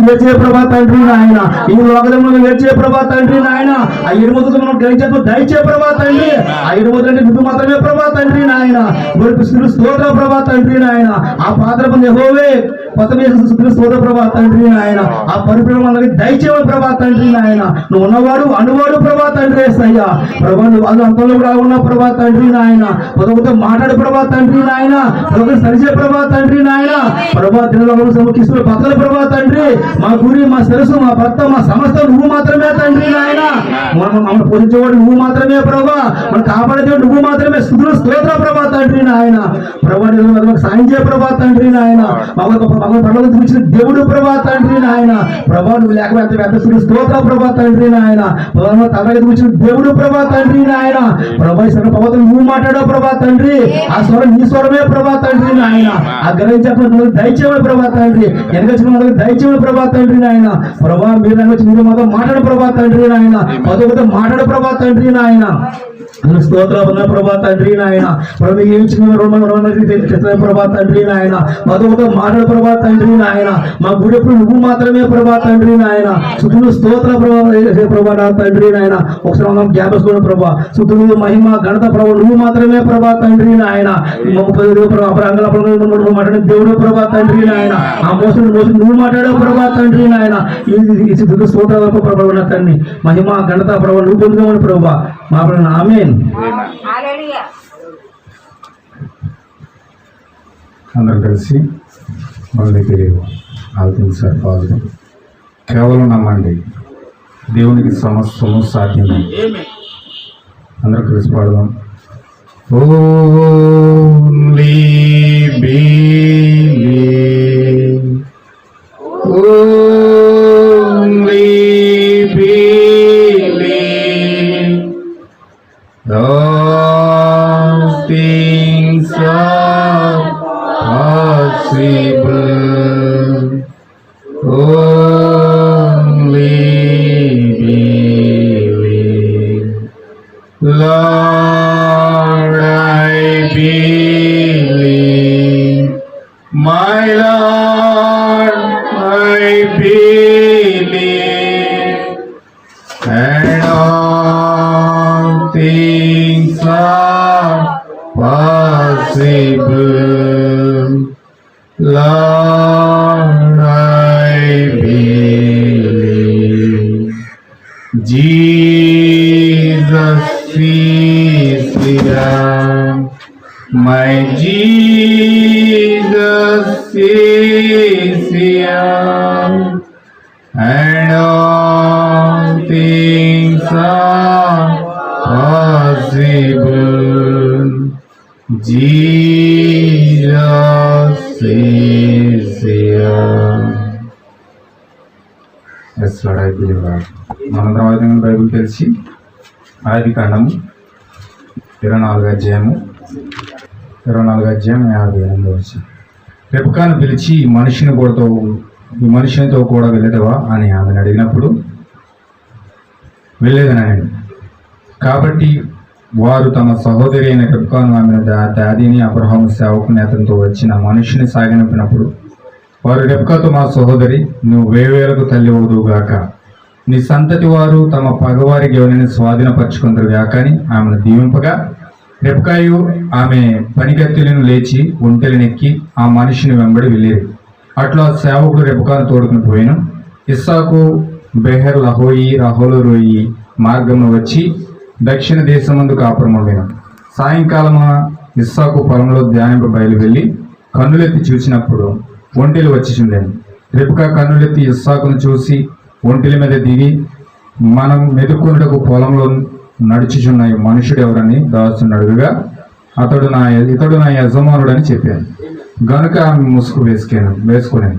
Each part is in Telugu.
వేచే ప్రభా తండ్రి నాయన, ఈ లోకములను వేచే ప్రభా తండ్రి నాయన, ఆ 7 ముద్రలు మనం గ్రహించే దయచే ప్రభా తండ్రి, ఆ 7 ముద్రలు నువ్వు మాత్రమే ప్రభా తండ్రి నాయన, స్తోత్ర ప్రభా తండ్రి నాయన, ఆ పాత్ర యెహోవే స్తోత్ర ప్రభా తండ్రి నాయన, ఆ పరిపూర్ణకి దయచేవ ప్రభా తండ్రి నాయన, నువ్వు ఉన్నవాడు అనువాడు ప్రభా తండ్రి యేసయ్యా ప్రభా, నువ్వు అది అంతంలో కూడా ఉన్న ప్రభా తండ్రి నాయన, పదవుతో మాట్లాడు ప్రభా తండ్రి నాయన, పదవుతో సరిచే ప్రభా తండ్రి నాయన, ప్రభా దినలో సమకిస్తున్న భక్తుల ప్రభా తండ్రి, మా గురి మా శిరస్సు మా భర్త మా సమస్త నువ్వు మాత్రమే తండ్రి నాయన, మమ్మల్ని పోషించేవాడు నువ్వు మాత్రమే ప్రభా, మనం కాపాడేవాడు నువ్వు మాత్రమే, స్తుతులు స్తోత్ర ప్రభా తండ్రి నాయన, ప్రభా సాయం చేయ ప్రభా తండ్రి నాయన, మమ్మల్ని పర్లోకి చూపించిన దేవుడు ప్రభా తండ్రి నాయన, ప్రభా నువ్వు లేకపోతే పెద్ద స్తోత్ర ప్రభా తండ్రి నాయన, తలకి చూపించిన దేవుడు ప్రభా తండ్రి నాయన, ప్రభా సర్వ పర్వతం నువ్వు మాట్లాడావు ప్రభా తండ్రి, ఆ స్వరం నీ స్వరమే ప్రభా తండ్రి నాయన, ఆ గ్రహించే దయచేవాడు ప్రభా తండ్రి, వెనక దయచేవాడు ప్రభా తండ్రి నాయన, ప్రభా మీరు మాతో మాట్లాడు ప్రభా తండ్రి నాయన, పదవుతో మాట్లాడు ప్రభా తండ్రి నాయన, స్తోత్ర ప్రభా తండ్రి నాయన, ప్రభా తండ్రి నాయన, మధువుతో మాట్లాడు ప్రభా తండ్రి నాయన, మా గుడెప్పుడు నువ్వు మాత్రమే ప్రభా తండ్రి నాయన, సుతులు స్తోత్ర ప్రభా తండ్రి నాయన, ఒకసారి మనం జ్ఞాపకం ప్రభా, సుతులు మహిమ ఘనత ప్రభు నువ్వు మాత్రమే ప్రభా తండ్రి నాయన, మాట్లాడిన దేవుడు ప్రభా తండ్రి నాయన, ఆ మోసం నువ్వు మాట్లాడావు ప్రభా తండ్రి నాయన, ఈ స్తోత్ర ప్రభా తండ్రి, మహిమ ఘనత ప్రభు నువ్వు పొందుకోమని ప్రభా మా ఆమేన్. అందరూ కలిసి మనకి ఆలోచించారు పాలు కేవలం నమ్మండి, దేవునికి సమస్తము సాధ్యమే. అందరూ కలిసి పాడదాం. Only believe, only all things are possible, only believe. Lord, I believe, my Lord, I believe, and all things are possible. Lord, I believe. Jesus is here, my Jesus is here, and all things are possible. Jesus is here. Yes, Lord, I believe that. మనందరం బైబిల్ తెలిసి ఆదికాండము 24వ అధ్యాయము 58వ వచనం. రెబెకాను పిలిచి ఈ మనుషునితో కూడా వెళ్ళేదవా అని ఆమెను అడిగినప్పుడు వెళ్ళేదనని, కాబట్టి వారు తమ సహోదరి అయిన రెబెకాను ఆమెను దాదిని అబ్రహాము సేవకుని అతనితో వచ్చిన మనుషుని సాగనింపినప్పుడు వారు రెబెకాతో, మా సహోదరి, నువ్వు వేవేలకు తల్లి అవుదువుగాక, నీ సంతతి వారు తమ పగవారి గెవెనని స్వాధీనపరచుకుందరు గాక అని ఆమెను దీవింపగా, రెబెకాయు ఆమె పనిగత్తెలను లేచి ఒంటెలనెక్కి ఆ మనిషిని వెంబడి వెళ్ళేది. అట్లా సేవకుడు రెబెకాను తోడుకుని పోయిన. ఇస్సాకు బెహెర్ లహోయి రహోలు రోయి మార్గంలో వచ్చి దక్షిణ దేశమందు కాపురం వెళ్ళిన. సాయంకాలమ ఇస్సాకు పొలంలో ధ్యానింప బయలు వెళ్ళి కన్నులెత్తి చూసినప్పుడు ఒంటెలు వచ్చి చుండెను. రెబెకా కన్నులెత్తి ఇస్సాకును చూసి ఒంటెల మీద దిగి, మనం మెదుకున్నటకు పొలంలో నడుచుచున్న మనుషుడు ఎవరని దాసుని అడుగుగా, ఇతడు నా యజమానుడని చెప్పాను. గనుక ఆమె ముసుగు వేసుకునేది.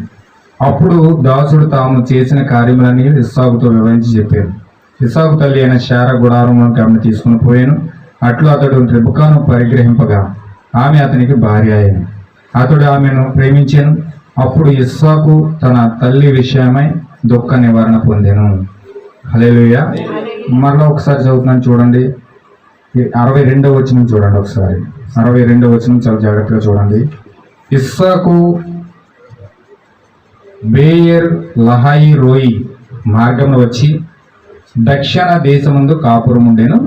అప్పుడు దాసుడు తాము చేసిన కార్యములని ఇస్సాకుతో వివరించి చెప్పాను. ఇస్సాకు తల్లి అయిన శారా గుడారంలోకి ఆమెను తీసుకుని పోయాను. అట్లు అతడు రెబెకాను పరిగ్రహింపగా ఆమె అతనికి భార్య అయ్యాను. అతడు ఆమెను ప్రేమించాను. అప్పుడు ఇస్సాకు తన తల్లి విషయమై దుఃఖ నివారణ పొందాను. హల్లెలూయా. మరలా ఒకసారి చదువుతున్నాను చూడండి. 62వ వచనం చూడండి ఒకసారి. 62వ వచనం చాలా జాగ్రత్తగా చూడండి. ఇస్సాకు బేయర్ లహాయి రోయి మార్గంలో వచ్చి దక్షిణ దేశమందు కాపురం ఉండెను.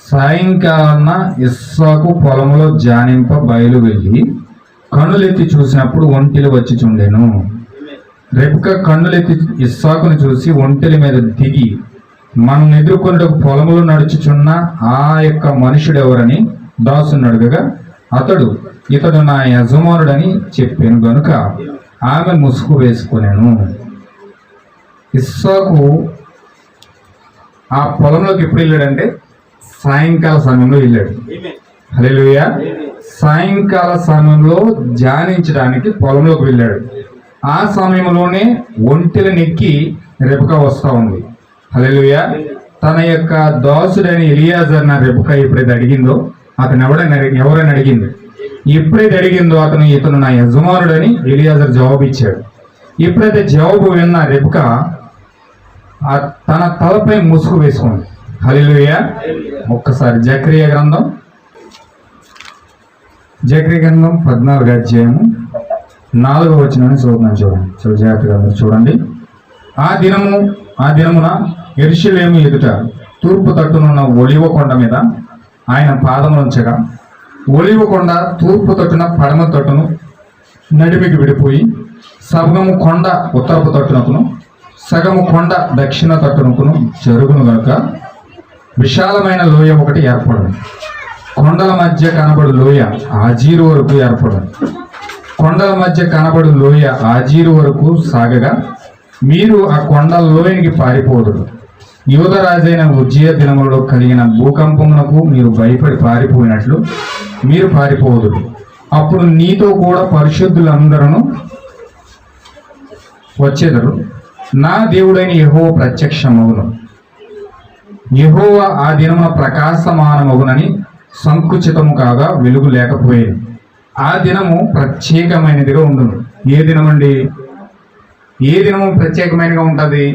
సాయంకాలన ఇస్సాకు పొలంలో జానింప బయలు వెళ్ళి కన్నులెత్తి చూసినప్పుడు ఒంటెలు వచ్చి చుండెను. రెబ్కా కన్నులెత్తి ఇస్సాకును చూసి ఒంటెల మీద దిగి మనం ఎదుర్కొంటూ పొలంలో నడుచుచున్న ఆ యొక్క మనుషుడు ఎవరని దాసుని అడగగా ఇతడు నా యజమానుడని చెప్పాను గనుక ఆమె ముసుగు వేసుకున్నాను. ఇస్సాకు ఆ పొలంలోకి ఎప్పుడు వెళ్ళాడంటే సాయంకాల సమయంలో వెళ్ళాడు. హల్లెలూయా. సాయంకాల సమయంలో ధ్యానించడానికి పొలంలోకి వెళ్ళాడు. ఆ సమయంలోనే ఒంటెల నెక్కి రెబకా వస్తా ఉంది. హల్లెలూయా. తన యొక్క దాసుడైన ఎలియాజర్ నా రెబకా ఎప్పుడైతే అడిగిందో అతను ఎవరైనా అడిగింది, ఎప్పుడైతే అడిగిందో ఇతను నా యజమానుడని ఎలియాజర్ జవాబు ఇచ్చాడు. ఎప్పుడైతే జవాబు విన్న రెబకా తన తలపై ముసుగు వేసుకుంది. హల్లెలూయా. ఒక్కసారి జకరియా గ్రంథం 14వ అధ్యాయము 4వ వచనాన్ని చూడండి. చాలా జాగ్రత్తగా చూడండి. ఆ దినమున యెరూషలేము ఎదుట తూర్పు తట్టునున్న ఒలివ కొండ మీద ఆయన పాదములుంచగా ఒలివ కొండ తూర్పు తట్టున పడమ తట్టును నడిమికి విడిపోయి సగము కొండ ఉత్తరపు తట్టునకును సగము కొండ దక్షిణ తట్టునకును జరుగును గనుక విశాలమైన లోయ ఒకటి ఏర్పడను. కొండల మధ్య కనబడు లోయ ఆజీరు వరకు ఏర్పడను. కొండల మధ్య కనబడు లోయ ఆజీరు వరకు సాగగా మీరు ఆ కొండల లోయనికి పారిపోదురు. యూదరాజైన ఉజ్జియా దినములలో కలిగిన భూకంపమునకు మీరు భయపడి పారిపోయినట్లు మీరు పారిపోదురు. అప్పుడు నీతో కూడా పరిశుద్ధులందరూ వచ్చేదరు. నా దేవుడైన యెహోవా ప్రత్యక్షమగును. యెహోవా ఆ దినమున ప్రకాశమానమగునని సంకుచితము కాగా వెలుగు లేకపోయేది. ఆ దినము ప్రత్యేకమైనదిగా ఉండును. ఏ దినం అండి? ఏ దినము ప్రత్యేకమైనదిగా ఉంటుంది?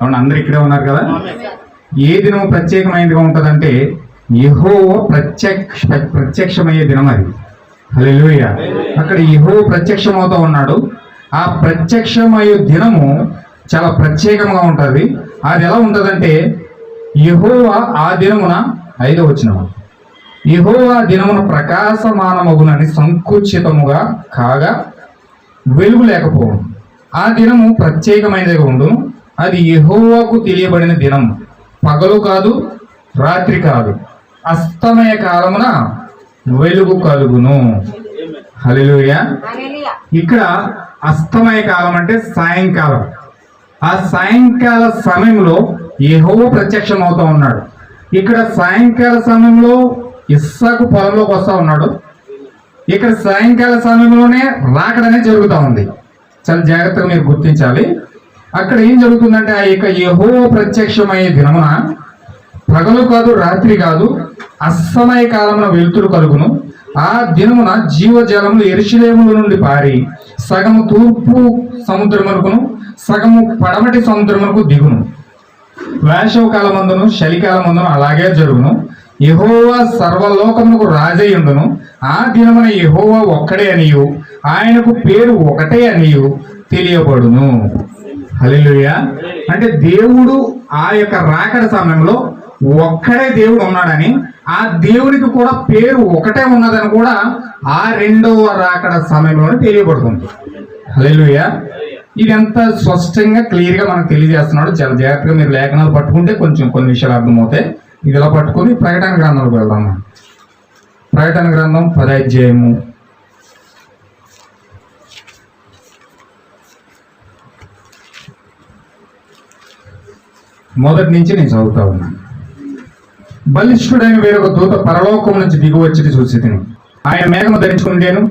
అవును, అందరు ఇక్కడే ఉన్నారు కదా. ఏ దినము ప్రత్యేకమైనదిగా ఉంటుందంటే యెహోవా ప్రత్యక్షమయ్యే దినం అది. హల్లెలూయా. అక్కడ యెహోవా ప్రత్యక్షమవుతూ ఉన్నాడు. ఆ ప్రత్యక్షమయ్యే దినము చాలా ప్రత్యేకంగా ఉంటుంది. అది ఎలా ఉంటుందంటే యెహోవా ఆ దినమున 5వ వచనం, యెహోవా దినమున ప్రకాశమానమగునని సంకుచితముగా కాగా వెలుగు లేకపోవడం. ఆ దినము ప్రత్యేకమైనదిగా ఉండును. అది యెహోవాకు తెలియబడిన దినం. పగలు కాదు, రాత్రి కాదు, అస్తమయ కాలమున వెలుగు కలుగును. హల్లెలూయా. ఇక్కడ అస్తమయ కాలం అంటే సాయంకాలం. ఆ సాయంకాల సమయంలో యెహోవా ప్రత్యక్షం అవుతా ఉన్నాడు. ఇక్కడ సాయంకాల సమయంలో ఇస్సాకు పొలంలోకి వస్తా ఉన్నాడు. ఇక్కడ సాయంకాల సమయంలోనే రాకడనే జరుగుతూ ఉంది. చాలా జాగ్రత్తగా మీరు గుర్తించాలి. అక్కడ ఏం జరుగుతుందంటే ఆ యొక్క యెహోవా ప్రత్యక్షమయ్యే దినమున పగలు కాదు, రాత్రి కాదు, అస్తమయ కాలమున వెలుతురు కలుగును. ఆ దినమున జీవజలములు యెరూషలేముల నుండి పారి సగము తూర్పు సముద్రమునకును సగము పడమటి సముద్రమునకు దిగును. వేసవ కాలమందును చలికాలమందును అలాగే జరుగును. యెహోవా సర్వలోకమునకు రాజయ్యుండును. ఆ దినమున యెహోవా ఒక్కడే అనియు ఆయనకు పేరు ఒకటే అనియు తెలియబడును. హల్లెలూయా. అంటే దేవుడు ఆ యొక్క రాకడ సమయంలో ఒక్కడే దేవుడు ఉన్నాడని, ఆ దేవునికి కూడా పేరు ఒకటే ఉన్నదని కూడా ఆ 2వ రాకడ సమయంలోనే తెలియబడుతుంది. హల్లెలూయా. ఇదంతా స్పష్టంగా క్లియర్గా మనకు తెలియజేస్తున్నాడు. చాలా జాగ్రత్తగా మీరు లేఖనాలు పట్టుకుంటే కొంచెం కొన్ని విషయాలు అర్థమవుతాయి. ఇది ఇలా పట్టుకొని ప్రకటన గ్రంథంలోకి వెళ్దాము. ప్రకటన గ్రంథం 10వ అధ్యాయము 1 నుంచి నేను చదువుతా ఉన్నాను. బలిష్ఠుడైన వేరొక దూత పరలోకం నుంచి దిగి వచ్చి చూసి తిని ఆయన మేఘము ధరించుకుంటేను,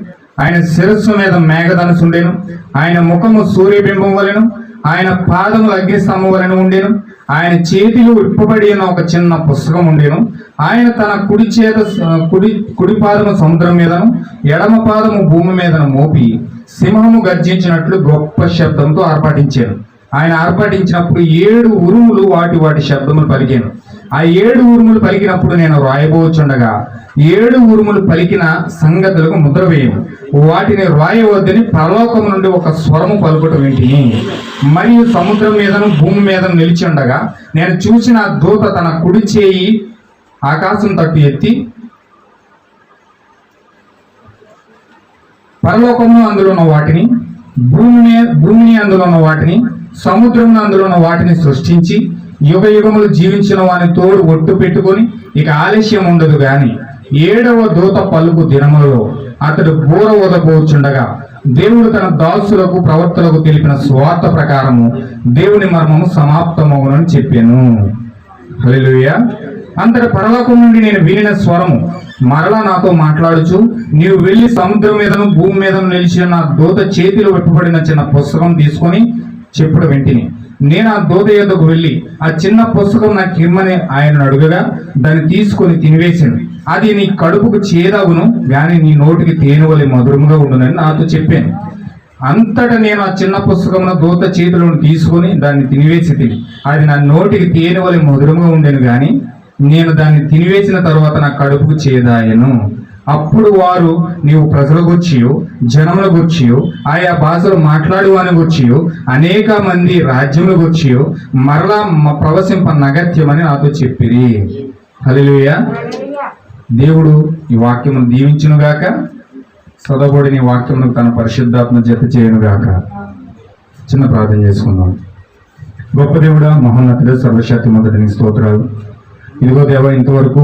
ఆయన శిరస్సు మీద మేఘధనుసు ఉండేను, ఆయన ముఖము సూర్యబింబం వలెను, ఆయన పాదములు అగ్నిస్తంభం వలెను ఉండేను, ఆయన చేతిలో విప్పబడి ఉన్న ఒక చిన్న పుస్తకం ఉండేను. ఆయన తన కుడి పాదము సముద్రం మీదను ఎడమ పాదము భూమి మీదను మోపి సింహము గర్జించినట్లు గొప్ప శబ్దంతో ఆర్పాటించాను. ఆయన ఆర్పాటించినప్పుడు 7 ఉరుములు వాటి శబ్దములు పలికాను. ఆ 7 ఉరుములు పలికినప్పుడు నేను రాయబోచుండగా 7 ఉరుములు పలికిన సంగతులకు ముద్ర వేయను. వాటిని రాయవద్దని పరలోకం నుండి ఒక స్వరము పలుకుట వింటిని. మరియు సముద్రం మీదను భూమి మీదను నిలిచి ఉండగా నేను చూసిన దూత తన కుడి చేయి ఆకాశం తట్టు ఎత్తి పరలోకమును అందులో ఉన్న వాటిని, భూమిని అందులో ఉన్న వాటిని, సముద్రమును అందులో ఉన్న వాటిని సృష్టించి యుగ యుగములు జీవించిన వాని తోడు ఒట్టు పెట్టుకొని ఇక ఆలస్యం ఉండదు గాని 7వ దూత పలుకు దినములలో అతడు బూర ఊదబోచుండగా దేవుడు తన దాసులకు ప్రవక్తలకు తెలిపిన స్వార్థ ప్రకారము దేవుని మర్మము సమాప్తమవునని చెప్పాను. హల్లెలూయా. అంతటి పరలోకం నుండి నేను వినిన స్వరము మరలా నాతో మాట్లాడుచు, నీవు వెళ్లి సముద్రం మీదను భూమి మీదను నిలిచిన నా దూత చేతిలో పెట్టుబడిన చిన్న పుస్తకం తీసుకొని చెప్పుడు వింటిని. నేను ఆ దూత యొద్దకు వెళ్ళి ఆ చిన్న పుస్తకం నాకు ఇమ్మని ఆయన అడుగగా దాన్ని తీసుకొని తినివేశాను. అది నీ కడుపుకు చేదవును గాని నీ నోటికి తేనెవలె మధురముగా ఉండునని నాతో చెప్పాను. అంతటా నేను ఆ చిన్న పుస్తకమును దూత చేతిలో తీసుకొని దాన్ని తినివేసి తిని అది నా నోటికి తేనెవలె మధురముగా ఉండేను గాని నేను దాన్ని తినివేసిన తరువాత నా కడుపుకు చేదాయను. అప్పుడు వారు, నీవు ప్రజల గుర్చియు జనముల గుర్చియు ఆయా భాషలు మాట్లాడు అని గుర్చియు అనేక మంది రాజ్యముల గుర్చియు మరలా ప్రవశింప నగత్యమని నాతో చెప్పిరి. హల్లెలూయా. దేవుడు ఈ వాక్యమును దీవించునుగాక. సదబడిని వాక్యమును తన పరిశుద్ధాత్మ జత చేయనుగాక. చిన్న ప్రార్థన చేసుకుందాం. గొప్ప దేవుడా, మహోన్నతుడు, సర్వశక్తి మొదటి నీ స్తోత్రాలు. ఇదిగో దేవ, ఇంతవరకు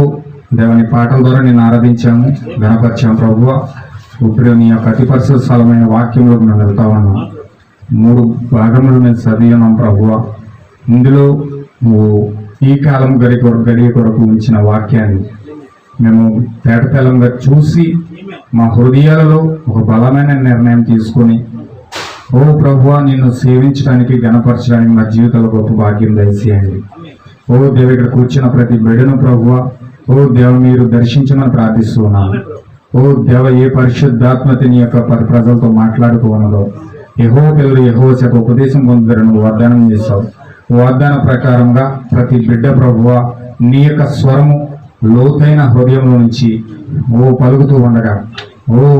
దేవని పాటల ద్వారా నేను ఆరాధించాము, గణపరిచాము. ప్రభువా, ఇప్పుడు నీ యొక్క అతి పరిశుద్ధ స్థలమైన వాక్యంలోకి మేము వెళ్తా ఉన్నాం. 3 భాగములు మేము చదివినాం ప్రభువా. ఇందులో నువ్వు ఈ కాలం గడియ కొరకు ఉంచిన వాక్యాన్ని మేము తేటతెల్లంగా చూసి మా హృదయాలలో ఒక బలమైన నిర్ణయం తీసుకొని, ఓ ప్రభువా, నిన్ను సేవించడానికి గణపరచడానికి మా జీవితంలో గొప్ప భాగ్యం దయచేయండి. ఓ దేవ, ఇక్కడ కూర్చున్న ప్రతి బిడ్డను ప్రభువా, ఓ దేవ, మీరు దర్శించమని ప్రార్థిస్తున్నాను. ఓ దేవ, ఏ పరిశుద్ధాత్మత నీ యొక్క ప్రజలతో మాట్లాడుకోనదో యెహోవా పిల్లలు యెహోవా చేత ఉపదేశం పొందుతారని వాగ్దానం చేస్తావు. వాగ్దాన ప్రకారంగా ప్రతి బిడ్డ ప్రభువా నీ యొక్క స్వరము లోతైన హృదయంలో నుంచి పలుకుతూ ఉండగా,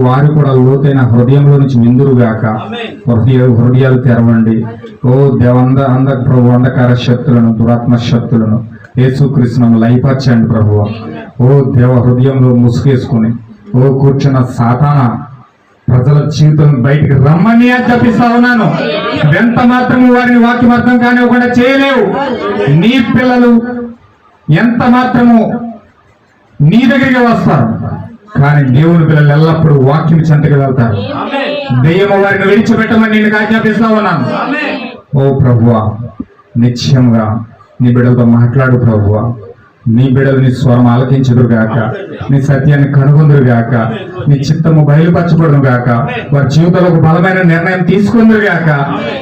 వారు కూడా లోతైన హృదయంలో నుంచి విందురుగాక. హృదయాలు తెరవండి. ప్రభు అంధకార శక్తులను, దురాత్మ శక్తులను యేసుక్రీస్తును లయపరచండి ప్రభువా. దేవ, హృదయంలో ముసుగేసుకొని కూర్చున్న సాతాన ప్రజల జీవితం బయటికి రమ్మని చెప్పిస్తా ఉన్నాను. ఎంత మాత్రము వారిని వాక్యం అర్థం కానివ్వకుండా చేయలేవు. నీ పిల్లలు ఎంత మాత్రము నీ దగ్గరికి వస్తారు, కానీ దేవుని పిల్లలు ఎల్లప్పుడూ వాక్యం చెంతకి వెళ్తారు. దెయ్యము వారిని విడిచిపెట్టమని నేను ఆజ్ఞాపిస్తా ఉన్నాను. ఓ ప్రభువా, నిశ్చయంగా నీ బిడ్డలతో మాట్లాడు ప్రభువా. నీ బిడ్డలు నీ స్వరం ఆలకించుదురు గాక, నీ సత్యాన్ని కనుగొందురు గాక, నీ చిత్తము బయలుపరచబడును గాక, వారి జీవితంలో ఒక బలమైన నిర్ణయం తీసుకుందరు గాక,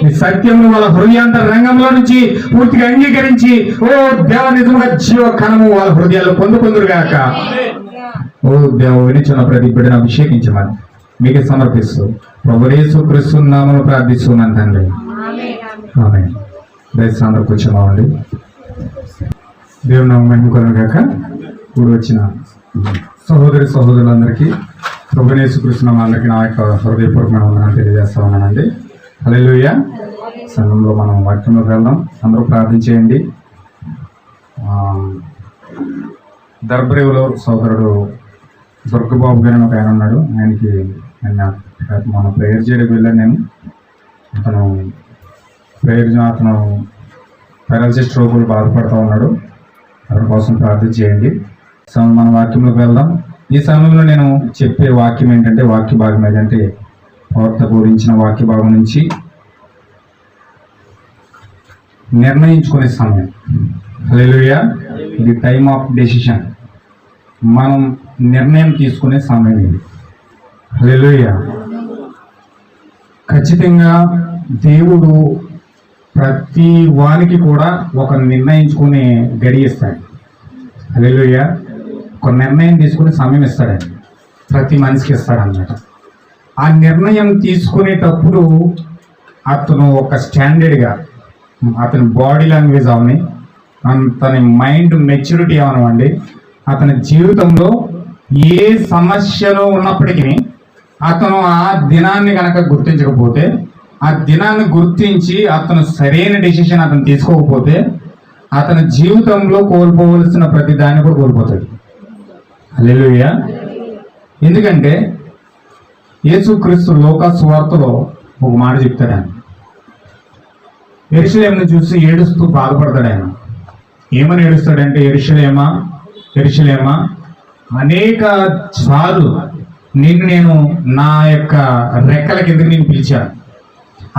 నీ సత్యము వాళ్ళ హృదయాంతర రంగంలో నుంచి పూర్తిగా అంగీకరించి ఓ దేవ, నిజంగా జీవ కణము వాళ్ళ హృదయాల్లో పొందుకుందరు గాక. ఓ దేవ, వినిచున్న ప్రతి బిడ్డను అభిషేకించమని మీకే సమర్పిస్తూ ప్రభువు యేసుక్రీస్తు నామములో ప్రార్థిస్తున్నాను తండ్రి. ఆమేన్. దయచేసి అందరూ కూర్చున్నామండి. దేవుని నామం మహిమ గాక. కూడి వచ్చిన సహోదరులందరికీ ప్రభువు యేసుక్రీస్తు నామములో నా యొక్క హృదయపూర్వకమైన వందనాలు తెలియజేస్తా ఉన్నానండి. హల్లెలూయా. సంఘంలో మనం వాక్యంలోకి వెళ్దాం. అందరూ ప్రార్థన చేయండి. దర్బరేవులో సోదరుడు దుర్గబాబు గారు ఒక ఆయన ఉన్నాడు. ఆయనకి మన ప్రేయర్ చేయడానికి వెళ్ళాను నేను. అతను పారాలసిస్ రోగులు బాధపడుతూ ఉన్నాడు. అతని కోసం ప్రార్థన చేయండి. మన వాక్యంలోకి వెళ్దాం. ఈ సమయంలో నేను చెప్పే వాక్యం ఏంటంటే, వాక్య భాగం ఏదంటే ప్రవక్త బోధించిన వాక్య భాగం నుంచి నిర్ణయించుకునే సమయం. హల్లెలూయా. ఇది టైమ్ ఆఫ్ డెసిషన్. మనం నిర్ణయం తీసుకునే సమయం ఇది. హల్లెలూయా. ఖచ్చితంగా దేవుడు ప్రతి వానికి కూడా ఒక నిర్ణయించుకునే గడి ఇస్తాడు. హల్లెలూయా. ఒక నిర్ణయం తీసుకునే సమయం ఇస్తాడండి. ప్రతి మనిషికి ఇస్తాడన్నమాట. ఆ నిర్ణయం తీసుకునేటప్పుడు అతను ఒక స్టాండర్డ్గా అతని బాడీ లాంగ్వేజ్ అవని, అతని మైండ్ మెచ్యూరిటీ అవనివ్వండి, అతని జీవితంలో ఏ సమస్యలో ఉన్నప్పటికీ అతను ఆ దినాన్ని కనుక గుర్తించకపోతే, ఆ దినాన్ని గుర్తించి అతను సరైన డెసిషన్ అతను తీసుకోకపోతే, అతని జీవితంలో కోల్పోవలసిన ప్రతి దాన్ని కూడా కోల్పోతాడు. హల్లెలూయా. ఎందుకంటే యేసుక్రీస్తు లోక సువార్తలో ఒక మాట చెప్తాడు. ఆయన యెరూషలేమును చూసి ఏడుస్తూ బాధపడతాడు. ఆయన ఏమని ఏడుస్తాడంటే, యెరూషలేమా యెరూషలేమా, అనేక సార్లు నిన్ను నేను నా యొక్క రెక్కల కిందకి నేను పిలిచాను,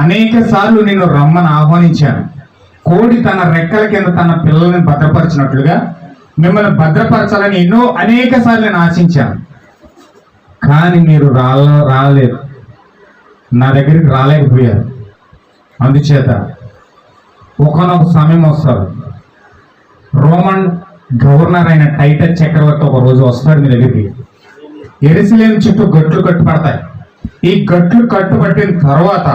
అనేక సార్లు నేను రమ్మని ఆహ్వానించాను. కోడి తన రెక్కల కింద తన పిల్లల్ని భద్రపరిచినట్లుగా మిమ్మల్ని భద్రపరచాలని అనేక సార్లు నేను ఆశించాను, కానీ మీరు రాలేదు, నా దగ్గరికి రాలేకపోయారు. అందుచేత ఒకనొక సమయం వస్తారు, రోమన్ గవర్నర్ అయిన టైటస్ చక్రవర్తి ఒక రోజు వస్తాడు మీ దగ్గరికి. యెరూషలేము చుట్టూ గట్లు కట్టుపడతాయి. ఈ గట్లు కట్టుబట్టిన తర్వాత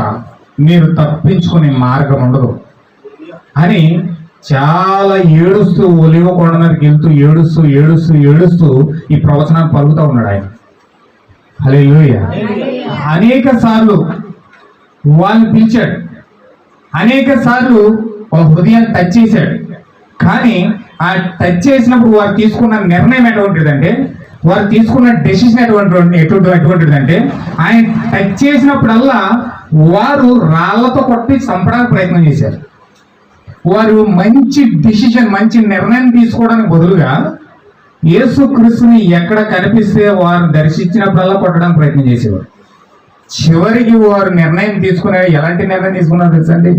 మీరు తప్పించుకునే మార్గం ఉండదు అని చాలా ఏడుస్తూ ఒలివ కొండ మీదకి వెళ్తూ ఏడుస్తూ ఏడుస్తూ ఏడుస్తూ ఈ ప్రవచనాన్ని పలుకుతూ ఉన్నాడు ఆయన. హల్లెలూయా. అనేక సార్లు వాళ్ళని పిలిచాడు, అనేక సార్లు వాళ్ళ హృదయాన్ని టచ్ చేశాడు. కానీ ఆ టచ్ చేసినప్పుడు వారు తీసుకున్న నిర్ణయం ఎటువంటిదంటే, వారు తీసుకున్న డెసిషన్ ఎటువంటిదంటే, ఆయన టచ్ చేసినప్పుడల్లా వారు రాళ్లతో కొట్టి చంపడానికి ప్రయత్నం చేశారు. వారు మంచి డిసిషన్, మంచి నిర్ణయం తీసుకోవడానికి బదులుగా యేసుక్రీస్తుని ఎక్కడ కనిపిస్తే వారు దర్శించినప్పుడల్లా కొట్టడానికి ప్రయత్నం చేసేవారు. చివరికి వారు నిర్ణయం తీసుకునే, ఎలాంటి నిర్ణయం తీసుకున్నారు తెలుసండి?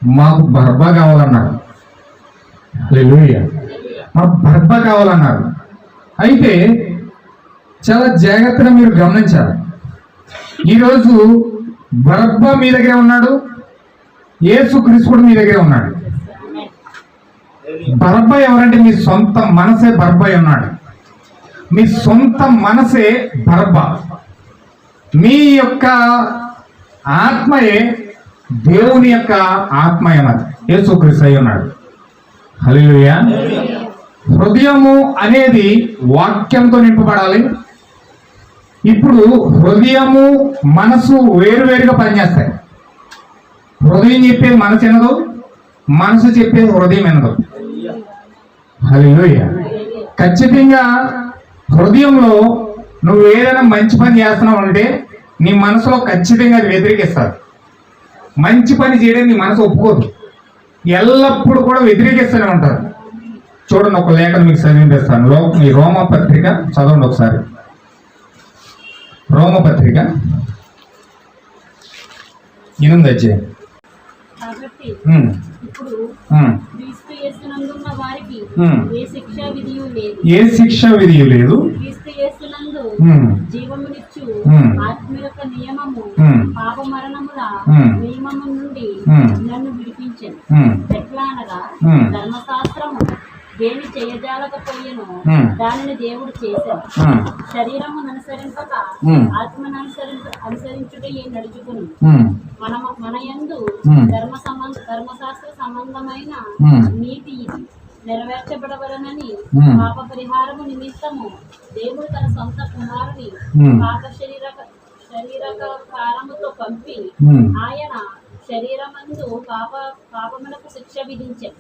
మాకు బర్బా కావాలన్నారు. హల్లెలూయా. మాకు బర్బా కావాలన్నారు. అయితే చాలా జాగ్రత్తగా మీరు గమనించాలి. ఈరోజు బర్బా మీ దగ్గరే ఉన్నాడు, యేసుక్రీస్తు కూడా మీ దగ్గరే ఉన్నాడు. బర్బా ఎవరంటే మీ సొంత మనసే బర్బా ఉన్నాడు. మీ సొంత మనసే బర్బా. మీ యొక్క ఆత్మయే దేవుని యొక్క ఆత్మ అన్నది యేసుక్రీస్తు అయి ఉన్నాడు. హల్లెలూయా. హృదయము అనేది వాక్యంతో నింపబడాలి. ఇప్పుడు హృదయము మనసు వేరువేరుగా పనిచేస్తాయి. హృదయం చెప్పేది మనసు వినదు, మనసు చెప్పేది హృదయం వినదు. హల్లెలూయా. ఖచ్చితంగా హృదయంలో నువ్వు ఏదైనా మంచి పని చేస్తున్నావు అంటే నీ మనసులో ఖచ్చితంగా అది వ్యతిరేకిస్తారు. మంచి పని చేయడం నీ మనసు ఒప్పుకోదు, ఎల్లప్పుడూ కూడా వ్యతిరేకిస్తూనే ఉంటారు. చూడండి, ఒక లేఖను మీకు చదివిస్తాను. ఈ రోమపత్రిక చదవండి ఒకసారి. రోమపత్రిక 8వ అధ్యాయం. కాబట్టి ఇప్పుడు క్రీస్తు యేసునందున్న వారికి ఏ శిక్షా విధియు లేదు. ఏ శిక్షా విధియు లేదు. క్రీస్తు యేసునందు జీవమునిచ్చు ఆత్మ యొక్క నియమము పాప మరణముల నియమము నుండి నన్ను విడిపించెను. ఎట్లా అనగా ధర్మశాస్త్రము దేని చేయజాలకపోయేను దానిని దేవుడు చేశాను. శరీరము అనుసరింపక ఆత్మను అనుసరించుటే నడుచుకుని మన యందు ధర్మశాస్త్ర సంబంధమైన నీతి నెరవేర్చబడవలనని పాప పరిహారము నిమిత్తము దేవుడు తన సొంత కుమారుని పాత శరీరక కారముతో పంపి ఆయన శరీరమందు పాపములకు శిక్ష విధించారు.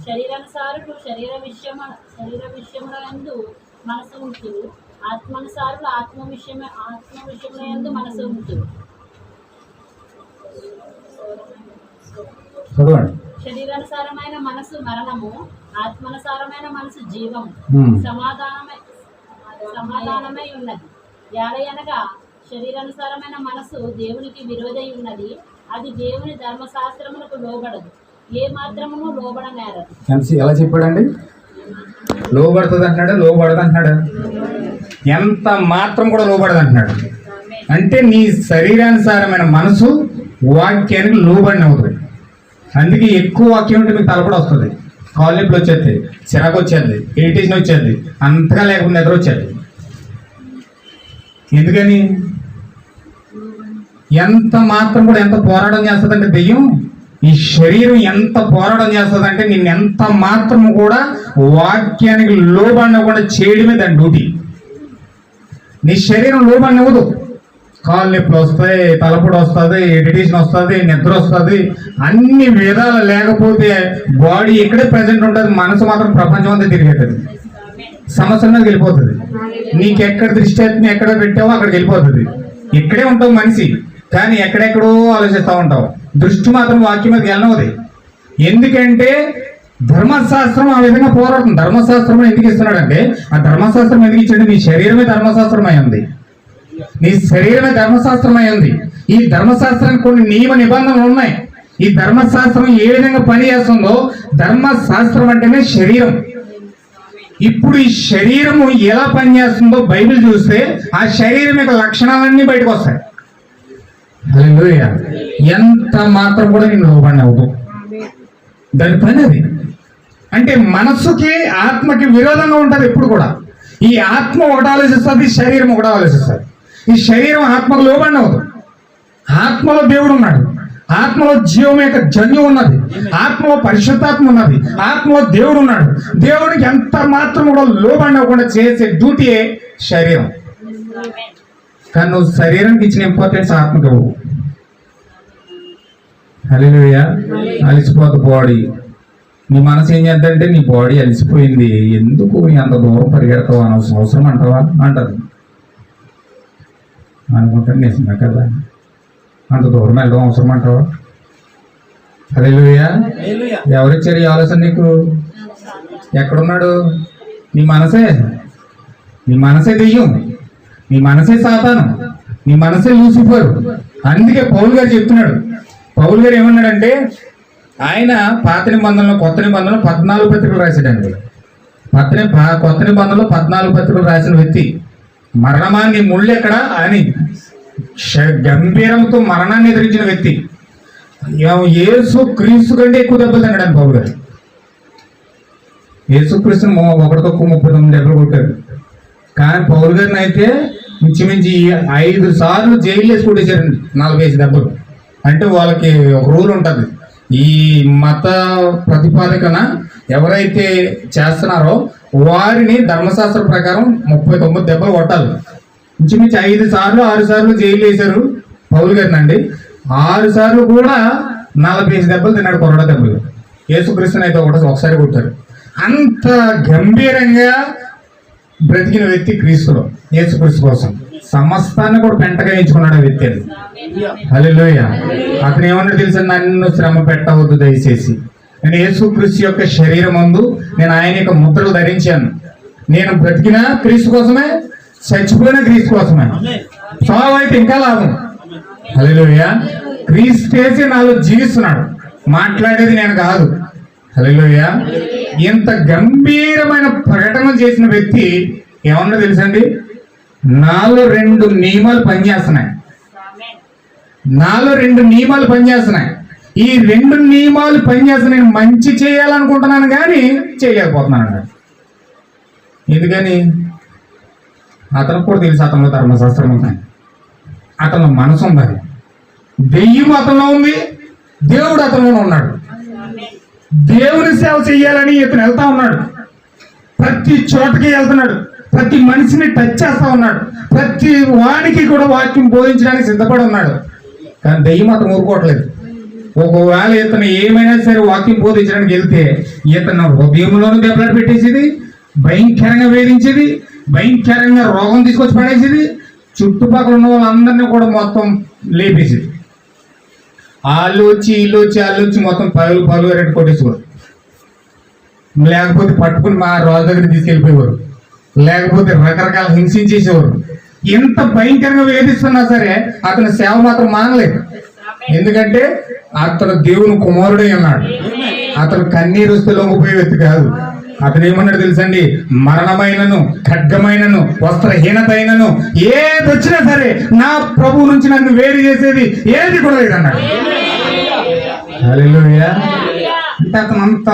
శరీరానుసారులు శరీర విషయములందు మనసు ఉంచు, ఆత్మానుసారులు ఆత్మ విషయములందు మనసు ఉంచు. శరీరానుసారమైన మనసు మరణము, ఆత్మానుసారమైన మనసు జీవము, సమాధానమై ఉన్నది. యాలయనగా శరీరానుసారమైన మనసు దేవునికి విరోధై ఉన్నది, అది దేవుని ధర్మశాస్త్రములకు లోబడదు, ఏ మాత్రమును లోబడనేరదు. ఎలా చెప్పాడండి? లోబడుతుంది అంటున్నాడు, లోబడదు అంటున్నాడు, ఎంత మాత్రం కూడా లోబడదు అంటున్నాడు. అంటే నీ శరీరానుసారమైన మనసు వాక్యానికి లోబడిన అవుతుంది. అందుకే ఎక్కువ వాక్యం ఉంటే మీకు తలపడి వస్తుంది, కాళ్ళు నొప్పులు వచ్చేది, చిరాకు వచ్చేది, ఇరిటేషన్ వచ్చేది, అంతగా లేకుండా నిద్ర వచ్చేది. ఎందుకని? ఎంత మాత్రం కూడా ఎంత పోరాటం చేస్తుందంటే దెయ్యం, ఈ శరీరం ఎంత పోరాటం చేస్తుందంటే నిన్ను ఎంత మాత్రం కూడా వాక్యానికి లోబడినకుండా చేయడమే దాని డ్యూటీ. నీ శరీరం లోబడినవ్వదు, కాళ్ళు నొప్పులు వస్తాయి, తలపొడి వస్తుంది, ఇరిటేషన్ వస్తుంది, నిద్ర వస్తుంది, అన్ని విధాలు లేకపోతే బాడీ ఇక్కడే ప్రజెంట్ ఉంటుంది, మనసు మాత్రం ప్రపంచం అంతా తిరిగేస్తుంది, సమస్యల మీద వెళ్ళిపోతుంది. నీకెక్కడ దృష్టి ఎత్తి ఎక్కడ పెట్టావో అక్కడికి వెళ్ళిపోతుంది. ఇక్కడే ఉంటావు మనిషి, కానీ ఎక్కడెక్కడో ఆలోచిస్తూ ఉంటావు. దృష్టి మాత్రం వాక్యం మీదకి వెళ్ళనవది. ఎందుకంటే ధర్మశాస్త్రం ఆ విధంగా పోరాడుతుంది. ధర్మశాస్త్రం ఎందుకు ఇస్తున్నాడంటే, ఆ ధర్మశాస్త్రం ఎందుకు ఇచ్చాడు? నీ శరీరమే ధర్మశాస్త్రం అయింది, నీ శరీరమే ధర్మశాస్త్రం అయింది. ఈ ధర్మశాస్త్రానికి కొన్ని నియమ నిబంధనలు ఉన్నాయి. ఈ ధర్మశాస్త్రం ఏ విధంగా పని చేస్తుందో, ధర్మశాస్త్రం అంటేనే శరీరం. ఇప్పుడు ఈ శరీరము ఎలా పనిచేస్తుందో బైబిల్ చూస్తే ఆ శరీరం యొక్క లక్షణాలన్నీ బయటకు వస్తాయి. హల్లెలూయా. ఎంత మాత్రం కూడా నేను లోబడిన అవుతాం, దాని పని అది. అంటే మనస్సుకి ఆత్మకి విరోధంగా ఉంటుంది ఎప్పుడు కూడా. ఈ ఆత్మ ఒకటి ఆలోచిస్తుంది, శరీరం ఒకటి ఆలోచిస్తుంది. ఈ శరీరం ఆత్మకు లోబడిన అవుతుంది. ఆత్మలో దేవుడు ఉన్నాడు, ఆత్మలో జీవం యొక్క జన్యం ఉన్నది, ఆత్మలో పరిశుద్ధాత్మ ఉన్నది, ఆత్మలో దేవుడు ఉన్నాడు. దేవునికి ఎంత మాత్రం కూడా లోబడినవ్వకుండా చేసే డ్యూటీయే శరీరం. కానీ నువ్వు శరీరానికి ఇచ్చిన ఇంపార్టెన్స్ ఆత్మకి ఇవ్వవు. హల్లెలూయా. అలిసిపోద్ది బాడీ. నీ మనసు ఏం చేద్దంటే, నీ బాడీ అలిసిపోయింది, ఎందుకు అంత దూరం పరిగెడతావు, అవసరం అంటావా అంటారు. అనుకుంటాను నిజమే కదా, అంత దూరం వెళ్ళడం అవసరం అంటావా? హల్లెలూయా. ఎవరిచ్చారు ఈ ఆలోచన నీకు? ఎక్కడున్నాడు? నీ మనసే. నీ మనసే దెయ్యం, నీ మనసే సాతాను, నీ మనసే లూసిఫర్. అందుకే పౌలు గారు చెప్తున్నాడు. పౌలు గారు ఏమన్నాడంటే, ఆయన పాత నిబంధనలో కొత్త నిబంధనలో 14 పత్రికలు రాశాడండి. కొత్త నిబంధనలో 14 పత్రికలు రాసిన వ్యక్తి. మరణమా నీ ముళ్ళు ఎక్కడ అని గంభీరంతో మరణాన్ని ఎదిరించిన వ్యక్తి. యేసు క్రీస్తు కంటే ఎక్కువ దెబ్బలు తిన్నాడు పౌలు గారు. యేసు క్రీస్తుని ఒకటి తక్కువ 39 దెబ్బలు కొట్టాడు. కానీ పౌలు గారిని అయితే మించి 5 సార్లు జైలు వేసి కొట్టేశారండి, 45 దెబ్బలు. అంటే వాళ్ళకి ఒక రూల్ ఉంటుంది, ఈ మత ప్రతిపాదకన ఎవరైతే చేస్తున్నారో వారిని ధర్మశాస్త్ర ప్రకారం 39 దెబ్బలు కొట్టాలి. ఇంచుమించి 5 సార్లు 6 సార్లు జైలు వేశారు పౌలు గారిని అండి. 6 సార్లు కూడా 45 దెబ్బలు తిన్నాడు, కొరడా దెబ్బలు. యేసుక్రీస్తుని అయితే ఒకసారి కొట్టారు. అంత గంభీరంగా బ్రతికిన వ్యక్తి క్రీస్తులో, యేసుక్రీస్తు కోసం సమస్తాన్ని కూడా పెంటగా ఎంచుకున్నాడు ఆ వ్యక్తి. అది హల్లెలూయా. అతను ఏమన్నా తెలుసా, నన్ను శ్రమ పెట్టవద్దు దయచేసి, నేను యేసుక్రీస్తు యొక్క శరీరం ముందు నేను ఆయన యొక్క ముద్రలు ధరించాను. నేను బ్రతికిన క్రీస్తు కోసమే, చచ్చిపోయిన క్రీస్తు కోసమే. చావు అయితే ఇంకా లాభం. హల్లెలూయా. క్రీస్తు నాలో జీవిస్తున్నాడు, మాట్లాడేది నేను కాదు. హల్లెలూయా. ఇంత గంభీరమైన ప్రకటన చేసిన వ్యక్తి ఏమన్నా తెలుసండి, నాలో 2 నియమాలు పనిచేస్తున్నాయి. నాలో 2 నియమాలు పనిచేస్తున్నాయి. ఈ 2 నియమాలు పనిచేస్తున్నాయి. నేను మంచి చేయాలనుకుంటున్నాను కానీ చేయలేకపోతున్నాను. ఎందుకని? అతనికి కూడా తెలుసు అతనిలో ధర్మశాస్త్రం ఉంది, అతనిలో మనసు ఉంది, దెయ్యం అతనిలో ఉంది, దేవుడు అతనిలో ఉన్నాడు. దేవుని సేవ చెయ్యాలని ఇతను వెళ్తా ఉన్నాడు, ప్రతి చోటకి వెళ్తున్నాడు, ప్రతి మనిషిని టచ్ చేస్తా ఉన్నాడు, ప్రతి వానికి కూడా వాక్యం బోధించడానికి సిద్ధపడి ఉన్నాడు. కానీ దెయ్యం అతను ఊరుకోవట్లేదు. ఒకవేళ ఇతను ఏమైనా సరే వాక్యం బోధించడానికి వెళ్తే ఇతను హృదయంలోనూ దెబ్బలాట పెట్టేసేది, భయంకరంగా వేధించేది, భయంకరంగా రోగం తీసుకొచ్చి పడేసేది, చుట్టుపక్కల ఉన్న వాళ్ళందరినీ కూడా మొత్తం లేపేసేది. వాళ్ళు వచ్చి మొత్తం పలు రెడ్డి కొట్టేసేవారు. లేకపోతే పట్టుకుని మా రాజు దగ్గరికి తీసుకెళ్ళిపోయేవారు, లేకపోతే రకరకాల హింసించేసేవారు. ఎంత భయంకరంగా వేధిస్తున్నా సరే అతని సేవ మాత్రం మానలేదు. ఎందుకంటే అతను దేవుని కుమారుడే అన్నాడు. అతను కన్నీరు వస్తే లొంగిపోయే వ్యక్తి కాదు. అతను ఏమన్నాడు తెలుసండి, మరణమైనను ఖడ్గమైనను వస్త్రహీనత అయినను ఏది వచ్చినా సరే నా ప్రభు నుంచి నన్ను వేరు చేసేది ఏది కూడా లేదన్నాడు. హల్లెలూయా. అంటే అతను అంత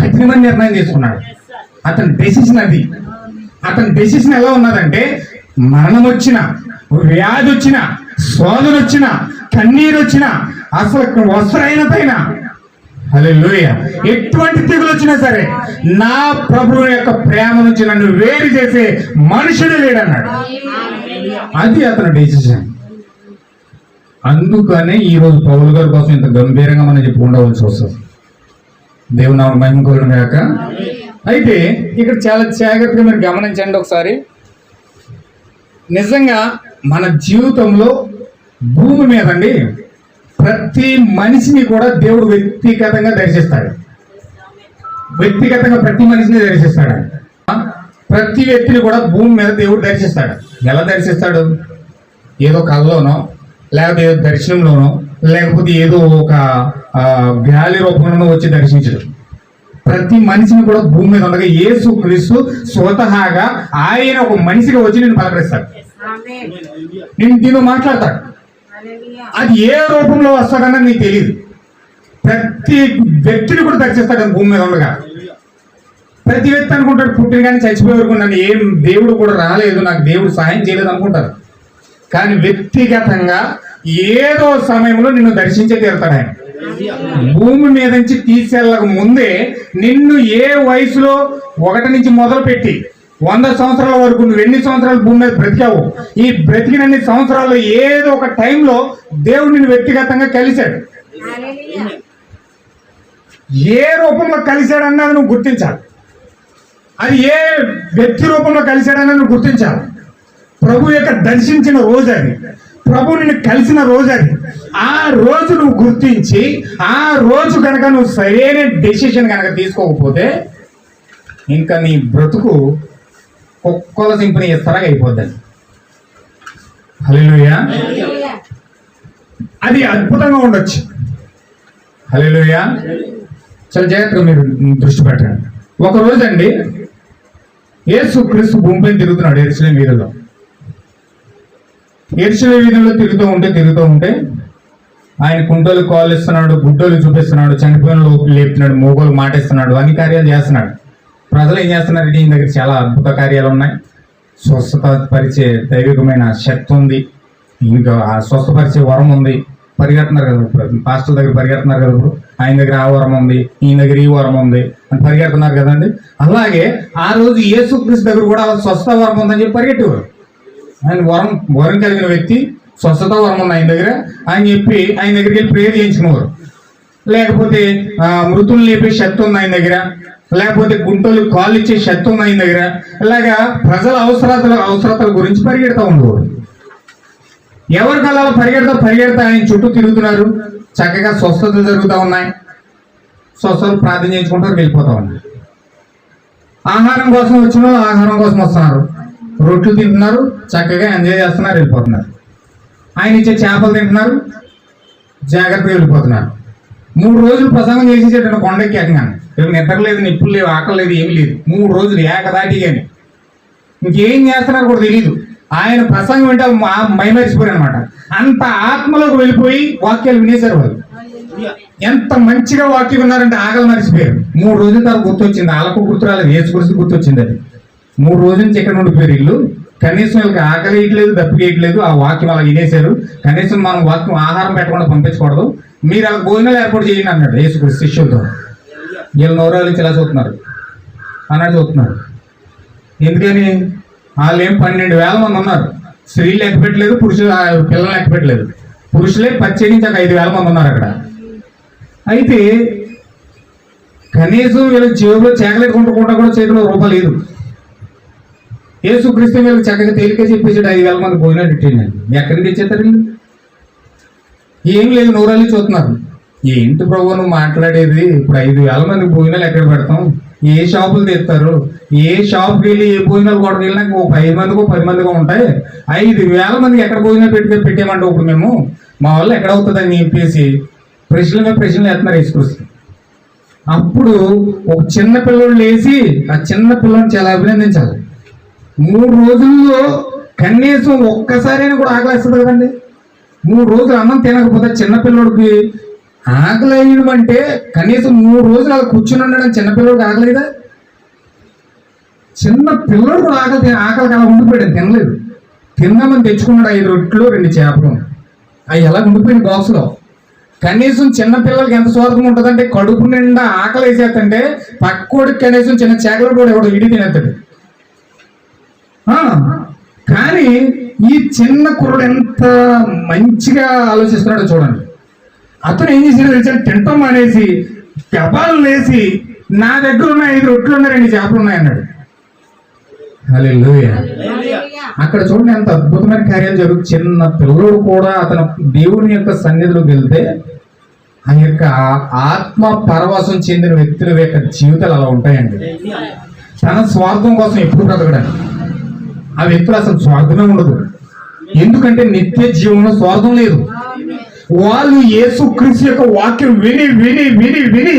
కఠినమైన నిర్ణయం తీసుకున్నాడు. అతని డెసిషన్ అది. అతని డెసిషన్ ఎలా ఉన్నదంటే, మరణం వచ్చినా, వ్యాధి వచ్చినా, శోధన వచ్చినా, కన్నీరు వచ్చినా, అసలు వస్త్రహీనతైనా, హల్లెలూయా, ఎటువంటి తెగులు వచ్చినా సరే నా ప్రభువు యొక్క ప్రేమ నుంచి నన్ను వేరు చేసే మనుషుడు లేడన్నాడు. అది అతని డెసిషన్. అందుకనే ఈరోజు పౌలు గారి కోసం ఇంత గంభీరంగా మనం చెప్పుకుండవలసి వస్తుంది. దేవుని నామమున మహిమ కలుగును గాక. అయితే ఇక్కడ చాలా జాగ్రత్తగా మీరు గమనించండి ఒకసారి. నిజంగా మన జీవితంలో భూమి మీదండి ప్రతి మనిషిని కూడా దేవుడు వ్యక్తిగతంగా దర్శిస్తాడు. వ్యక్తిగతంగా ప్రతి మనిషిని దర్శిస్తాడు. ప్రతి వ్యక్తిని కూడా భూమి మీద దేవుడు దర్శిస్తాడు. ఎలా దర్శిస్తాడు? ఏదో కళ్ళలోనో, లేకపోతే ఏదో దర్శనంలోనో, లేకపోతే ఏదో ఒక గాలి రూపంలోనో వచ్చి దర్శించడు. ప్రతి మనిషిని కూడా భూమి మీద ఉండగా యేసు క్రీస్తు స్వతహాగా ఆయన ఒక మనిషిగా వచ్చి నేను పలకరిస్తాడు. నేను దీనిలో మాట్లాడతాడు. అది ఏ రూపంలో వస్తాడని నీకు తెలియదు. ప్రతి వ్యక్తిని కూడా దర్శిస్తాడు భూమి మీద ఉండగా. ప్రతి వ్యక్తి అనుకుంటాడు పుట్టిన కానీ చచ్చిపోయే వరకు నన్ను ఏం దేవుడు కూడా రాలేదు, నాకు దేవుడు సాయం చేయలేదు అనుకుంటారు. కానీ వ్యక్తిగతంగా ఏదో సమయంలో నిన్ను దర్శించే తీరుతాడు ఆయన. భూమి మీద నుంచి తీసుకెళ్ళక ముందే నిన్ను ఏ వయసులో 1 నుంచి మొదలు పెట్టి 100 సంవత్సరాల వరకు నువ్వు ఎన్ని సంవత్సరాలు భూమి మీద బ్రతికావు, ఈ బ్రతికినన్ని సంవత్సరాల్లో ఏదో ఒక టైంలో దేవుడు నిన్ను వ్యక్తిగతంగా కలిశాడు. ఏ రూపంలో కలిశాడన్నది నువ్వు గుర్తించాలి. అది ఏ వ్యక్తి రూపంలో కలిశాడన్నది నువ్వు గుర్తించాలి. ప్రభు యొక్క దర్శించిన రోజు అది, ప్రభు నిన్ను కలిసిన రోజు అది. ఆ రోజు నువ్వు గుర్తించి ఆ రోజు కనుక నువ్వు సరైన డెసిషన్ కనుక తీసుకోకపోతే ఇంకా నీ బ్రతుకు కుక్కల సింపని ఇస్తారాగా అయిపోద్దని. హల్లెలూయా. అది అద్భుతంగా ఉండొచ్చు. హల్లెలూయా. చాలా జాగ్రత్తగా మీరు దృష్టి పెట్టండి. ఒక రోజు అండి యేసు క్రీస్తు భూమిపై తిరుగుతున్నాడు యెరూషలేము వీధుల్లో. యెరూషలేము వీధుల్లో తిరుగుతూ ఉంటే ఆయన కుంటోలు కాలు ఇస్తున్నాడు, గుడ్డోలు చూపిస్తున్నాడు, చనిపోయిన లేపుతున్నాడు, మోగోలు మాటిస్తున్నాడు, అన్ని కార్యాలు చేస్తున్నాడు. ప్రజలు ఏం చేస్తున్నారు? ఈయన దగ్గర చాలా అద్భుత కార్యాలు ఉన్నాయి, స్వస్థత పరిచే దైవికమైన శక్తి ఉంది, ఇంకా ఆ స్వస్థపరిచే వరం ఉంది. పరిగెడుతున్నారు కదా ఇప్పుడు, పాస్టర్ దగ్గర పరిగెడుతున్నారు కదా ఇప్పుడు, ఆయన దగ్గర ఆ వరం ఉంది, ఈయన దగ్గర ఈ వరం ఉంది అని పరిగెడుతున్నారు కదండి. అలాగే ఆ రోజు యేసుక్రీస్తు దగ్గర కూడా స్వస్థ వరం ఉందని చెప్పి పరిగెట్టేవారు. ఆయన వరం కలిగిన వ్యక్తి, స్వస్థత వరం ఉంది ఆయన దగ్గర అని చెప్పి ఆయన దగ్గరికి వెళ్ళి ప్రేయర్ చేయించుకునేవారు. లేకపోతే మృతులు లేపే శక్తి ఉంది ఆయన దగ్గర, లేకపోతే గుంటలు కాళ్ళు ఇచ్చే శక్తి ఉంది ఆయన దగ్గర. ఇలాగా ప్రజల అవసరతల గురించి పరిగెడతా ఉండేవారు. ఎవరి కాలాలు పరిగెడతా ఆయన చుట్టూ తిరుగుతున్నారు. చక్కగా స్వస్థతలు జరుగుతూ ఉన్నాయి, స్వస్థతలు ప్రార్థన చేయించుకుంటారు, వెళ్ళిపోతా ఉన్నారు. ఆహారం కోసం వచ్చిన వాళ్ళు ఆహారం కోసం వస్తున్నారు, రొట్టెలు తింటున్నారు, చక్కగా ఎంజాయ్ చేస్తున్నారు, వెళ్ళిపోతున్నారు. ఆయన ఇచ్చే చేపలు తింటున్నారు, జాగ్రత్తగా వెళ్ళిపోతున్నారు. 3 రోజులు ప్రసంగం చేసేసేటండి కొండకి ఎక్కగానే. నిద్ర లేదు, నిప్పులు లేవు, ఆకలి లేదు, ఏమి లేదు. 3 రోజులు ఏకదాటిగాని ఇంకేం చేస్తున్నారు కూడా తెలియదు. ఆయన ప్రసంగం వింటే మైమరిచిపోయారు అనమాట. అంత ఆత్మలోకి వెళ్ళిపోయి వాక్యాలు వినేశారు వాళ్ళు. ఎంత మంచిగా వాక్యం విన్నారంటే ఆకలి మరిచిపోయారు. 3 రోజుల తర్వాత గుర్తొచ్చింది, వాళ్ళకు గుర్తు రాలేదు, యేసు గురించి గుర్తొచ్చింది. అది 3 రోజుల నుంచి ఎక్కడ ఉండిపోయారు వీళ్ళు. కనీసం వీళ్ళకి ఆకలి వేయట్లేదు, దప్పి వేయట్లేదు, ఆ వాక్యం అలా వినేశారు. కనీసం మనం వాక్యం ఆహారం పెట్టకుండా పంపించకూడదు, మీరు అలా భోజనాలు ఏర్పాటు చేయండి అన్నాడు యేసుక్రీస్తు శిష్యులతో. వీళ్ళు నోరాలు ఇలా చూస్తున్నారు అన్నట్టు చూస్తున్నారు. ఎందుకని? వాళ్ళు ఏం 12,000 మంది ఉన్నారు. స్త్రీలు లెక్క పెట్టలేదు, పురుషులు పిల్లలు లెక్క పెట్టలేదు. పురుషులే 10 నుంచి 5,000 మంది ఉన్నారు అక్కడ. అయితే కనీసం వీళ్ళకి జేబులో చేకలేట్ కొట్టుకుంటా కూడా చేతిలో రూపాయలు లేదు. యేసుక్రీస్తు వీళ్ళకి చక్కగా తేలిక చెప్పేసాడు 5,000 మంది భోజనాలు పెట్టిందండి. ఎక్కడి నుంచి తెచ్చేస్తారు వీళ్ళు? ఏం లేదు, నోరాలు చూస్తున్నారు. ఏంటి ప్రభు నువ్వు మాట్లాడేది? ఇప్పుడు 5,000 మంది భోజనాలు ఎక్కడ పెడతాం? ఏ షాపులు తెస్తారు? ఏ షాప్కి వెళ్ళి ఏ భోజనాలు కూడా వెళ్ళినా ఒక 5 మందికో 10 మందికో ఉంటాయి. 5,000 మందికి ఎక్కడ భోజనాలు పెట్టామంటే ఇప్పుడు మేము మా వాళ్ళు ఎక్కడ అవుతుందని చెప్పేసి ప్రశ్నల మీద ప్రశ్నలు వేస్తున్నారు యేసుక్రీస్తు. అప్పుడు ఒక చిన్న పిల్లలు లేచి ఆ చిన్న పిల్లని చాలా అభినందించాలి. 3 రోజుల్లో కనీసం ఒక్కసారైనా కూడా ఆకలిస్తుంది కదండి. 3 రోజులు అన్నం తినకపోతే చిన్నపిల్లడికి ఆకలి వేయడం అంటే కనీసం 3 రోజులు అలా కూర్చుని ఉండడం చిన్నపిల్లడికి ఆకలేదా? చిన్న పిల్లడు కూడా ఆకలికి అలా ఉండిపోయాడు, తినలేదు. తిందామని తెచ్చుకున్నాడు 5 రొట్టెలు 2 చేపలు. అవి ఎలా ఉండిపోయింది బాక్స్లో. కనీసం చిన్న పిల్లలకి ఎంత స్వార్థం ఉంటుందంటే కడుపు నిండా ఆకలి వేసేస్తంటే పక్కోడికి కనీసం చిన్న చేకలు కూడా ఎవడో ఇడి తినేస్తాడు. కానీ ఈ చిన్న కుర్రడు ఎంత మంచిగా ఆలోచిస్తున్నాడో చూడండి. అతను ఏం చేసాడో తెలిసి తింటాం అనేసి కబాలు వేసి నా దగ్గర ఉన్న 5 రొట్టెలు ఉన్నాయి 2 చేపలు ఉన్నాయి అన్నాడు. హల్లెలూయా. అక్కడ చూడండి ఎంత అద్భుతమైన కార్యాలు జరుగుతుంది. చిన్న పిల్లడు కూడా అతను దేవుని యొక్క సన్నిధిలోకి వెళ్తే ఆ యొక్క ఆత్మ పరవశం చెందిన వ్యక్తుల యొక్క జీవితాలు అలా ఉంటాయండి. తన స్వార్థం కోసం ఎప్పుడు బ్రతకడానికి ఆ వ్యక్తులు అసలు స్వార్థమే ఉండదు. ఎందుకంటే నిత్య జీవంలో స్వార్థం లేదు. వాళ్ళు యేసుక్రీస్తు యొక్క వాక్యం విని విని విని విని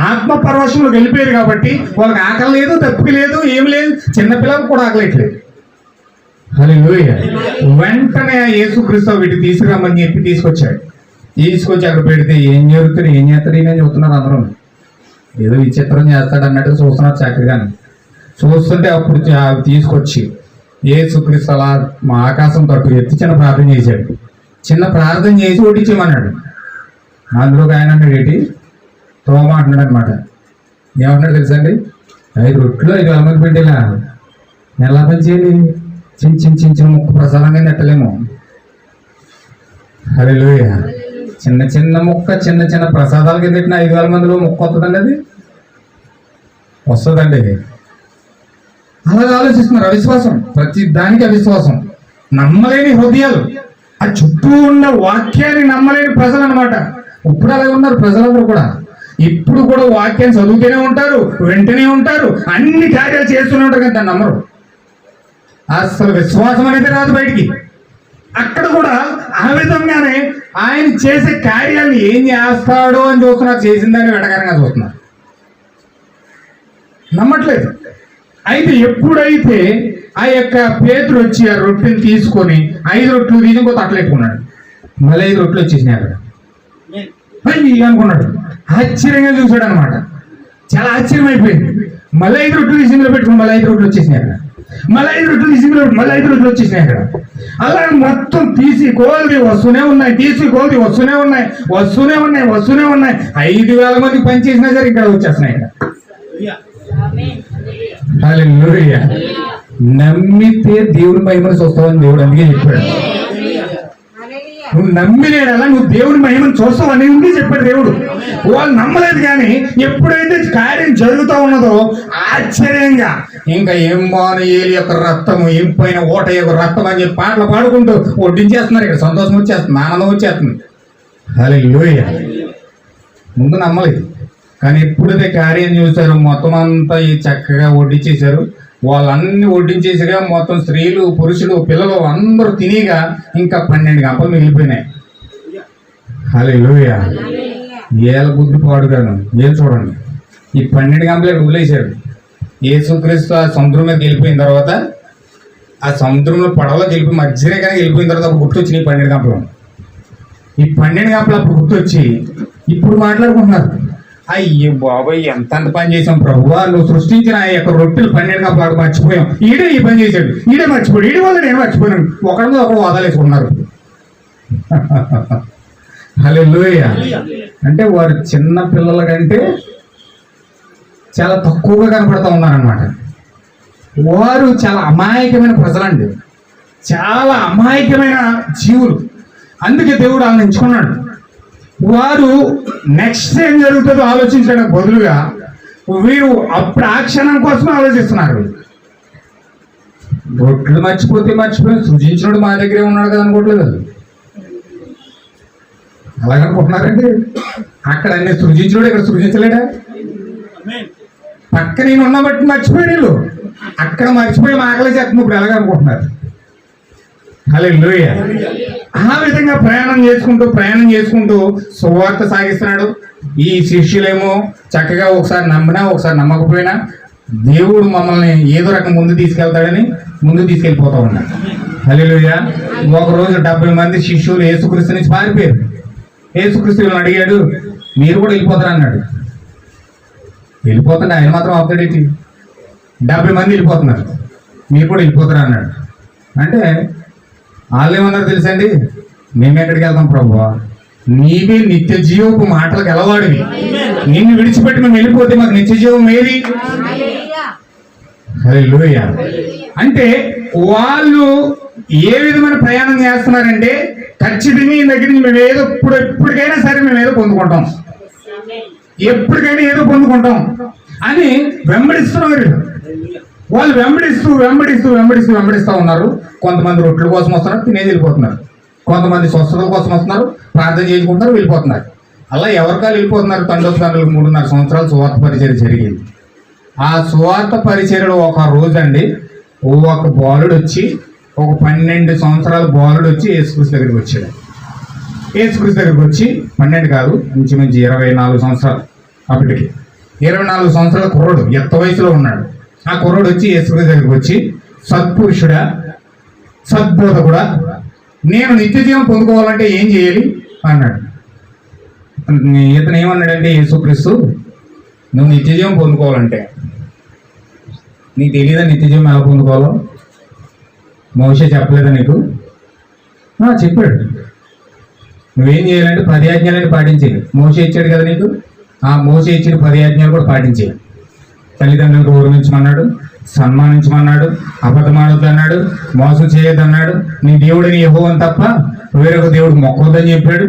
ఆత్మ పరవశంలోకి వెళ్ళిపోయారు కాబట్టి వాళ్ళకి ఆకలి లేదు, తప్పిక లేదు, ఏమి లేదు. చిన్నపిల్లలకు కూడా ఆకలేట్లేదు. హల్లెలూయా. వెంటనే యేసుక్రీస్తు వీటికి తీసుకురామని చెప్పి తీసుకొచ్చాడు. తీసుకొచ్చి అక్కడ పెడితే ఏం జరుగుతుంది, ఏం చేస్తారు, ఏమేమి చెబుతున్నారు అందరూ. ఏదో విచిత్రం చేస్తాడు అన్నట్టు చూస్తున్నారు చక్కగా. చూస్తుంటే అప్పుడు తీసుకొచ్చి యేసుక్రీస్తు అలా మా ఆకాశం తట్టు ఎత్తి చిన్న ప్రార్థన చేశాడు. చిన్న ప్రార్థన చేసి వడ్డించేమన్నాడు. అందులోకి ఆయన అన్నాడు ఏంటి తోమ అంటున్నాడు అనమాట. ఏమన్నాడు తెలుసండి, 5 రొట్టెలు 5 అలమతి పెట్టేలా ఎలా పని చేయాలి, చిన్న ముక్క ప్రసాదంగా నెట్టలేము. హల్లెలూయా. చిన్న ముక్క చిన్న ప్రసాదాలకి పెట్టిన 5,000 మందిలో ముక్క వస్తుందండి, అది వస్తుందండి. అలాగే ఆలోచిస్తున్నారు. అవిశ్వాసం, ప్రతి దానికి అవిశ్వాసం, నమ్మలేని హృదయాలు, ఆ చుట్టూ ఉన్న వాక్యాన్ని నమ్మలేని ప్రజలు అనమాట. ఇప్పుడు అలాగే ఉన్నారు ప్రజలందరూ కూడా. ఇప్పుడు కూడా వాక్యాన్ని చదువుతూనే ఉంటారు, వెంటనే ఉంటారు, అన్ని కార్యాలు చేస్తూనే ఉంటారు, కానీ దాన్ని నమ్మరు. అసలు విశ్వాసం అనేది రాదు బయటికి. అక్కడ కూడా ఆ విధంగానే ఆయన చేసే కార్యాలను ఏం చేస్తాడో అని చూస్తున్నారు, చేసిందని వెటకరంగా చూస్తున్నారు, నమ్మట్లేదు. అయితే ఎప్పుడైతే ఆ యొక్క పేతురు వచ్చి ఆ రొట్టెని తీసుకొని 5 రొట్టెలు తీసి ఇంకో తట్టలేట్టుకున్నాడు, మళ్ళీ 5 రొట్టెలు వచ్చేసినాయి అక్కడ అనుకున్నాడు. ఆశ్చర్యంగా చూశాడు అనమాట. చాలా ఆశ్చర్యం అయిపోయింది. మళ్ళీ 5 రొట్టెలు తీసి ఇందులో పెట్టుకుని మళ్ళీ 5 రొట్టెలు వచ్చేసినాయి అక్కడ, మళ్ళీ 5 రొట్టెలు తీసి ఇందులో మళ్ళీ 5 రొట్టెలు వచ్చేసినాయి అక్కడ. అలా మొత్తం తీసి కోల్ది వస్తూనే ఉన్నాయి, తీసి కోల్ది వస్తూనే ఉన్నాయి. 5,000 మందికి పనిచేసినా సరే ఇక్కడ వచ్చేస్తున్నాయి ఇక్కడ. హల్లెలూయా. నమ్మితే దేవుని మహిమను చూస్తావని దేవుడు అందుకే చెప్పాడు. నువ్వు నమ్మిలేడలా నువ్వు దేవుని మహిమను చూస్తావు అని ఉంది చెప్పాడు దేవుడు. వాళ్ళు నమ్మలేదు, కానీ ఎప్పుడైతే కార్యం జరుగుతూ ఉన్నదో ఆశ్చర్యంగా ఇంకా ఏం బాను ఏలి యొక్క రక్తము, ఏం పైన ఓట యొక్క రక్తం అని చెప్పి పాటలు పాడుకుంటూ వడ్డించేస్తున్నారు. ఇక్కడ సంతోషం వచ్చేస్తుంది, ఆనందం వచ్చేస్తుంది. హల్లెలూయా. ముందు నమ్మలేదు, కానీ ఎప్పుడైతే కార్యం చూశారు మొత్తం అంతా ఈ చక్కగా వడ్డించేశారు. వాళ్ళన్నీ వడ్డించేసిగా మొత్తం స్త్రీలు, పురుషులు, పిల్లలు అందరూ తినిగా ఇంకా 12 గంపలు మిగిలిపోయినాయి. హల్లెలూయా. ఏళ్ళ బుద్ధి పాడుగాను. ఏం చూడండి, ఈ 12 గంపలు వదిలేశాడు. యేసుక్రీస్తు ఆ సముద్రం మీద వెళ్ళిపోయిన తర్వాత, ఆ సముద్రంలో పడవలో వెళ్ళిపోయి మధ్యనే కానీ వెళ్ళిపోయిన తర్వాత అప్పుడు గుర్తొచ్చినాయి 12 గంపలు. ఈ 12 గంపలు అప్పుడు గుర్తొచ్చి ఇప్పుడు మాట్లాడుకుంటున్నారు, అయ్యో బాబాయ్ ఎంత పని చేసాం ప్రభువా, నువ్వు సృష్టించిన ఆ యొక్క రొట్టెలు 12 గంపలు మర్చిపోయాం, ఈడే ఈ పని చేశాడు, ఈడే మర్చిపోయాడు, ఈడే వల్ల నేను మర్చిపోయాను, ఒకరితో ఒకరు వదలేసుకున్నారు. హల్లెలూయా. అంటే వారు చిన్న పిల్లల కంటే చాలా తక్కువగా కనపడుతూ ఉన్నారనమాట. వారు చాలా అమాయకమైన ప్రజలండి, చాలా అమాయకమైన జీవులు. అందుకే దేవుడు వాళ్ళని ఎంచుకున్నాడు. వారు నెక్స్ట్ ఏం జరుగుతుందో ఆలోచించడానికి బదులుగా వీరు అప్పుడు ఆ క్షణం కోసమే ఆలోచిస్తున్నారు. రొట్టెలు మర్చిపోయి సృజించినోడు మా దగ్గరే ఉన్నాడు కదా అనుకోవట్లేదు. అలాగనుకుంటున్నారండి. అక్కడ అన్ని సృజించినోడు ఇక్కడ సృజించలేడా? పక్క నేను ఉన్న బట్టి మర్చిపోయాడు వీళ్ళు, అక్కడ మర్చిపోయి ఆకలి చేస్తుంది ఇప్పుడు ఎలాగనుకుంటున్నారు. హల్లెలూయా. ఆ విధంగా ప్రయాణం చేసుకుంటూ సువార్త సాగిస్తున్నాడు. ఈ శిష్యులేమో చక్కగా ఒకసారి నమ్మినా ఒకసారి నమ్మకపోయినా దేవుడు మమ్మల్ని ఏదో రకం ముందు తీసుకెళ్ళిపోతా ఉన్నాడు. హల్లెలూయా. ఒకరోజు 70 మంది శిష్యులు యేసుక్రీస్తు నుంచి పారిపోయారు. యేసుక్రీస్తుని అడిగాడు, మీరు కూడా వెళ్ళిపోతారు అన్నాడు. వెళ్ళిపోతుంటే ఆయన మాత్రం అవుతాడేంటి? 70 మంది వెళ్ళిపోతున్నారు, మీరు కూడా వెళ్ళిపోతారు అన్నాడు. అంటే వాళ్ళు ఏమన్నారు తెలుసండి, మేము ఎక్కడికి వెళ్తాం ప్రభువా, నీవే నిత్య జీవపు మాటలకు ఎలవాడివి, నిన్ను విడిచిపెట్టి మేము వెళ్ళిపోతే మాకు నిత్య జీవం ఏది? హల్లెలూయా. అంటే వాళ్ళు ఏ విధమైన ప్రయాణం చేస్తున్నారంటే ఖచ్చితంగా ఈ దగ్గర నుంచి మేము ఏదో ఎప్పటికైనా సరే మేము ఏదో పొందుకుంటాం, ఎప్పటికైనా ఏదో పొందుకుంటాం అని వెంబడిస్తున్నారు. వాళ్ళు వెంబడిస్తూ ఉన్నారు. కొంతమంది రొట్టెల కోసం వస్తున్నారు, తినేది వెళ్ళిపోతున్నారు. కొంతమంది స్వస్థతల కోసం వస్తున్నారు, ప్రార్థన చేసుకుంటారు, వెళ్ళిపోతున్నారు. అలా ఎవరికాలు వెళ్ళిపోతున్నారు. తండ్రులకు 3.5 సంవత్సరాలు సువార్త పరిచర్య జరిగింది. ఆ సువార్త పరిచర్యలో ఒక రోజు అండి ఒక బాలుడు వచ్చి, ఒక 12 సంవత్సరాల బాలుడు వచ్చి యేసుక్రీస్తు దగ్గరికి వచ్చాడు. యేసుక్రీస్తు దగ్గరికి వచ్చి 12 కాదు, ఇంచుమించు 24 సంవత్సరాలు. అప్పటికి 24 సంవత్సరాల కుర్రోడు, ఎత్త వయసులో ఉన్నాడు. ఆ కుర్రోడు వచ్చి యేసుక్రీస్తు దగ్గరికి వచ్చి, సత్పురుషుడా, సద్బోధకుడా, నేను నిత్య జీవం పొందుకోవాలంటే ఏం చేయాలి అన్నాడు. ఇతను ఏమన్నాడంటే, యేసుక్రీస్తు, నువ్వు నిత్య జీవం పొందుకోవాలంటే నీకు తెలియదా నిత్య జీవం ఎలా పొందుకోవాలో? మోషే చెప్పలేదా నీకు? చెప్పాడు. నువ్వేం చేయాలంటే 10 ఆజ్ఞలని పాటించేది. మోషే ఇచ్చాడు కదా నీకు, ఆ మోషే ఇచ్చిన 10 ఆజ్ఞలు కూడా పాటించేది. తల్లిదండ్రులకు గౌరవించమన్నాడు, సన్మానించమన్నాడు, అబద్ధమాడొద్దు అన్నాడు, మోసం చేయొద్దు అన్నాడు, నీ దేవుడిని యెహోవాను తప్ప వేరొక దేవుడికి మొక్కవద్దని చెప్పాడు.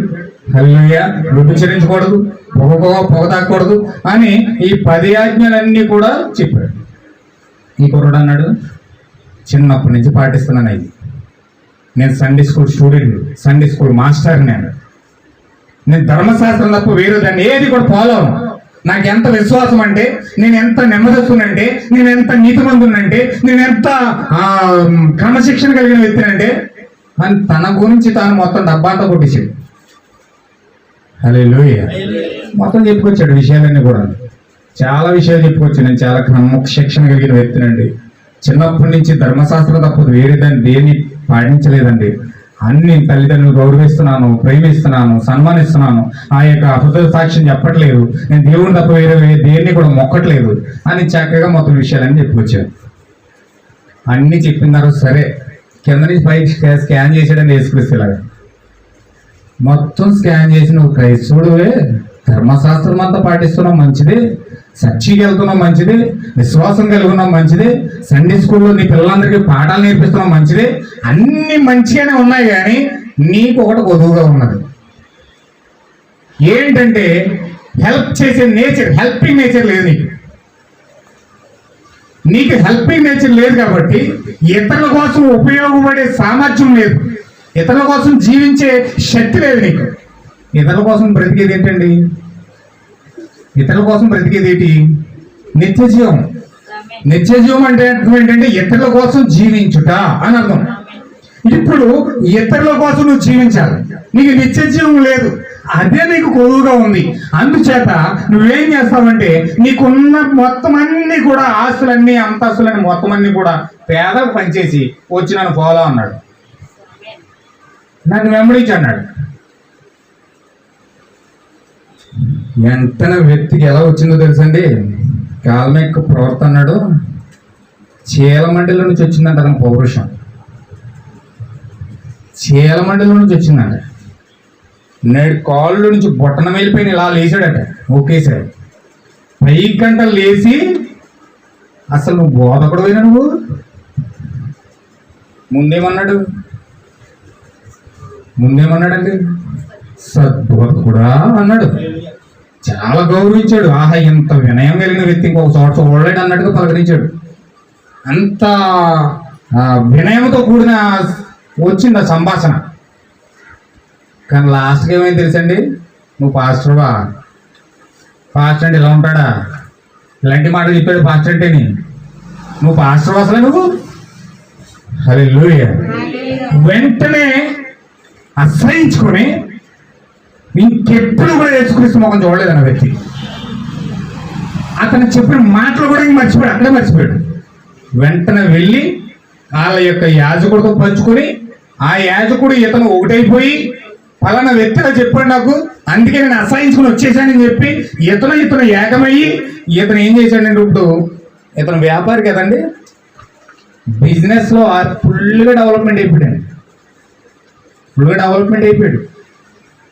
హల్లెలూయా. వ్యభిచరించకూడదు, పొగ తాగకూడదు అని ఈ 10 ఆజ్ఞలన్నీ కూడా చెప్పాడు. ఈ కుర్రాడు అన్నాడు, చిన్నప్పటి నుంచి పాటిస్తున్నాను అయ్యి, నేను Sunday school student, Sunday school master, నేను ధర్మశాస్త్రం తప్ప వేరే దాన్ని ఏది కూడా ఫాలో అవ్వను. నాకు ఎంత విశ్వాసం అంటే, నేను ఎంత నెమ్మదిస్తున్నంటే, నేను ఎంత నీతిమంతున్నంటే, నేను ఎంత క్రమశిక్షణ కలిగిన వ్యక్తినంటే అని తన గురించి తాను మొత్తం డబ్బాంతా కొట్టేసాడు. హల్లెలూయా. మొత్తం చెప్పుకొచ్చాడు విషయాలన్నీ కూడా, చాలా విషయాలు చెప్పుకొచ్చాడు. నేను చాలా క్రమశిక్షణ కలిగిన వ్యక్తినండి, చిన్నప్పటి నుంచి ధర్మశాస్త్రం తప్పదు వేరే దాన్ని దేన్ని పాటించలేదండి, అన్ని తల్లిదండ్రులు గౌరవిస్తున్నాను, ప్రేమిస్తున్నాను, సన్మానిస్తున్నాను, ఆ యొక్క అబద్ధ సాక్ష్యం చెప్పట్లేదు, నేను దేవుని తప్ప వేరే దేన్ని కూడా మొక్కట్లేదు అని చక్కగా మొత్తం విషయాలన్నీ చెప్పుకొచ్చాను. అన్ని చెప్పినారు. సరే, కింద నుంచి పైకి స్కాన్ చేసాడని యేసుక్రీస్తులాగా మొత్తం స్కాన్ చేసి, నువ్వు క్రైస్తవుడివే, ధర్మశాస్త్రం అంతా పాటిస్తున్నావు మంచిదే, చర్చికి వెళ్తున్నావు మంచిదే, విశ్వాసం కలిగి ఉన్నావు మంచిదే, సండే స్కూల్లో నీ పిల్లలందరికీ పాఠాలు నేర్పిస్తున్నావు మంచిదే, అన్ని మంచిగానే ఉన్నాయి. కానీ నీకు ఒకటి కొదువుగా ఉన్నది. ఏంటంటే హెల్ప్ చేసే నేచర్, హెల్పింగ్ నేచర్ లేదు నీకు హెల్పింగ్ నేచర్ లేదు. కాబట్టి ఇతరుల కోసం ఉపయోగపడే సామర్థ్యం లేదు, ఇతరుల కోసం జీవించే శక్తి లేదు నీకు. ఇతరుల కోసం బ్రతికేది ఏంటండి? ఇతరుల కోసం బ్రతికేది ఏంటి? నిత్య జీవం. నిత్య జీవం అంటే ఏంటంటే ఇతరుల కోసం జీవించుట అని అర్థం. ఇప్పుడు ఇతరుల కోసం నువ్వు జీవించాలి, నీకు నిత్య జీవం లేదు, అదే నీకు కొదువుగా ఉంది. అందుచేత నువ్వేం చేస్తావంటే నీకున్న మొత్తం అన్ని కూడా, ఆస్తులన్నీ అంతస్తులన్నీ మొత్తం అన్ని కూడా పేదకు పనిచేసి వచ్చి నన్ను ఫాలో అన్నాడు, నన్ను వెంబడించి అన్నాడు. వెంటనే వ్యక్తికి ఎలా వచ్చిందో తెలుసండి, కాల్మెక్ ప్రవర్త అన్నాడు, చీలమండిలో నుంచి వచ్చిందంట అతని పౌరుషం, చీలమండిలో నుంచి వచ్చిందంట. నేడు కాళ్ళు నుంచి బొట్టన వెళ్ళిపోయిన ఇలా లేచాడట ఒకేసారి. 5 గంటలు లేచి, అసలు నువ్వు బోధకుడు పోయినా, నువ్వు ముందేమన్నాడండి, సద్బోధకుడా అన్నాడు. చాలా గౌరవించాడు. ఆహా, ఇంత వినయం కలిగిన వ్యక్తి ఇంకొక చోట చూడలేడు అన్నట్టుగా పలకరించాడు. అంత వినయంతో కూడిన వచ్చింది ఆ సంభాషణ. కానీ లాస్ట్కి ఏమైంది తెలుసండి, నువ్వు పాస్టర్వా, పాస్టర్ అంటే ఇలా ఉంటాడా, ఇలాంటి మాటలు చెప్పాడు పాస్టర్ అంటేని, నువ్వు పాస్టర్ అసలే నువ్వు. హల్లెలూయా. వెంటనే అసహించుకొని ఇంకెప్పుడు కూడా యేసుక్రీస్తు ముఖం చూడలేదు అన్న వ్యక్తి. అతను చెప్పిన మాటలు కూడా మర్చిపోయాడు, అక్కడే మర్చిపోయాడు. వెంటనే వెళ్ళి వాళ్ళ యొక్క యాజకుడితో పంచుకొని, ఆ యాజకుడు ఇతను ఒకటైపోయి, పలానా వ్యక్తిగా చెప్పాడు నాకు, అందుకే నేను అసహించుకుని వచ్చేసానని చెప్పి ఇతను ఏకమయ్యి, ఇతను ఏం చేశాడండి, ఇప్పుడు ఇతను వ్యాపారి కదండి, బిజినెస్లో ఫుల్గా డెవలప్మెంట్ అయిపోయాడు.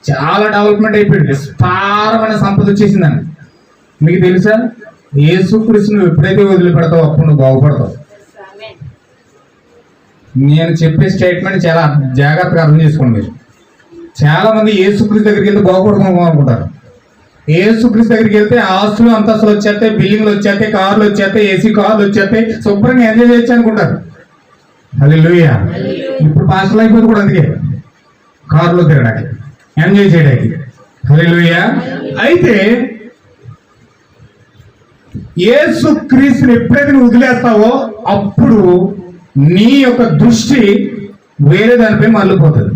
చాలా డెవలప్మెంట్ అయిపోయాడు. విస్తారమైన సంపద వచ్చేసిందండి. మీకు తెలుసా, యేసుక్రీస్తును ఎప్పుడైతే వదిలిపెడతావు అప్పుడు నువ్వు బాగుపడతావు. ఆమేన్. నేను చెప్పే స్టేట్మెంట్ చాలా జాగ్రత్తగా అర్థం చేసుకోండి మీరు. చాలా మంది యేసుక్రీస్తు దగ్గరికి వెళ్తే బాగుపడతాం అనుకుంటారు. యేసుక్రీస్తు దగ్గరికి వెళ్తే ఆస్తులు అంతస్తులు వచ్చేస్తాయి, బిల్డింగ్లు వచ్చేస్తాయి, కార్లు వచ్చేస్తాయి, ఏసీ కార్లు వచ్చేస్తాయి, శుభ్రంగా ఎంజాయ్ చేయొచ్చు అనుకుంటారు. హల్లెలూయా. ఇప్పుడు పాస్టల్ అయిపోతుంది కూడా అందుకే, కారులో తిరగడానికి, ఎంజాయ్ చేయడానికి. హల్లెలూయా. అయితే యేసుక్రీస్తుని ఎప్పుడైతే నువ్వు వదిలేస్తావో అప్పుడు నీ యొక్క దృష్టి వేరే దానిపై మళ్ళీపోతుంది.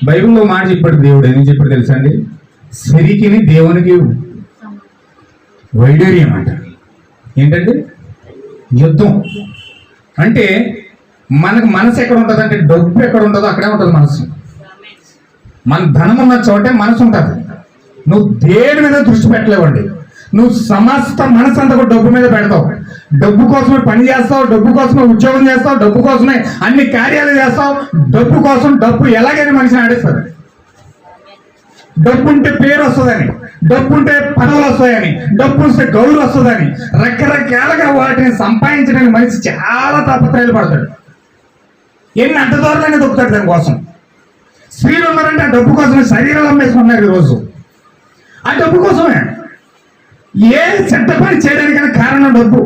బైబిల్లో మాట చెప్పాడు దేవుడు, ఏం చెప్పాడు తెలుసా అండి? సిరికిని దేవునికి వైడూర్యం అంట. ఏంటంటే యుద్ధం. అంటే మనకు మనసు ఎక్కడ ఉంటుంది అంటే డబ్బు ఎక్కడ ఉంటుందో అక్కడే ఉంటుంది మనసు. మన ధనం ఉన్న చోటే మనసు ఉంటుంది. నువ్వు దేని మీద దృష్టి పెట్టలేవండి. నువ్వు సమస్త మనసు అంతా కూడా డబ్బు మీద పెడతావు. డబ్బు కోసమే పని చేస్తావు, డబ్బు కోసమే ఉద్యోగం చేస్తావు, డబ్బు కోసమే అన్ని కార్యాలు చేస్తావు. డబ్బు కోసం డబ్బు ఎలాగైనా మనిషిని ఆడిస్తుంది. డబ్బు ఉంటే పేరు వస్తుందని, డబ్బు ఉంటే పదవులు వస్తాయని, డబ్బు వస్తే గౌరవం వస్తుందని రకరకాలుగా వాటిని సంపాదించడానికి మనిషి చాలా తాపత్రయాలు పడతాడు. ఎన్ని అడ్డదారులనే దొక్కుతాడు దానికోసం. స్త్రీలు ఉన్నారంటే ఆ డబ్బు కోసమే శరీరాలు అమ్మేసుకున్నారు ఈరోజు. ఆ డబ్బు కోసమే ఏ చెడ్డ పని చేయడానికైనా కారణం డబ్బు.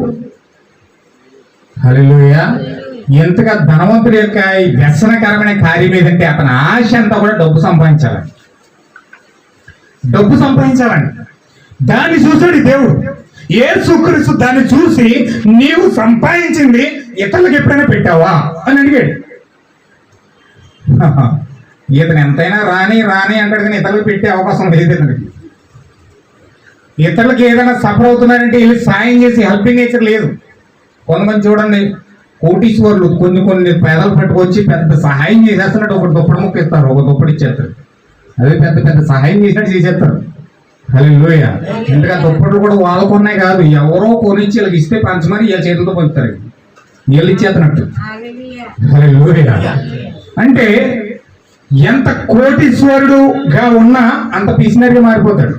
హల్లెలూయా. ఎంతగా ధనవంతుడి యొక్క ఈ వ్యసనకరమైన కార్యం ఏదంటే అతని ఆశ అంతా కూడా డబ్బు సంపాదించాలని, డబ్బు సంపాదించాలని. దాన్ని చూసాడు దేవుడు. యేసుక్రీస్తు దాన్ని చూసి నీవు సంపాదించింది ఇతరులకు ఎప్పుడైనా పెట్టావా అని అడిగాడు. ఇతను ఎంతైనా రాని రాని అంటాడు కానీ ఇతరులకు పెట్టే అవకాశం లేదు ఇతనికి. ఇతరులకు ఏదైనా సఫర్ అవుతున్నారంటే వీళ్ళు సాయం చేసి హెల్పింగ్ నేచర్ లేదు. కొంతమంది చూడండి కోటీశ్వరులు కొన్ని పేదలు పట్టుకొచ్చి పెద్ద సహాయం చేసేస్తున్నట్టు ఒక దుప్పటి ముక్క ఇస్తారు, ఒక దుప్పటి ఇచ్చేస్తారు. అదే పెద్ద పెద్ద సహాయం చేసినట్టు చేసేస్తారు. హల్లెలూయా. ఎందుకంటే దుప్పట్లు కూడా వాళ్ళకున్నాయి కాదు, ఎవరో కొనిచ్చి వీళ్ళకి ఇస్తే పంచమని వీళ్ళ చేతులతో పంచుతారు, వీళ్ళు ఇచ్చేస్తున్నట్టు. హల్లెలూయా. అంటే ఎంత కోటీశ్వరుడుగా ఉన్నా అంత పిసినరిగా మారిపోతాడు.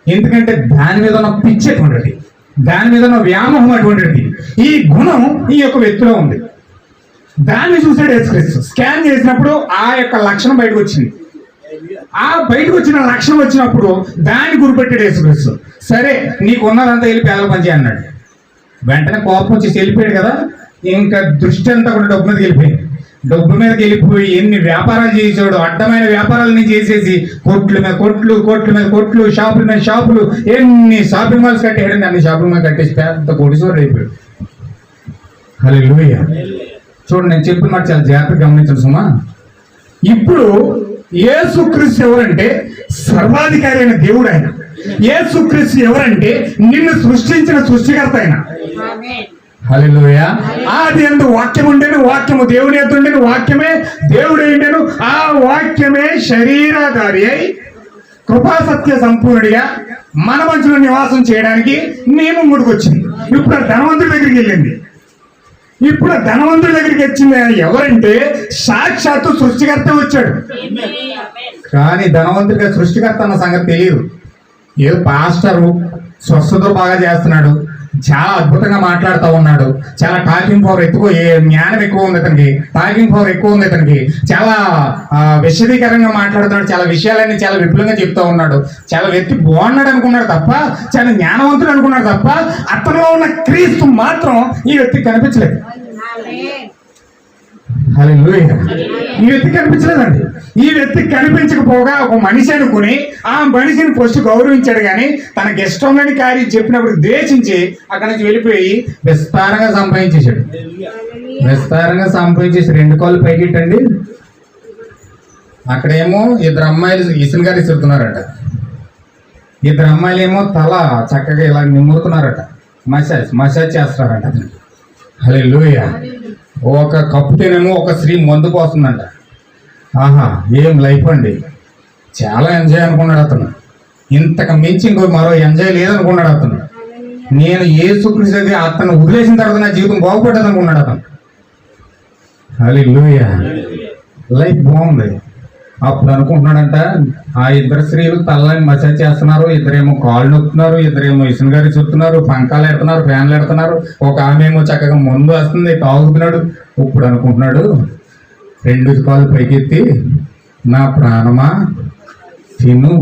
ఎందుకంటే దాని మీద ఉన్న పిచ్చి అటువంటిది, దాని మీద ఉన్న వ్యామోహం అటువంటిది. ఈ గుణం ఈ యొక్క వ్యక్తిలో ఉంది. దాన్ని చూసాడు యేసుక్రీస్తు. స్కాన్ చేసినప్పుడు ఆ యొక్క లక్షణం బయటకు వచ్చింది. ఆ బయటకు వచ్చిన లక్షణం వచ్చినప్పుడు దాన్ని గురిపెట్టాడు యేసుక్రీస్తు. సరే నీకు ఉన్నదంతా వెళ్ళి పేదల పని అన్నాడు. వెంటనే కోపం వచ్చేసి వెళ్ళిపోయాడు కదా. ఇంకా దృష్టి అంతా కూడా డబ్బు మీదకి వెళ్ళిపోయింది. డబ్బు మీదకి వెళ్ళిపోయి ఎన్ని వ్యాపారాలు చేసాడు, అడ్డమైన వ్యాపారాలని చేసేసి కొట్లు మీద కొట్లు, కొట్ల మీద కొట్లు, షాపుల మీద షాపులు, ఎన్ని షాపింగ్ మాల్స్ కట్టేయడండి, అన్ని షాపింగ్ మాల్ కట్టేసి పెద్ద కోటీశ్వరుడు అయిపోయాడు. హల్లెలూయా. చూడండి, నేను చెప్పిన మాట చాలా జాగ్రత్తగా గమనించండి సుమా. ఇప్పుడు యేసుక్రీస్తు ఎవరంటే సర్వాధికారి అయిన దేవుడు ఆయన. యేసుక్రీస్తు ఎవరంటే నిన్ను సృష్టించిన సృష్టికర్త ఆయన. హల్లెలూయా. ఆది యందు వాక్యం ఉండేను, వాక్యము దేవుని యొద్ద ఉండేను, వాక్యమే దేవుడు ఉండేను. ఆ వాక్యమే శరీరధారి అయి కృపా సత్య సంపూర్ణుడిగా మన మధ్యలో నివాసం చేయడానికి మేము ముందుకొచ్చింది. ఇప్పుడు ఆ ధనవంతుడి దగ్గరికి వెళ్ళింది. ఇప్పుడు ధనవంతుడి దగ్గరికి వచ్చింది ఎవరంటే సాక్షాత్తు సృష్టికర్త వచ్చాడు. కానీ ధనవంతుడిగా సృష్టికర్త అన్న సంగతి తెలియదు. ఏదో పాస్టరు స్వస్థత బాగా చేస్తున్నాడు, చాలా అద్భుతంగా మాట్లాడుతూ ఉన్నాడు, చాలా టాకింగ్ పవర్ జ్ఞానం ఎక్కువ ఉంది అతనికి, టాకింగ్ పవర్ ఎక్కువ ఉంది అతనికి, చాలా విషదీకరంగా మాట్లాడుతున్నాడు, చాలా విషయాలన్నీ చాలా విపులంగా చెప్తూ ఉన్నాడు, చాలా వ్యక్తి బాగున్నాడు అనుకున్నాడు తప్ప, చాలా జ్ఞానవంతుడు అనుకున్నాడు తప్ప అతనిలో ఉన్న క్రీస్తు మాత్రం ఈ వ్యక్తికి కనిపించలేదు. హల్లెలూయా. ఈ వ్యక్తి కనిపించలేదండి. ఈ వ్యక్తి కనిపించకపోగా ఒక మనిషి అనుకుని ఆ మనిషిని ఫస్ట్ గౌరవించాడు, కానీ తనకి ఇష్టం లేని కార్యం చెప్పినప్పుడు ద్వేషించి అక్కడి నుంచి వెళ్ళిపోయి విస్తారంగా సంపాదించేశాడు. విస్తారంగా సంపాదించేసి 2 కాళ్ళు పైకిట్టండి. అక్కడేమో 2 అమ్మాయిలు ఇసులు గారు ఇస్తున్నారట. 2 అమ్మాయిలు ఏమో తల చక్కగా ఇలా నిమ్ముతున్నారట, మసాజ్ చేస్తారట. హల్లెలూయా. ఒక కప్పుతేనేమో ఒక స్త్రీ మందు పోస్తుందంట. ఆహా, ఏం లైఫ్ అండి, చాలా ఎంజాయ్ అనుకున్నాడు అతను. ఇంతకు మించి ఇంకో మరో ఎంజాయ్ లేదనుకున్నాడు అతను. నేను యేసుక్రీస్తు దగ్గర అతను వదిలేసిన తర్వాత నా జీవితం బాగుపడ్డది అనుకున్నాడు అతను. హల్లెలూయా. లైఫ్ బాగుంది. అప్పుడు అనుకుంటున్నాడంట ఆ ఇద్దరు స్త్రీలు తలని మసాజ్ చేస్తున్నారు, ఇద్దరేమో కాళ్ళు నొక్కుతున్నారు, ఇద్దరేమో ఇసును గారి చుడుతున్నారు, పంకాలు ఎడుతున్నారు, ఫ్యాన్లు ఎడుతున్నారు, ఒక ఆమె ఏమో చక్కగా ముందు వస్తుంది తాగుతున్నాడు. ఇప్పుడు అనుకుంటున్నాడు, రెండు కాళ్ళు పైకెత్తి, నా ప్రాణమా తిను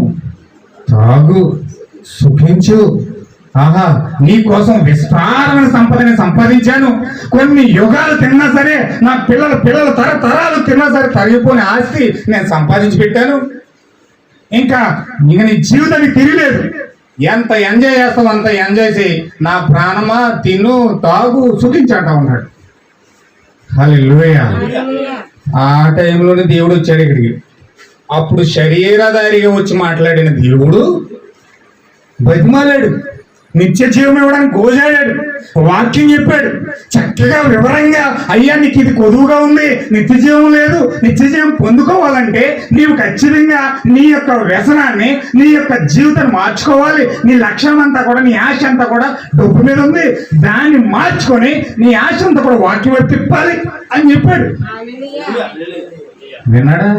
తాగు సుఖించు, ఆహా నీ కోసం విస్తారమైన సంపదని సంపాదించాను, కొన్ని యుగాలు తిన్నా సరే, నా పిల్లల తరతరాలు తిన్నా సరే తరిగిపోయిన ఆస్తి నేను సంపాదించి పెట్టాను, ఇంకా నీ జీవితానికి తిరిగలేదు, ఎంత ఎంజాయ్ చేస్తావు అంత ఎంజాయ్ చేయి, నా ప్రాణమా తిను తాగు సుఖించట ఉన్నాడు. హల్లెలూయా. ఆ టైంలోనే దేవుడు వచ్చాడు ఇక్కడికి. అప్పుడు శరీరధారిగా వచ్చి మాట్లాడిన దేవుడు బతిమాలాడు, నిత్య జీవం ఇవ్వడానికి గోజాడాడు, వాక్యం చెప్పాడు చక్కగా వివరంగా. అయ్యా నీకు ఇది కొదువుగా ఉంది, నిత్య జీవం లేదు, నిత్య జీవం పొందుకోవాలంటే నీవు ఖచ్చితంగా నీ యొక్క వ్యసనాన్ని, నీ యొక్క జీవితాన్ని మార్చుకోవాలి. నీ లక్ష్యం అంతా కూడా, నీ ఆశ అంతా కూడా డబ్బు మీద ఉంది, దాన్ని మార్చుకొని నీ ఆశ అంతా కూడా వాక్యం వైపు తిప్పాలి అని చెప్పాడు. విన్నాడా?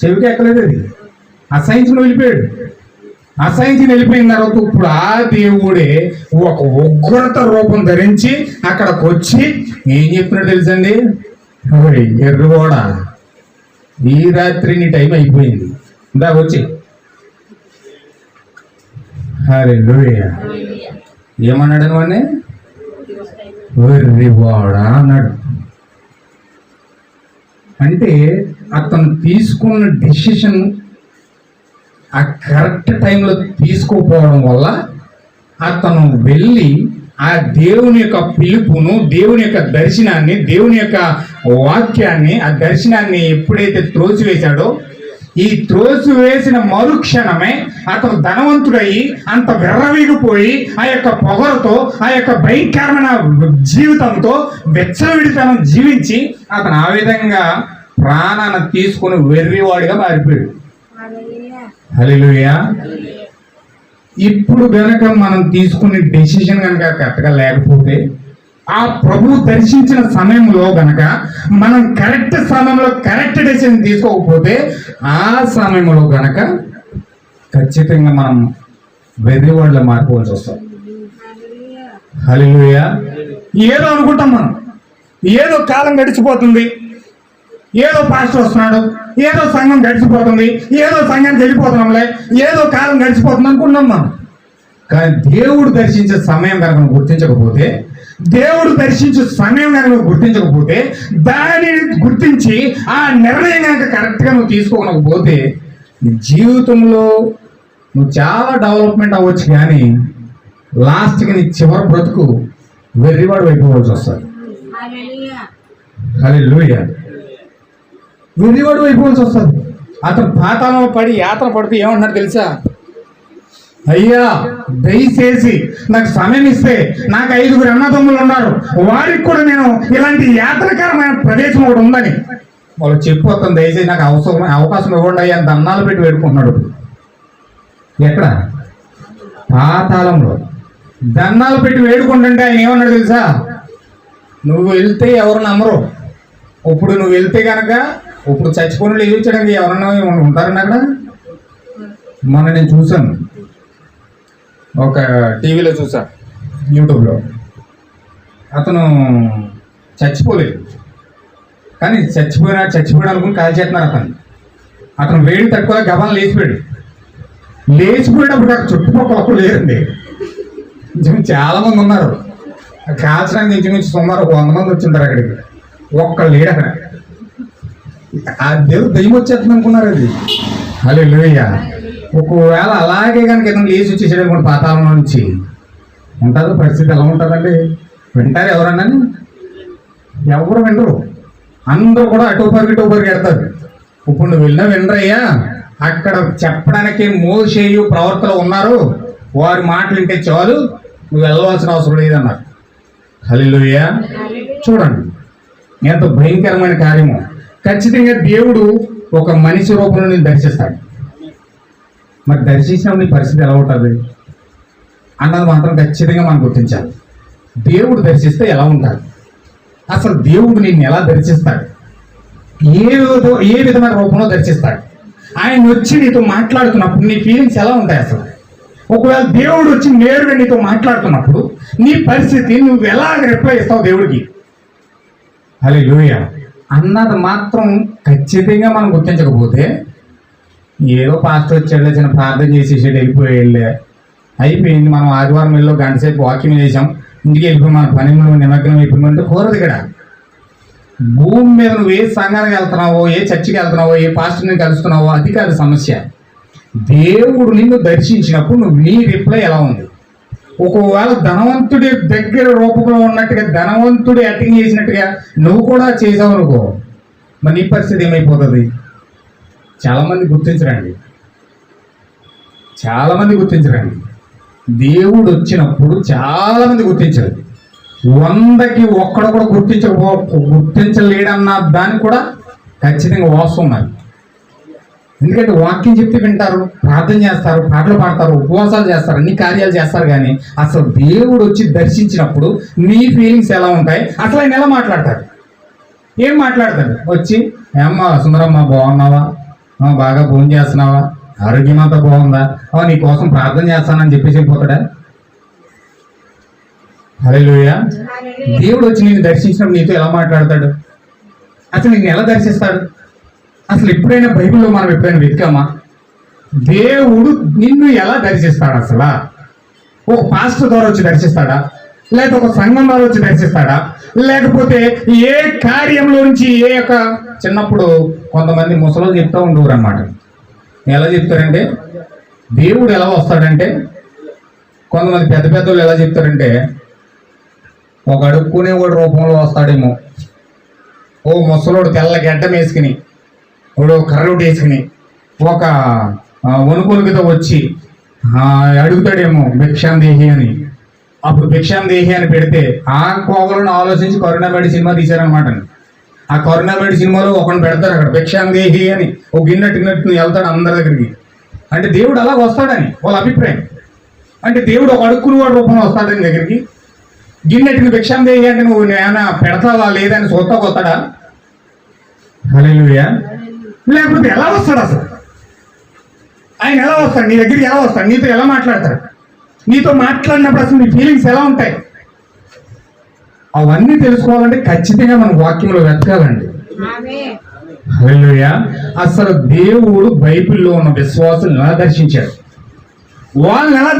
చెవికి ఎక్కలేదు, అది అసహించుకుని వెళ్ళిపోయాడు. అసహించుకుని వెళ్ళిపోయిన తర్వాత ఇప్పుడు ఆ దేవుడే ఒక ఉగ్రత రూపం ధరించి అక్కడికి వచ్చి ఏం చెప్పినట్టు తెలుసండి, ఎర్రగోడ ఈ రాత్రి నీ టైం అయిపోయింది, ఇందా వచ్చి. హల్లెలూయా. ఏమన్నాడు వాడిని? ఎర్రిగోడ అన్నాడు. అంటే అతను తీసుకున్న డెసిషన్ ఆ కరెక్ట్ టైంలో తీసుకోకపోవడం వల్ల అతను వెళ్ళి ఆ దేవుని యొక్క పిలుపును, దేవుని యొక్క దర్శనాన్ని, దేవుని యొక్క వాక్యాన్ని, ఆ దర్శనాన్ని ఎప్పుడైతే త్రోసివేశాడో, ఈ త్రోసివేసిన మరుక్షణమే అతను ధనవంతుడయ్యి అంత వెర్రవీగిపోయి ఆ యొక్క పొగరుతో, ఆ యొక్క భయంకరమైన జీవితంతో వెచ్చవిడితనం జీవించి అతను ఆ విధంగా ప్రాణాన్ని తీసుకుని వెర్రివాడిగా మారిపోయాడు. హల్లెలూయా. ఇప్పుడు గనక మనం తీసుకునే డెసిషన్ కనుక కరెక్ట్గా లేకపోతే, ఆ ప్రభు దర్శించిన సమయంలో గనక మనం కరెక్ట్ సమయంలో కరెక్ట్ డెసిషన్ తీసుకోకపోతే, ఆ సమయంలో గనక ఖచ్చితంగా మనం వెర్రివాళ్ళ మారిపోవాల్సి వస్తాం. హల్లెలూయా. ఏదో అనుకుంటాం మనం, ఏదో కాలం గడిచిపోతుంది, ఏదో పాస్టర్ వస్తున్నాడు, ఏదో సంఘం గడిచిపోతుంది, ఏదో సంఘానికి వెళ్ళిపోతున్నాంలే, ఏదో కాలం గడిచిపోతుంది అనుకున్నాం మనం. కానీ దేవుడు దర్శించే సమయం కనుక గుర్తించకపోతే, దేవుడు దర్శించే సమయం కనుక గుర్తించకపోతే, దానిని గుర్తించి ఆ నిర్ణయం కనుక కరెక్ట్గా నువ్వు తీసుకోకపోతే, నీ జీవితంలో నువ్వు చాలా డెవలప్మెంట్ అవ్వచ్చు, కానీ లాస్ట్కి నీ చివరి బ్రతుకు వెర్రివాడు అయిపోవాల్సి వస్తుంది. హల్లెలూయా. వెర్రివాడు అయిపోవాల్సి వస్తుంది. అతను పాతాళంలో పడి యాత్ర పడుతూ ఏమంటున్నాడు తెలుసా? అయ్యా దయచేసి నాకు సమయం ఇస్తే, నాకు 5 అన్నదమ్ములు ఉన్నారు, వారికి కూడా నేను ఇలాంటి యాత్రకరమైన ప్రదేశం ఒకటి ఉందని వాళ్ళు చెప్పొస్తాను, దయచేసి నాకు అవకాశం ఇవ్వండి అయ్యా అని దండాలు పెట్టి వేడుకుంటున్నాడు. ఎక్కడ? పాతాళంలో దండాలు పెట్టి వేడుకుంటుంటే ఆయన ఏమన్నాడు తెలుసా? నువ్వు వెళ్తే ఎవరు నమ్మరు, ఇప్పుడు నువ్వు వెళ్తే కనుక ఇప్పుడు చచ్చిపోయిన లేచడానికి ఎవరన్నా ఉంటారని అక్కడ. మొన్న నేను చూసాను, ఒక టీవీలో చూసా, యూట్యూబ్లో. అతను చచ్చిపోలేదు, కానీ చచ్చిపోయాడు అనుకుని కాల్ చేస్తున్నారు. అతను వేడి తక్కువ గబాలను లేచిపోయేటప్పుడు అక్కడ చుట్టుపక్కల ఒక్కరు లేరండి, చాలా మంది ఉన్నారు. కాల్చడానికి ఇంచుమించు సుమారు 100 మంది వచ్చింటారు అక్కడికి, ఒక్క లేడు అక్కడ. ఆ దేవుడు దయ్యం వచ్చేస్తుంది అనుకున్నారు అది. హల్లెలూయా. ఒకవేళ అలాగే కనుక ఏదైనా లేచి వచ్చేసాడు అనుకోండి పాతాళం నుంచి, ఉంటుందో పరిస్థితి ఎలా ఉంటుందండి? వింటారు ఎవరన్నా? ఎవరు వినరు, అందరూ కూడా అటు పరిగి ఎడతారు. ఇప్పుడు నువ్వు వెళ్ళినా వినరయ్యా, అక్కడ చెప్పడానికి మోషేయు ప్రవర్తన ఉన్నారు, వారి మాటలు వింటే చాలు, నువ్వు వెళ్ళవలసిన అవసరం లేదన్నారు. హల్లెలూయా. చూడండి ఎంత భయంకరమైన కార్యము. ఖచ్చితంగా దేవుడు ఒక మనిషి రూపంలో నేను దర్శిస్తాడు. మరి దర్శించినప్పుడు నీ పరిస్థితి ఎలా ఉంటుంది అన్నది మాత్రం ఖచ్చితంగా మనం గుర్తించాలి. దేవుడు దర్శిస్తే ఎలా ఉంటాడు, అసలు దేవుడు నిన్ను ఎలా దర్శిస్తాడు, ఏ విధమైన రూపంలో దర్శిస్తాడు. ఆయన వచ్చి నీతో మాట్లాడుతున్నప్పుడు నీ ఫీలింగ్స్ ఎలా ఉంటాయి అసలు? ఒకవేళ దేవుడు వచ్చి నేరుగా నీతో మాట్లాడుతున్నప్పుడు నీ పరిస్థితి నువ్వు ఎలా రిప్లై ఇస్తావు దేవుడికి? హల్లెలూయా అన్నది మాత్రం ఖచ్చితంగా మనం గుర్తించకపోతే, ఏదో పాస్టర్ వచ్చాడు, చిన్న ప్రార్థన చేసేసాడు, వెళ్ళిపోయాడులే, అయిపోయింది, మనం ఆదివారం వెళ్ళి గంట సేపు వాక్యం చేసాం, ఇంటికి వెళ్ళిపోయి మన పని నిమగ్నం అయిపోయిందంటే కోరదు. ఇక్కడ భూమి మీద నువ్వు ఏ సంఘానికి వెళ్తున్నావో, ఏ చర్చికి వెళ్తున్నావో, ఏ పాస్టర్ని కలుస్తున్నావో అది కాదు సమస్య. దేవుడు నిన్ను దర్శించినప్పుడు నువ్వు నీ రిప్లై ఎలా ఉంది? ఒకవేళ ధనవంతుడి దగ్గర రూపంలో ఉన్నట్టుగా, ధనవంతుడి యాక్టింగ్ చేసినట్టుగా నువ్వు కూడా చేసావు అనుకో, మరి నీ పరిస్థితి ఏమైపోతుంది? చాలామంది గుర్తించరండి. దేవుడు వచ్చినప్పుడు చాలామంది గుర్తించరు. 100కి ఒక్కడు కూడా గుర్తించలేడన్న దానికి కూడా ఖచ్చితంగా వాస్తవం ఉన్నది. ఎందుకంటే వాక్యం చెప్తే వింటారు, ప్రార్థన చేస్తారు, పాటలు పాడతారు, ఉపవాసాలు చేస్తారు, అన్ని కార్యాలు చేస్తారు, కానీ అసలు దేవుడు వచ్చి దర్శించినప్పుడు నీ ఫీలింగ్స్ ఎలా ఉంటాయి? అసలు ఆయన ఎలా మాట్లాడతాడు? ఏం మాట్లాడతాడు? వచ్చి ఏమ్మా సుందరమ్మ బాగున్నావా, బాగా భోజనం చేస్తున్నావా, ఆరోగ్యం అంతా బాగుందా, నీ కోసం ప్రార్థన చేస్తానని చెప్పేసి వెళ్ళిపోతాడా? హల్లెలూయా. దేవుడు వచ్చి నేను దర్శించినప్పుడు నీతో ఎలా మాట్లాడతాడు? అసలు నిన్ను ఎలా దర్శిస్తాడు? అసలు ఎప్పుడైనా బైబిల్లో మనం ఎప్పుడైనా వెతికామా? దేవుడు నిన్ను ఎలా దర్శిస్తాడు? అసలు ఒక పాస్టర్ ద్వారా వచ్చి దర్శిస్తాడా, లేకపోతే ఒక సంఘం ద్వారా వచ్చి దర్శిస్తాడా, లేకపోతే ఏ కార్యంలో నుంచి ఏ యొక్క చిన్నప్పుడు కొంతమంది ముసలు చెప్తూ ఉండేవారు అన్నమాట. ఎలా చెప్తారంటే దేవుడు ఎలా వస్తాడంటే, కొంతమంది పెద్ద పెద్దోళ్ళు ఎలా చెప్తారంటే, ఒక అడుక్కునేవాడు రూపంలో వస్తాడేమో. ఓ ముసలోడు తెల్ల గడ్డం వేసుకుని, ఒక కర్రూటి వేసుకుని, ఒక వణుకొనుకుతో వచ్చి అడుగుతాడేమో భిక్షాందేహి అని. అప్పుడు భిక్షాందేహి అని పెడితే ఆ కోవలను ఆలోచించి కరుణాబడి సినిమా తీశారనమాట. ఆ కరుణాబడి సినిమాలో ఒకరిని పెడతారు అక్కడ భిక్షాందేహి అని, ఒక గిన్నెట్టినట్టు వెళ్తాడు అందరి దగ్గరికి. అంటే దేవుడు అలాగ వస్తాడని వాళ్ళ అభిప్రాయం. అంటే దేవుడు ఒక అడుక్కుని వాడు రూపంలో వస్తాడని దగ్గరికి. గిన్నెట్టిన భిక్షాందేహి అంటే నువ్వు ఏమైనా పెడతావా లేదని చూస్తాకు వస్తాడా? హల్లెలూయా. లేకపోతే ఎలా వస్తాడు అసలు? ఆయన ఎలా వస్తాడు? నీ దగ్గరికి ఎలా వస్తాడు? నీతో ఎలా మాట్లాడతాడు? నీతో మాట్లాడినప్పుడు అసలు నీ ఫీలింగ్స్ ఎలా ఉంటాయి? అవన్నీ తెలుసుకోవాలంటే ఖచ్చితంగా మనం వాక్యంలో వెతకాలండి. హల్లెలూయా. అసలు దేవుడు బైబిల్లో ఉన్న విశ్వాసులను ఎలా దర్శించాడు? వాళ్ళని ఎలా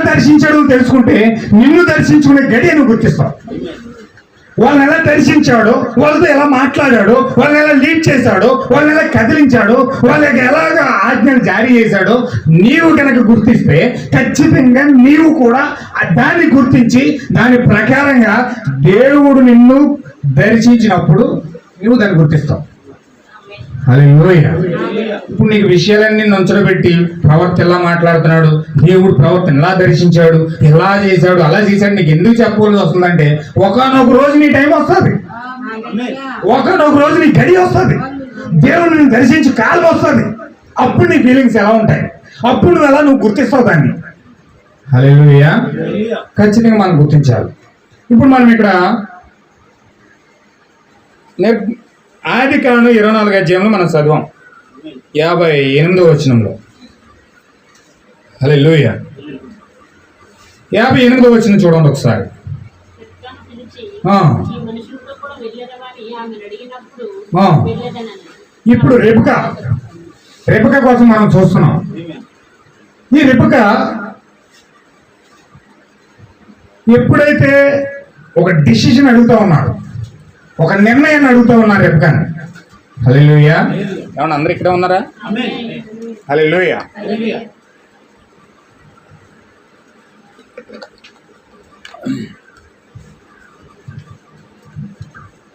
దర్శించాడు తెలుసుకుంటే నిన్ను దర్శించుకునే గడియ నువ్వు గుర్తిస్తావు. వాళ్ళని ఎలా దర్శించాడో, వాళ్ళతో ఎలా మాట్లాడాడో, వాళ్ళని ఎలా లీడ్ చేశాడో, వాళ్ళని ఎలా కదిలించాడో, వాళ్ళకి ఎలాగ ఆజ్ఞలు జారీ చేశాడో నీవు కనుక గుర్తిస్తే ఖచ్చితంగా నీవు కూడా దాన్ని గుర్తించి దాని ప్రకారంగా దేవుడు నిన్ను దర్శించినప్పుడు నువ్వు దాన్ని గుర్తిస్తావు. హల్లెలూయా. ఇప్పుడు నీకు విషయాలన్నీ నంచులో పెట్టి ప్రవర్తన ఎలా మాట్లాడుతున్నాడు, దేవుడు ప్రవర్తన ఎలా దర్శించాడు, ఎలా చేశాడు, అలా చేశాడు నీకు ఎందుకు చెప్పవలసి వస్తుందంటే ఒకనొక రోజు నీ టైం వస్తుంది, ఒకనొక రోజు నీ గడి వస్తుంది, దేవుడిని దర్శించి కాలం వస్తుంది. అప్పుడు నీ ఫీలింగ్స్ ఎలా ఉంటాయి? అప్పుడు నువ్వు గుర్తిస్తావు దాన్ని. హల్లెలూయా. ఖచ్చితంగా మనం గుర్తించాలి. ఇప్పుడు మనం ఇక్కడ ఆదికాండం 24వ అధ్యాయంలో మనం చదివాం 58వ వచనంలో. హల్లెలూయా. 58వ వచనం చూడండి ఒకసారి. ఇప్పుడు రెబెకా కోసం మనం చూస్తున్నాం. ఈ రెబెకా ఎప్పుడైతే ఒక డిసిషన్ అడుగుతా ఉన్నాడు, ఒక నిర్ణయాన్ని అడుగుతూ ఉన్నారు రెబెకాని. హల్లెలూయా. ఏమన్నా అందరు ఇక్కడే ఉన్నారా? హల్లెలూయా.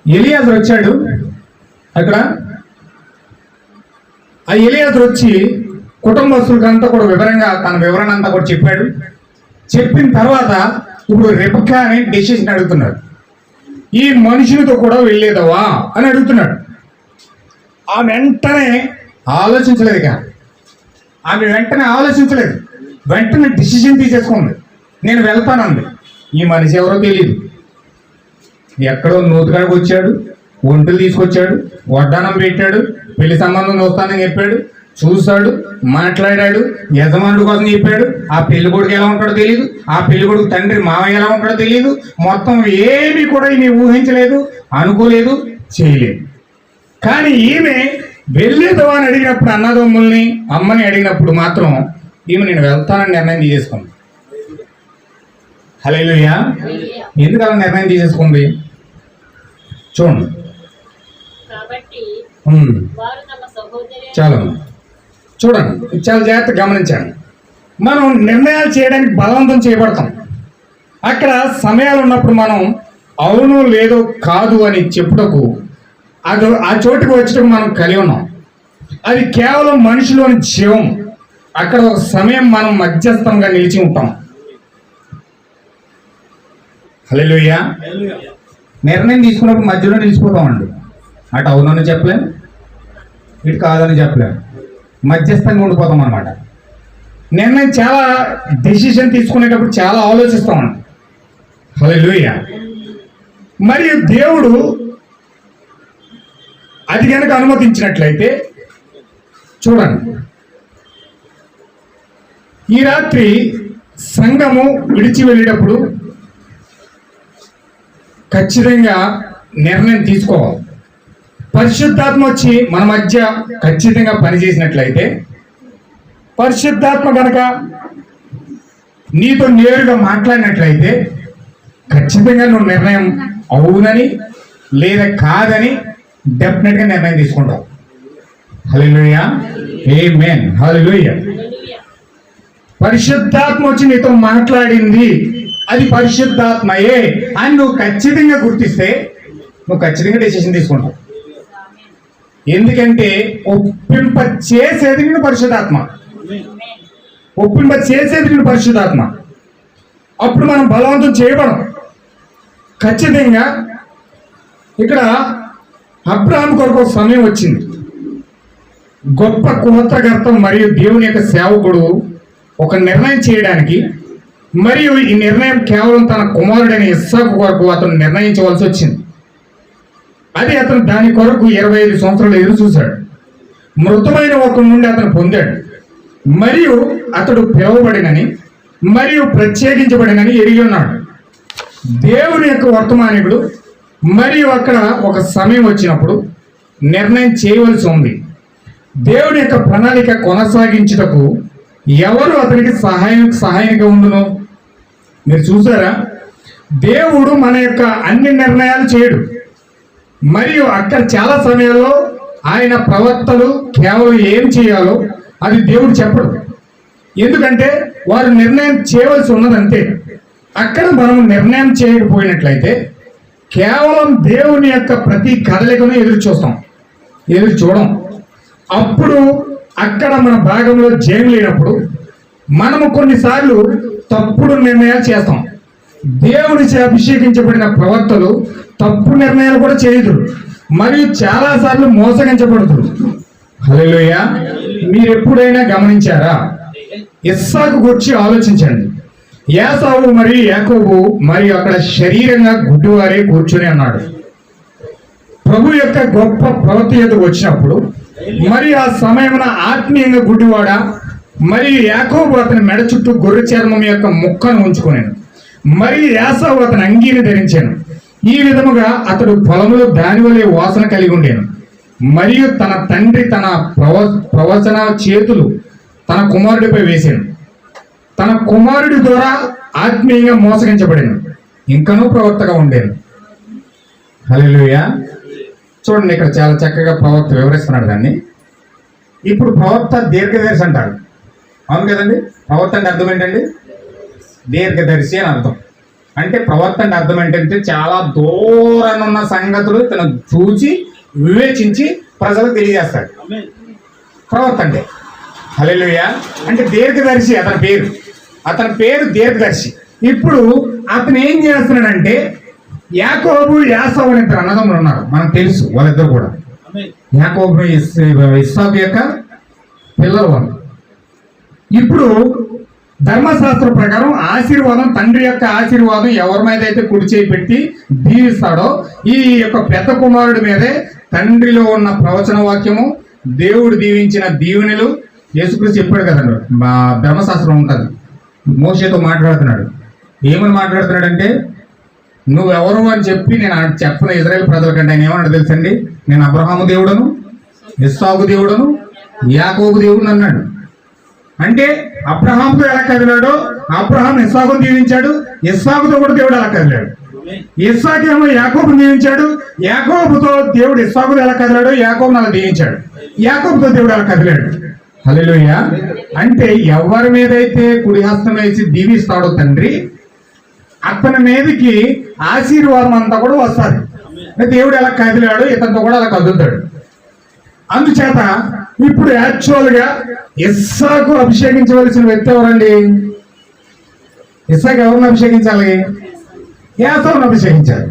ఎలియాజరు వచ్చాడు అక్కడ. ఆ ఎలియాజరు వచ్చి కుటుంబస్తులకంతా కూడా వివరంగా తన వివరణ అంతా కూడా చెప్పాడు. చెప్పిన తర్వాత ఇప్పుడు రెబెకా అని డెసిషన్ అడుగుతున్నాడు. ఈ మనుషులతో కూడా వెళ్ళేదవా అని అడుగుతున్నాడు. ఆమె వెంటనే ఆలోచించలేదు. వెంటనే డిసిషన్ తీసేసుకుంది. నేను వెళ్తానంది. ఈ మనిషి ఎవరో తెలియదు, ఎక్కడో నూతుకాడికి వచ్చాడు, ఒంటులు తీసుకొచ్చాడు, వడ్డానం పెట్టాడు, పెళ్లి సంబంధం చూస్తానని చెప్పాడు, చూశాడు, మాట్లాడాడు, యజమానుడి కోసం చెప్పాడు. ఆ పెళ్లి కొడుకు ఎలా ఉంటాడో తెలియదు, ఆ పెళ్లి కొడుకు తండ్రి మామయ్య ఎలా ఉంటాడో తెలియదు. మొత్తం ఏమి కూడా ఈమె ఊహించలేదు, అనుకోలేదు, చేయలేదు. కానీ ఈమె వెళ్ళేదో అని అడిగినప్పుడు, అన్నదమ్ముల్ని అమ్మని అడిగినప్పుడు మాత్రం ఈమె నేను వెళ్తానని నిర్ణయం తీసేసుకుంది. హల్లెలూయా. ఎందుకు అలా నిర్ణయం తీసేసుకుంది చూడండి. కాబట్టి వారు తమ సహోదరి చాలా చూడండి, చాలా జాగ్రత్తగా గమనించండి. మనం నిర్ణయాలు చేయడానికి బలవంతం చేయబడతాం. అక్కడ సమయాలు ఉన్నప్పుడు మనం అవును లేదో కాదు అని చెప్పుటకు అది ఆ చోటుకు వచ్చటకు మనం కలిగి ఉన్నాం. అది కేవలం మనిషిలోని జీవం. అక్కడ ఒక సమయం మనం మధ్యస్థంగా నిలిచి ఉంటాం. హల్లెలూయా. నిర్ణయం తీసుకున్నప్పుడు మధ్యలో నిలిచిపోతామండి. అటు అవునని చెప్పలేం, ఇటు కాదని చెప్పలేం, మధ్యస్థంగా ఉండిపోతాం అనమాట. నిర్ణయం చాలా డెసిషన్ తీసుకునేటప్పుడు చాలా ఆలోచిస్తామండి. హల్లెలూయా. మరియు దేవుడు అది కనుక అనుమతించినట్లయితే చూడండి, ఈ రాత్రి సంఘము విడిచి వెళ్ళేటప్పుడు ఖచ్చితంగా నిర్ణయం తీసుకోవాలి. పరిశుద్ధాత్మ వచ్చి మన మధ్య ఖచ్చితంగా పనిచేసినట్లయితే, పరిశుద్ధాత్మ కనుక నీతో నేరుగా మాట్లాడినట్లయితే ఖచ్చితంగా నువ్వు నిర్ణయం అవునని లేదా కాదని డెఫినెట్గా నిర్ణయం తీసుకుంటావు. హల్లెలూయా. ఆమేన్. హల్లెలూయా. పరిశుద్ధాత్మ వచ్చి నీతో మాట్లాడింది, అది పరిశుద్ధాత్మయే అని నువ్వు ఖచ్చితంగా గుర్తిస్తే నువ్వు ఖచ్చితంగా డెసిషన్ తీసుకుంటావు. ఎందుకంటే ఒప్పింప చేసేది నేను పరిశుద్ధాత్మ, ఒప్పింప చేసేది నేను పరిశుద్ధాత్మ. అప్పుడు మనం బలవంతం చేయబడం. ఖచ్చితంగా ఇక్కడ అబ్రహాము కొరకు ఒక సమయం వచ్చింది. గొప్ప కుహత్రకర్త మరియు దేవుని యొక్క సేవకుడు ఒక నిర్ణయం చేయడానికి, మరియు ఈ నిర్ణయం కేవలం తన కుమారుడైన ఇస్సాకు కొరకు అతను నిర్ణయించవలసి వచ్చింది. అది అతను దాని కొరకు 25 సంవత్సరాలు ఎదురు చూశాడు. మృతమైన ఒకరి నుండి అతను పొందాడు, మరియు అతడు పిలువబడినని మరియు ప్రత్యేకించబడినని ఎరిగి ఉన్నాడు. దేవుని యొక్క వర్తమానికుడు మరియు అక్కడ ఒక సమయం వచ్చినప్పుడు నిర్ణయం చేయవలసి ఉంది. దేవుని యొక్క ప్రణాళిక కొనసాగించుటకు ఎవరు అతనికి సహాయంగా ఉండును? మీరు చూసారా, దేవుడు మన యొక్క అన్ని నిర్ణయాలు చేయడు. మరియు అక్కడ చాలా సమయాల్లో ఆయన ప్రవక్తలు కేవలం ఏం చేయాలో అది దేవుడు చెప్పడు. ఎందుకంటే వారు నిర్ణయం చేయవలసి ఉన్నదంతే. అక్కడ మనం నిర్ణయం చేయకపోయినట్లయితే కేవలం దేవుని యొక్క ప్రతి కదలికను ఎదురు చూడం. అప్పుడు అక్కడ మన భాగంలో జయం లేనప్పుడు మనము కొన్నిసార్లు తప్పుడు నిర్ణయాలు చేస్తాం. దేవుడిచే అభిషేకించబడిన ప్రవక్తలు తప్పు నిర్ణయాలు కూడా చేయదురు, మరియు చాలాసార్లు మోసగించబడుతురు. హల్లెలూయా. మీరు ఎప్పుడైనా గమనించారా? ఇస్సాకు గురించి ఆలోచించండి. యాసావు మరియు యాకోబు మరియు అక్కడ శరీరంగా గుడ్డివారే కూర్చొని అన్నాడు. ప్రభు యొక్క గొప్ప ప్రవక్త ఎదుగు వచ్చినప్పుడు మరియు ఆ సమయమున ఆత్మీయంగా గుడ్డివాడ మరియు యాకోబు అతని మెడ చుట్టూ గొర్రె చర్మం యొక్క ముక్కను ఉంచుకున్నాను, మరియు యాసావు అతని అంగీని ధరించాను. ఈ విధముగా అతడు పొలంలో దానివలే వాసన కలిగి ఉండేను. మరియు తన తండ్రి తన ప్రవచన చేతులు తన కుమారుడిపై వేశాను. తన కుమారుడి ద్వారా ఆత్మీయంగా మోసగించబడాను, ఇంకనూ ప్రవక్తగా ఉండేను. హల్లెలూయా. చూడండి, ఇక్కడ చాలా చక్కగా ప్రవక్త వివరిస్తున్నాడు దాన్ని. ఇప్పుడు ప్రవక్త దీర్ఘదర్శి అంటారు, అవును కదండి? ప్రవక్త అంటే అర్థం ఏంటండి? దీర్ఘదర్శి అని అర్థం. అంటే ప్రవక్త అంటే అర్థం ఏంటంటే చాలా దూరాన్ని ఉన్న సంగతులు తను చూచి వివేచించి ప్రజలకు తెలియజేస్తాడు ప్రవక్త అంటే. హల్లెలూయా. అంటే దీర్ఘదర్శి అతని పేరు దీర్ఘదర్శి. ఇప్పుడు అతను ఏం చేస్తున్నాడంటే, యాకోబు యాసావు అనే ఇద్దరు అన్నదమ్ములు ఉన్నారు, మనకు తెలుసు వాళ్ళిద్దరు కూడా. యాకోబు ఇస్సాకు యొక్క పిల్లలు వాళ్ళు. ఇప్పుడు ధర్మశాస్త్ర ప్రకారం ఆశీర్వాదం, తండ్రి యొక్క ఆశీర్వాదం ఎవరి మీద అయితే కుడి చేయి పెట్టి దీవిస్తాడో ఈ యొక్క పెద్ద కుమారుడి మీదే తండ్రిలో ఉన్న ప్రవచన వాక్యము, దేవుడు దీవించిన దీవెనలు యేసుక్రీస్తు చెప్పాడు కదండి. మా ధర్మశాస్త్రం ఉంటుంది. మోషేతో మాట్లాడుతున్నాడు. ఏమని మాట్లాడుతున్నాడంటే, నువ్వెవరు అని చెప్పి నేను చెప్పిన ఇజ్రాయేల్ ప్రజల కంటే ఆయన ఏమన్నాడు తెలుసండి? నేను అబ్రహాము దేవుడను, ఇస్సాకు దేవుడను, యాకోబు దేవుడు అన్నాడు. అంటే అబ్రహాంతో ఎలా కదిలాడో అబ్రహాం ఇస్సాకును దీవించాడు, ఇస్సాకుతో కూడా దేవుడు ఎలా కదిలాడు. ఇస్సాకేమో యాకోబుని దీవించాడు, యాకోబుతో దేవుడు ఇస్సాకుతో ఎలా కదిలాడో యాకోబుని అలా దీవించాడు, యాకోబుతో దేవుడు అలా కదిలాడు. హల్లెలూయా. అంటే ఎవరి మీదైతే కుడి హస్తం వేసి దీవిస్తాడో తండ్రి, అతని మీదకి ఆశీర్వాదం అంతా కూడా వస్తుంది. దేవుడు ఎలా కదిలాడో ఇతనితో కూడా అలా కదులుతాడు. అందుచేత ఇప్పుడు యాక్చువల్ గా ఇస్సాకు అభిషేకించవలసిన వ్యక్తి ఎవరండి? ఇస్సాకు ఎవరిని అభిషేకించాలి? యాసావును అభిషేకించాలి.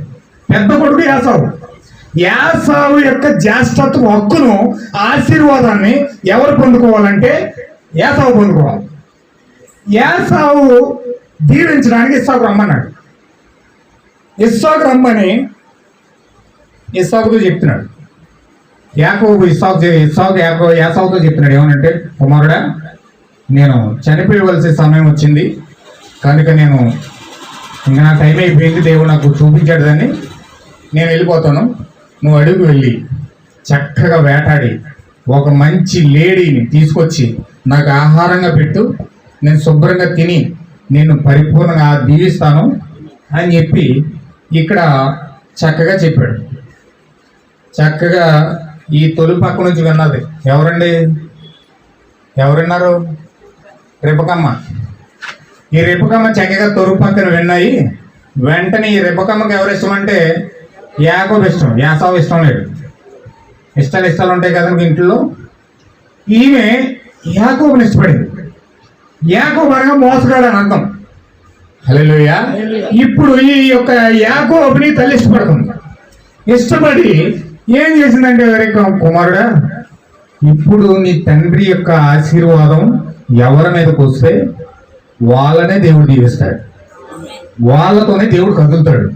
పెద్ద కొడుకు యాసావు. యాసావు యొక్క జ్యేష్ఠత్వ హక్కును, ఆశీర్వాదాన్ని ఎవరు పొందుకోవాలంటే యాసావు పొందుకోవాలి. యాసావు దీవించడానికి ఇస్సాకు రమ్మన్నాడు. ఇస్సాకు రమ్మని ఇస్సాకుతో చెప్తున్నాడు. యాకోబు యాసావుతో చెప్తున్నాడు ఏమనంటే, కుమారుడా, నేను చనిపోయవలసే సమయం వచ్చింది కనుక నేను ఇంకా నా టైం అయిపోయింది, దేవుడు నాకు చూపించాడు దాన్ని, నేను వెళ్ళిపోతాను. నువ్వు అడుగు వెళ్ళి చక్కగా వేటాడి ఒక మంచి లేడీని తీసుకొచ్చి నాకు ఆహారంగా పెట్టు, నేను శుభ్రంగా తిని నేను పరిపూర్ణంగా దీవిస్తాను అని చెప్పి ఇక్కడ చక్కగా చెప్పాడు. చక్కగా ఈ తొలి పక్క నుంచి విన్నది ఎవరండి? ఎవరున్నారు? రెబకమ్మ. ఈ రెబకమ్మ చక్కగా తొలి పక్కన విన్నాయి. వెంటనే ఈ రెబకమ్మకి ఎవరు ఇష్టం అంటే యాకోబు ఇష్టం, యాసావు ఇష్టం లేదు. ఇష్టాలు ఉంటాయి కదా ఇంట్లో. ఈమె యాకోబుని ఇష్టపడింది. యాకోబు అనగా మోసగాడు అని అర్థం. హల్లెలూయా. ఇప్పుడు ఈ యొక్క యాకోబుని తల్లి ఇష్టపడుతుంది. ఇష్టపడి ఏం చేసిందంటే, కుమారుడా, ఇప్పుడు నీ తండ్రి యొక్క ఆశీర్వాదం ఎవరి మీదకి వస్తే వాళ్ళనే దేవుడు దీవిస్తాడు, వాళ్ళతోనే దేవుడు కదులుతాడు.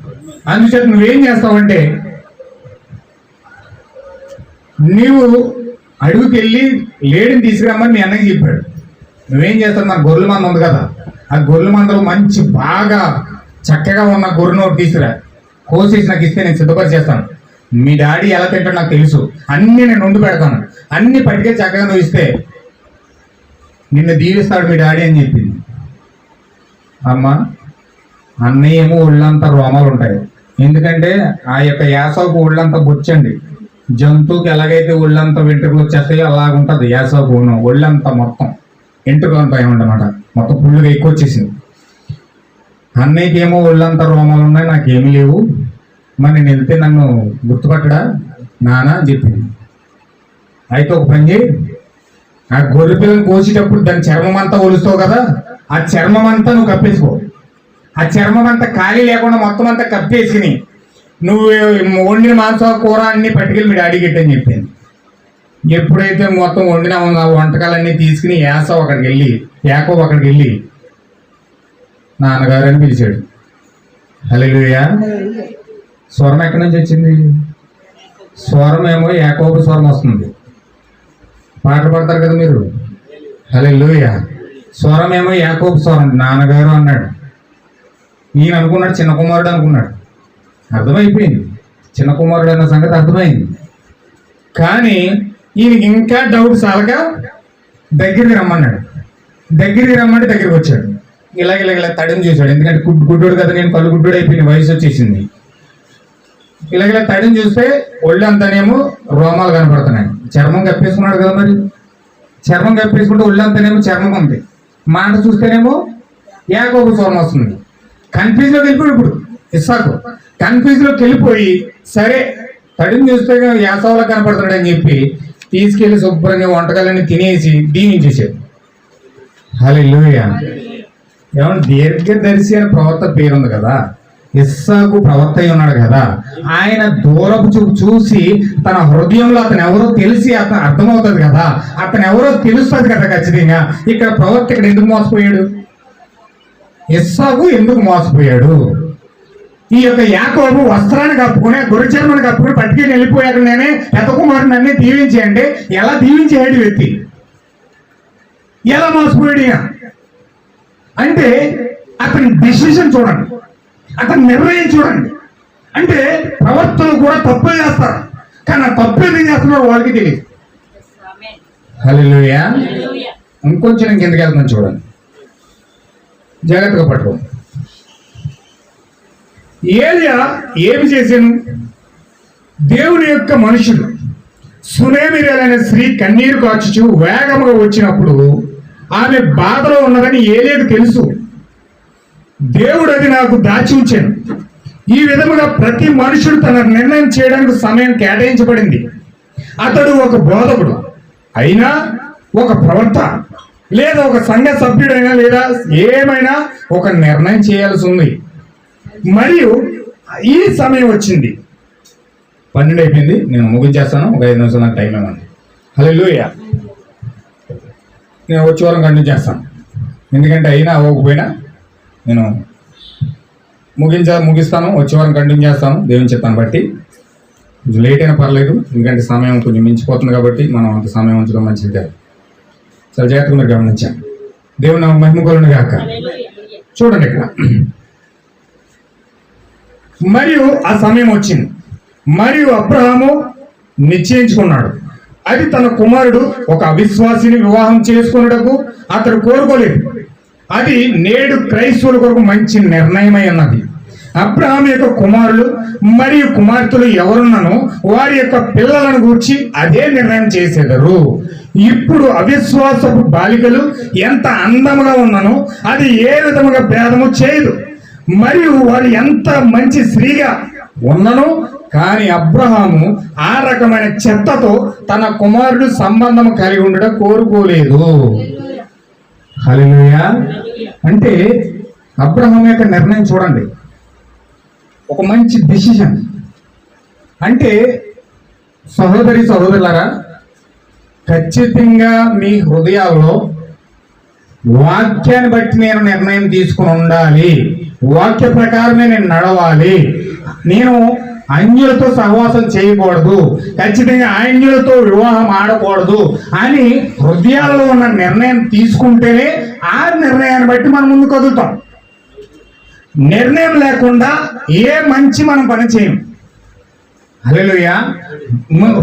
అందుచేత నువ్వేం చేస్తావంటే, నీవు అడుగుకెళ్ళి లేడిని తీసుకురమ్మని మీ అన్నకి చెప్పాడు. నువ్వేం చేస్తావు? మన గొర్రెల మంద ఉంది కదా, ఆ గొర్రెల మందలో మంచి బాగా చక్కగా ఉన్న గొర్రెను తీసుకురా, కోసేసి నాకు ఇస్తే నేను సిద్ధపరిచేస్తాను. మీ డాడీ ఎలా తింటాడో నాకు తెలుసు, అన్నీ నేను వండి పెడతాను, అన్ని పట్టుకే చక్కగా నువ్వు ఇస్తే నిన్ను దీవిస్తాడు మీ డాడీ అని చెప్పింది. అమ్మ, అన్నయ్య ఏమో ఒళ్ళంతా రోమాలు ఉంటాయి. ఎందుకంటే ఆ యొక్క యాసవుకు ఒళ్ళంతా బొచ్చండి. జంతువుకి ఎలాగైతే ఒళ్ళంతా వెంట్రుకలు వచ్చేస్తాయో అలాగుంటుంది యాసవుకు ఒళ్ళంతా మొత్తం వెంట్రుకలు అంతా ఏమంటమాట, మొత్తం పుల్లుగా ఎక్కువ వచ్చేసింది. అన్నయ్యకి ఏమో ఒళ్ళంతా రోమాలు ఉన్నాయి, నాకేమీ లేవు, మరి నేను వెళ్తే నన్ను గుర్తుపట్టడా నానా అని చెప్పింది. అయితే ఒక పని చేయి, ఆ గొర్రె పిల్లని కోసేటప్పుడు దాని చర్మం అంతా ఒలుస్తావు కదా, ఆ చర్మం అంతా నువ్వు కప్పేసుకో. ఆ చర్మం అంతా ఖాళీ లేకుండా మొత్తం అంతా కప్పేసుకుని నువ్వు వండిన మాంసం కూర అన్ని పట్టుకెళ్ళి మీ డాడీకి ఇట్టని చెప్పింది. ఎప్పుడైతే మొత్తం వండిన వంటకాలన్నీ తీసుకుని యాకోబు అక్కడికి వెళ్ళి నాన్నగారు అని పిలిచాడు. హల్లెలూయా. స్వరం ఎక్కడి నుంచి వచ్చింది? స్వరం ఏమో యాకోబు స్వరం వస్తుంది. పాటలు పాడతారు కదా మీరు, హల్లెలూయా. స్వరం ఏమో యాకోబు స్వరం, నాన్నగారు అన్నాడు. ఈయన అనుకున్నాడు చిన్న కుమారుడు అనుకున్నాడు. అర్థమైపోయింది, చిన్న కుమారుడు అన్న సంగతి అర్థమైంది. కానీ ఈయనకి ఇంకా డౌట్ సాలక దగ్గరికి రమ్మన్నాడు. దగ్గరికి రమ్మంటే దగ్గరికి వచ్చాడు. ఇలా తడిని చూశాడు. ఎందుకంటే గుడ్డోడు కదా, నేను కళ్ళు గుడ్డోడు అయిపోయింది, వయసు వచ్చేసింది. ఇలా తడిని చూస్తే ఒళ్ళంతానేమో రోమాలు కనపడుతున్నాయి. చర్మం కప్పేసుకున్నాడు కదా, మరి చర్మం కప్పేసుకుంటే ఒళ్ళంతానేమో చర్మం ఉంది. మాట చూస్తేనేమో యాకోబు స్వరం వస్తుంది. కన్ఫ్యూజ్లోకి వెళ్ళిపోయి ఇప్పుడు ఇస్సాకు కన్ఫ్యూజ్లోకి వెళ్ళిపోయి, సరే తడిని చూస్తే యాసవలో కనపడుతున్నాడు అని చెప్పి తీసుకెళ్లి శుభ్రంగా వంటకాలన్నీ తినేసి దీవించేసాడు. హల్లెలూయా. ఏమన్నా దీర్ఘదర్శి అని ప్రవక్త పేరుంది కదా, ఇస్సాకు ప్రవక్త అయి ఉన్నాడు కదా, ఆయన దూరపు చూపు చూసి తన హృదయంలో అతను ఎవరో తెలిసి అతను అర్థమవుతుంది కదా, అతను ఎవరో తెలుస్తుంది కదా ఖచ్చితంగా. ఇక్కడ ప్రవక్త ఇక్కడ ఎందుకు మోసపోయాడు? ఇస్సాకు ఎందుకు మోసపోయాడు? ఈ యొక్క యాకోబు వస్త్రాన్ని కప్పుకుని గొర్రె చర్మాన్ని కప్పుకుని పట్టుకెళ్ళి వెళ్ళిపోయాక నేనే పెద్ద కుమారుని అన్నీ దీవించి అంటే ఎలా దీవించేడు వ్యక్తి? ఎలా మోసపోయాడు ఈయన? అంటే అతని డిసిషన్ చూడండి, అతని నిర్ణయం చూడండి. అంటే ప్రవర్తనలు కూడా తప్పే చేస్తారు, కానీ ఆ తప్పు ఎందుకు చేస్తున్నారో వాళ్ళకి తెలియదు. ఆమేన్. హల్లెలూయా. హల్లెలూయా. ఇంకొంచెం నేను కిందకి వెళ్తున్నాను చూడండి, జాగ్రత్తగా పట్టుకో. ఏలియా ఏమి చేశాను? దేవుని యొక్క మనుషులు సునేమిరేలైన స్త్రీ కన్నీరు కాచుచు వేగముగా వచ్చినప్పుడు ఆమె బాధలో ఉన్నదని ఏలియాకు తెలుసు. దేవుడు అది నాకు దాచి ఉంచాను. ఈ విధముగా ప్రతి మనుషుడు తన నిర్ణయం చేయడానికి సమయం కేటాయించబడింది. అతడు ఒక బోధకుడు అయినా, ఒక ప్రవక్త లేదా ఒక సంఘ సభ్యుడైనా లేదా ఏమైనా ఒక నిర్ణయం చేయాల్సి ఉంది. మరియు ఈ సమయం వచ్చింది. 12 అయిపోయింది, నేను ముగించేస్తాను. ఒక 5 నిమిషాలు నాకు టైం ఇవ్వండి. హల్లెలూయా. నేను వచ్చే వారం కంటిన్యూ చేస్తాను, ఎందుకంటే అయినా అవ్వకపోయినా నేను ముగిస్తాను. వచ్చే వారం కంటిన్యూ చేస్తాను దేవుని చిత్తాన్ని బట్టి. కొంచెం లేట్ అయినా పర్లేదు, ఎందుకంటే సమయం కొంచెం మించిపోతుంది కాబట్టి మనం అంత సమయం ఉంచడం మంచిది కాదు. చాలా జాగ్రత్తగా మీరు గమనించాను. దేవుని నామమున మహిమ కలుగును గాక. హల్లెలూయా. చూడండి ఇక్కడ, మరియు ఆ సమయం వచ్చింది. మరియు అబ్రహాము నిశ్చయించుకున్నాడు. అది తన కుమారుడు ఒక అవిశ్వాసిని వివాహం చేసుకున్నటకు అతడు కోరుకోలేదు. అది నేడు క్రైస్తవుల కొరకు మంచి నిర్ణయమై ఉన్నది. అబ్రహాం యొక్క కుమారులు మరియు కుమార్తెలు ఎవరున్నానో వారి యొక్క పిల్లలను గూర్చి అదే నిర్ణయం చేసేదరు. ఇప్పుడు అవిశ్వాసపు బాలికలు ఎంత అందముగా ఉన్నానో అది ఏ విధముగా భేదము చేయదు. మరియు వారు ఎంత మంచి స్త్రీగా ఉన్నను, కానీ అబ్రహాము ఆ రకమైన చెత్తతో తన కుమారుడు సంబంధం కలిగి ఉండడం కోరుకోలేదు. హల్లెలూయా. అంటే అబ్రహాం యొక్క నిర్ణయం చూడండి, ఒక మంచి డిసిషన్. అంటే సహోదరులారా, ఖచ్చితంగా మీ హృదయాల్లో వాక్యాన్ని బట్టి నేను నిర్ణయం తీసుకుని ఉండాలి, వాక్య ప్రకారమే నేను నడవాలి, నేను అన్యులతో సహవాసం చేయకూడదు, ఖచ్చితంగా అన్యులతో వివాహం ఆడకూడదు అని హృదయాల్లో ఉన్న నిర్ణయం తీసుకుంటేనే ఆ నిర్ణయాన్ని బట్టి మనం ముందు కదులుతాం. నిర్ణయం లేకుండా ఏ మంచి మనం పని చేయం. హల్లెలూయా.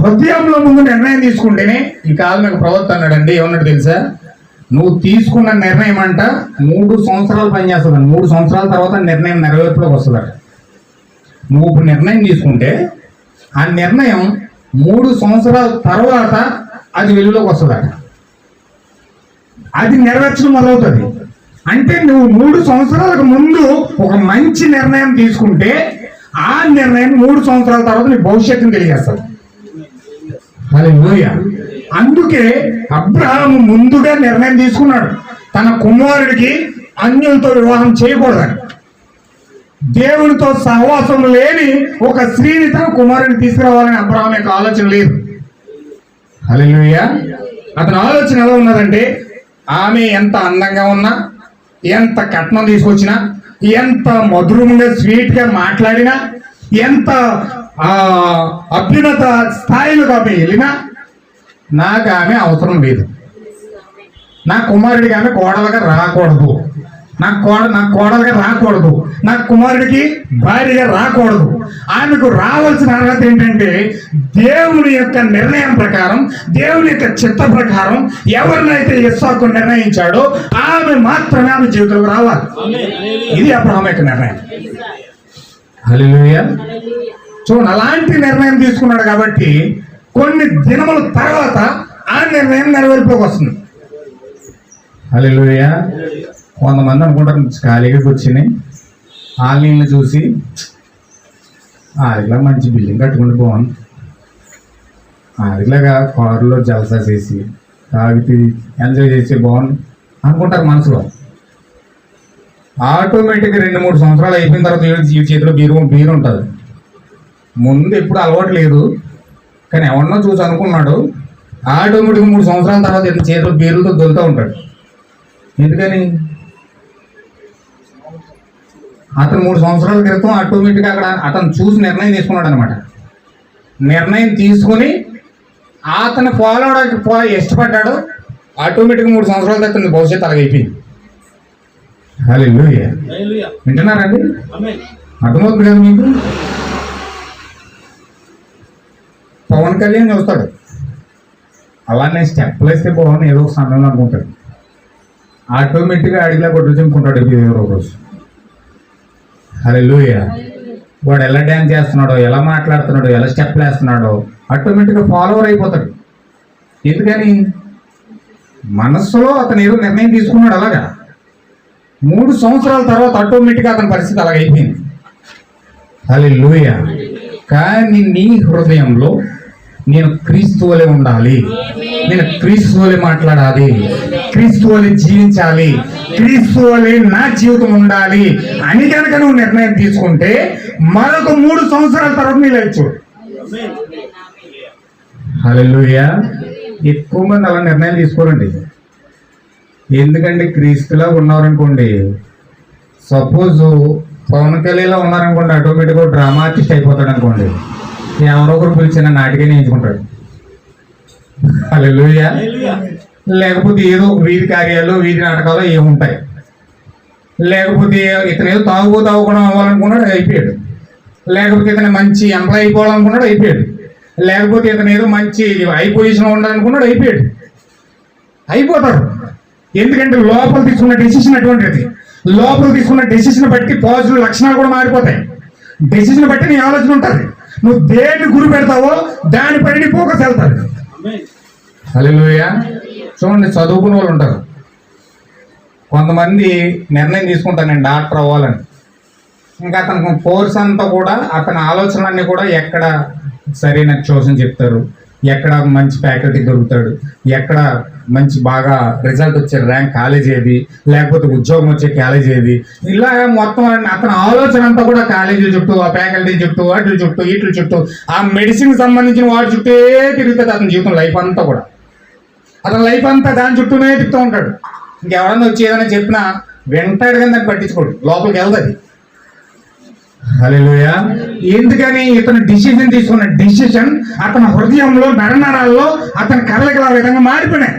హృదయంలో ముందు నిర్ణయం తీసుకుంటేనే, ఈ కాలం మీకు ప్రవక్త అన్నాడండి, ఏమన్నాడు తెలుసా? నువ్వు తీసుకున్న నిర్ణయం అంట 3 సంవత్సరాలు పనిచేస్తుంది. 3 సంవత్సరాల తర్వాత నిర్ణయం నెరవేర్పులోకి వస్తుందట. నువ్వు ఇప్పుడు నిర్ణయం తీసుకుంటే ఆ నిర్ణయం 3 సంవత్సరాల తర్వాత అది వెలుగులోకి వస్తుందట. అది నెరవేర్చడం మొదలవుతుంది. అంటే నువ్వు 3 సంవత్సరాలకు ముందు ఒక మంచి నిర్ణయం తీసుకుంటే ఆ నిర్ణయం 3 సంవత్సరాల తర్వాత నీ భవిష్యత్తుని తెలియజేస్తుంది. హల్లెలూయా. అందుకే అబ్రహాము ముందుగా నిర్ణయం తీసుకున్నాడు, తన కుమారుడికి అన్యులతో వివాహం చేయకూడదని. దేవునితో సహవాసం లేని ఒక స్త్రీని తన కుమారుడిని తీసుకురావాలని అబ్రహాం యొక్క ఆలోచన లేదు. హల్లెలూయా. అతని ఆలోచన ఎలా ఉన్నదంటే, ఆమె ఎంత అందంగా ఉన్నా, ఎంత కట్నం తీసుకొచ్చినా, ఎంత మధురంగా స్వీట్ గా మాట్లాడినా, ఎంత అభ్యున్నత స్థాయిలోకి ఆమె వెళ్ళినా నాకు ఆమె అవసరం లేదు. నా కుమారుడికి ఆమె కోడలుగా రాకూడదు, నా కోడలుగా రాకూడదు, నా కుమారుడికి భార్యగా రాకూడదు. ఆమెకు రావాల్సిన అర్హత ఏంటంటే దేవుని యొక్క నిర్ణయం ప్రకారం, దేవుని యొక్క చిత్త ప్రకారం ఎవరినైతే ఇస్సాకు నిర్ణయించాడో ఆమె మాత్రమే ఆమె జీవితంలో రావాలి. ఇది అబ్రహాం యొక్క నిర్ణయం. హల్లెలూయా. చూడండి, అలాంటి నిర్ణయం తీసుకున్నాడు కాబట్టి కొన్ని దినముల తర్వాత ఆ నిర్ణయం నెరవేర్పులోకి వస్తుంది. హల్లెలూయా. కొంతమంది అనుకుంటారు ఖాళీగా కూర్చుని ఆన్లైన్లో చూసి ఆడిలా మంచి బిల్డింగ్ కట్టుకుంటే బాగుంది, ఆడిలాగా కారులో జలసా చేసి తాగితే ఎంజాయ్ చేసి బాగుంది అనుకుంటారు మనసులో. ఆటోమేటిక్గా 2-3 సంవత్సరాలు అయిపోయిన తర్వాత ఈ చేతిలో బీరు ఉంటుంది. ముందు ఎప్పుడు అలవాటు లేదు, కానీ ఎవరినో చూసి అనుకున్నాడు, ఆటోమేటిక్గా 3 సంవత్సరాల తర్వాత చేతిలో బీరులతో దొరుకుతూ ఉంటాడు. ఎందుకని? అతను 3 సంవత్సరాల క్రితం ఆటోమేటిక్గా అక్కడ అతను చూసి నిర్ణయం తీసుకున్నాడు అనమాట. నిర్ణయం తీసుకుని అతను ఫాలో అవడానికి ఇష్టపడ్డాడు. ఆటోమేటిక్గా 3 సంవత్సరాల తర్వాత అతని భవిష్యత్తు అలాగైపోయింది. హల్లెలూయా. వింటున్నారండి? అర్థమవుతుంది కదా మీకు? పవన్ కళ్యాణ్ చూస్తాడు, అలానే స్టెప్లు వేస్తే బాగుంది ఏదో ఒక సమయంలో అనుకుంటాడు. ఆటోమేటిక్గా అడిగిలా కొట్టు చెప్పుకుంటాడు ఒక రోజు. హల్లెలూయా. వాడు ఎలా డ్యాన్స్ చేస్తున్నాడో, ఎలా మాట్లాడుతున్నాడో, ఎలా స్టెప్లు వేస్తున్నాడో ఆటోమేటిక్గా ఫాలోవర్ అయిపోతాడు. ఎందుకని? మనస్సులో అతను ఏదో నిర్ణయం తీసుకున్నాడు. అలాగా 3 సంవత్సరాల తర్వాత ఆటోమేటిక్గా అతని పరిస్థితి అలాగైపోయింది. హల్లెలూయా. కానీ నీ హృదయంలో నేను క్రీస్తు వలె ఉండాలి, నేను క్రీస్తు వలె మాట్లాడాలి, క్రీస్తు వలె జీవించాలి, క్రీస్తు వలె నా జీవితం ఉండాలి అని కనుక నువ్వు నిర్ణయం తీసుకుంటే మరొక 3 సంవత్సరాల తర్వాత నీ లైఫ్ చూడు. హల్లెలూయా. ఎక్కువ మంది అలా నిర్ణయాలు తీసుకోరండి. ఎందుకంటే క్రీస్తులా ఉన్నారనుకోండి, సపోజ్ పవన్ కళ్యాణ్లో ఉన్నారనుకోండి, ఆటోమేటిక్గా డ్రామా ఆర్టిస్ట్ అయిపోతాడు అనుకోండి. ఎవరో ఒకరు పిలిచిన నాటికనే ఎంచుకుంటాడు. హల్లెలూయా. లేకపోతే ఏదో వీధి కార్యాలు, వీధి నాటకాలు ఏముంటాయి. లేకపోతే ఇతను ఏదో తాగుకుండా అవ్వాలనుకున్నాడు, అయిపోయాడు. లేకపోతే ఇతను మంచి ఎంప్లాయ్ అయిపోవాలనుకున్నాడు, అయిపోయాడు. లేకపోతే ఇతను ఏదో మంచి హై పొజిషన్ ఉండాలనుకున్నాడు, అయిపోతారు. ఎందుకంటే లోపల తీసుకున్న డెసిషన్ అటువంటిది. లోపల తీసుకున్న డెసిషన్ బట్టి పాజిటివ్ లక్షణాలు కూడా మారిపోతాయి. డెసిషన్ బట్టి నీ ఆలోచన ఉంటుంది. నువ్వు దేన్ని గురి పెడతావో దానిపై నీ ఫోకస్ వెళ్తాడు. హల్లెలూయా. చూడండి, చదువుకునే వాళ్ళు ఉంటారు. కొంతమంది నిర్ణయం తీసుకుంటారు నేను డాక్టర్ అవ్వాలని. ఇంకా అతనికి కోర్స్ అంతా కూడా అతని ఆలోచనలన్నీ కూడా ఎక్కడ సరైన చోషన్ చెప్తారు, ఎక్కడ మంచి ఫ్యాకల్టీ దొరుకుతాడు, ఎక్కడ మంచి బాగా రిజల్ట్ వచ్చే ర్యాంక్ కాలేజ్ ఏది, లేకపోతే ఉద్యోగం వచ్చే కాలేజ్ ఏది, ఇలా మొత్తం అతని ఆలోచన అంతా కూడా కాలేజీల చుట్టూ, ఆ ఫ్యాకల్టీ చుట్టూ, వాటి చుట్టూ, వీటి చుట్టూ, ఆ మెడిసిన్ సంబంధించిన వాటి చుట్టే తిరుగుతుంది అతని జీవితం, లైఫ్ అంతా కూడా. అతని లైఫ్ అంతా దాని చుట్టూనే తిప్పుతూ ఉంటాడు. ఇంకెవరన్నా వచ్చి ఏదైనా చెప్పినా వెంటాడు కానీ దాన్ని పట్టించుకోడు, లోపలికి వెళ్తుంది. హల్లెలూయా. ఎందుకని? ఇతను డిసిషన్ తీసుకున్న డిసిషన్ అతని హృదయంలో, నరనరాల్లో అతని కళ్ళకి ఆ విధంగా మారిపోయినాయి.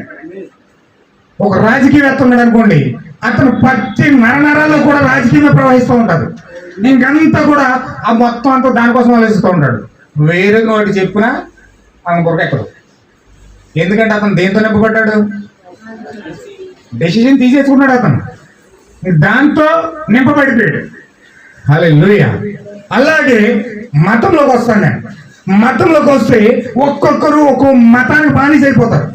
ఒక రాజకీయవేత్త ఉన్నాడు అనుకోండి, అతను ప్రతి నరనరాల్లో కూడా రాజకీయమే ప్రవహిస్తూ ఉంటాడు. ఇంకంతా కూడా ఆ మొత్తం అంతా దానికోసం ఆలోచిస్తూ ఉంటాడు. వేరే వాటి చెప్పినా ఆమె కొరకెక్కడు. ఎందుకంటే అతను దేంతో నింపబడ్డాడు? డెసిషన్ తీసేసుకున్నాడు అతను, దాంతో నింపబడిపోయాడు. హల్లెలూయా. అలాగే మతంలోకి వస్తాను నేను. మతంలోకి వస్తే ఒక్కొక్కరు ఒక్కో మతానికి బానిస అయిపోతారు.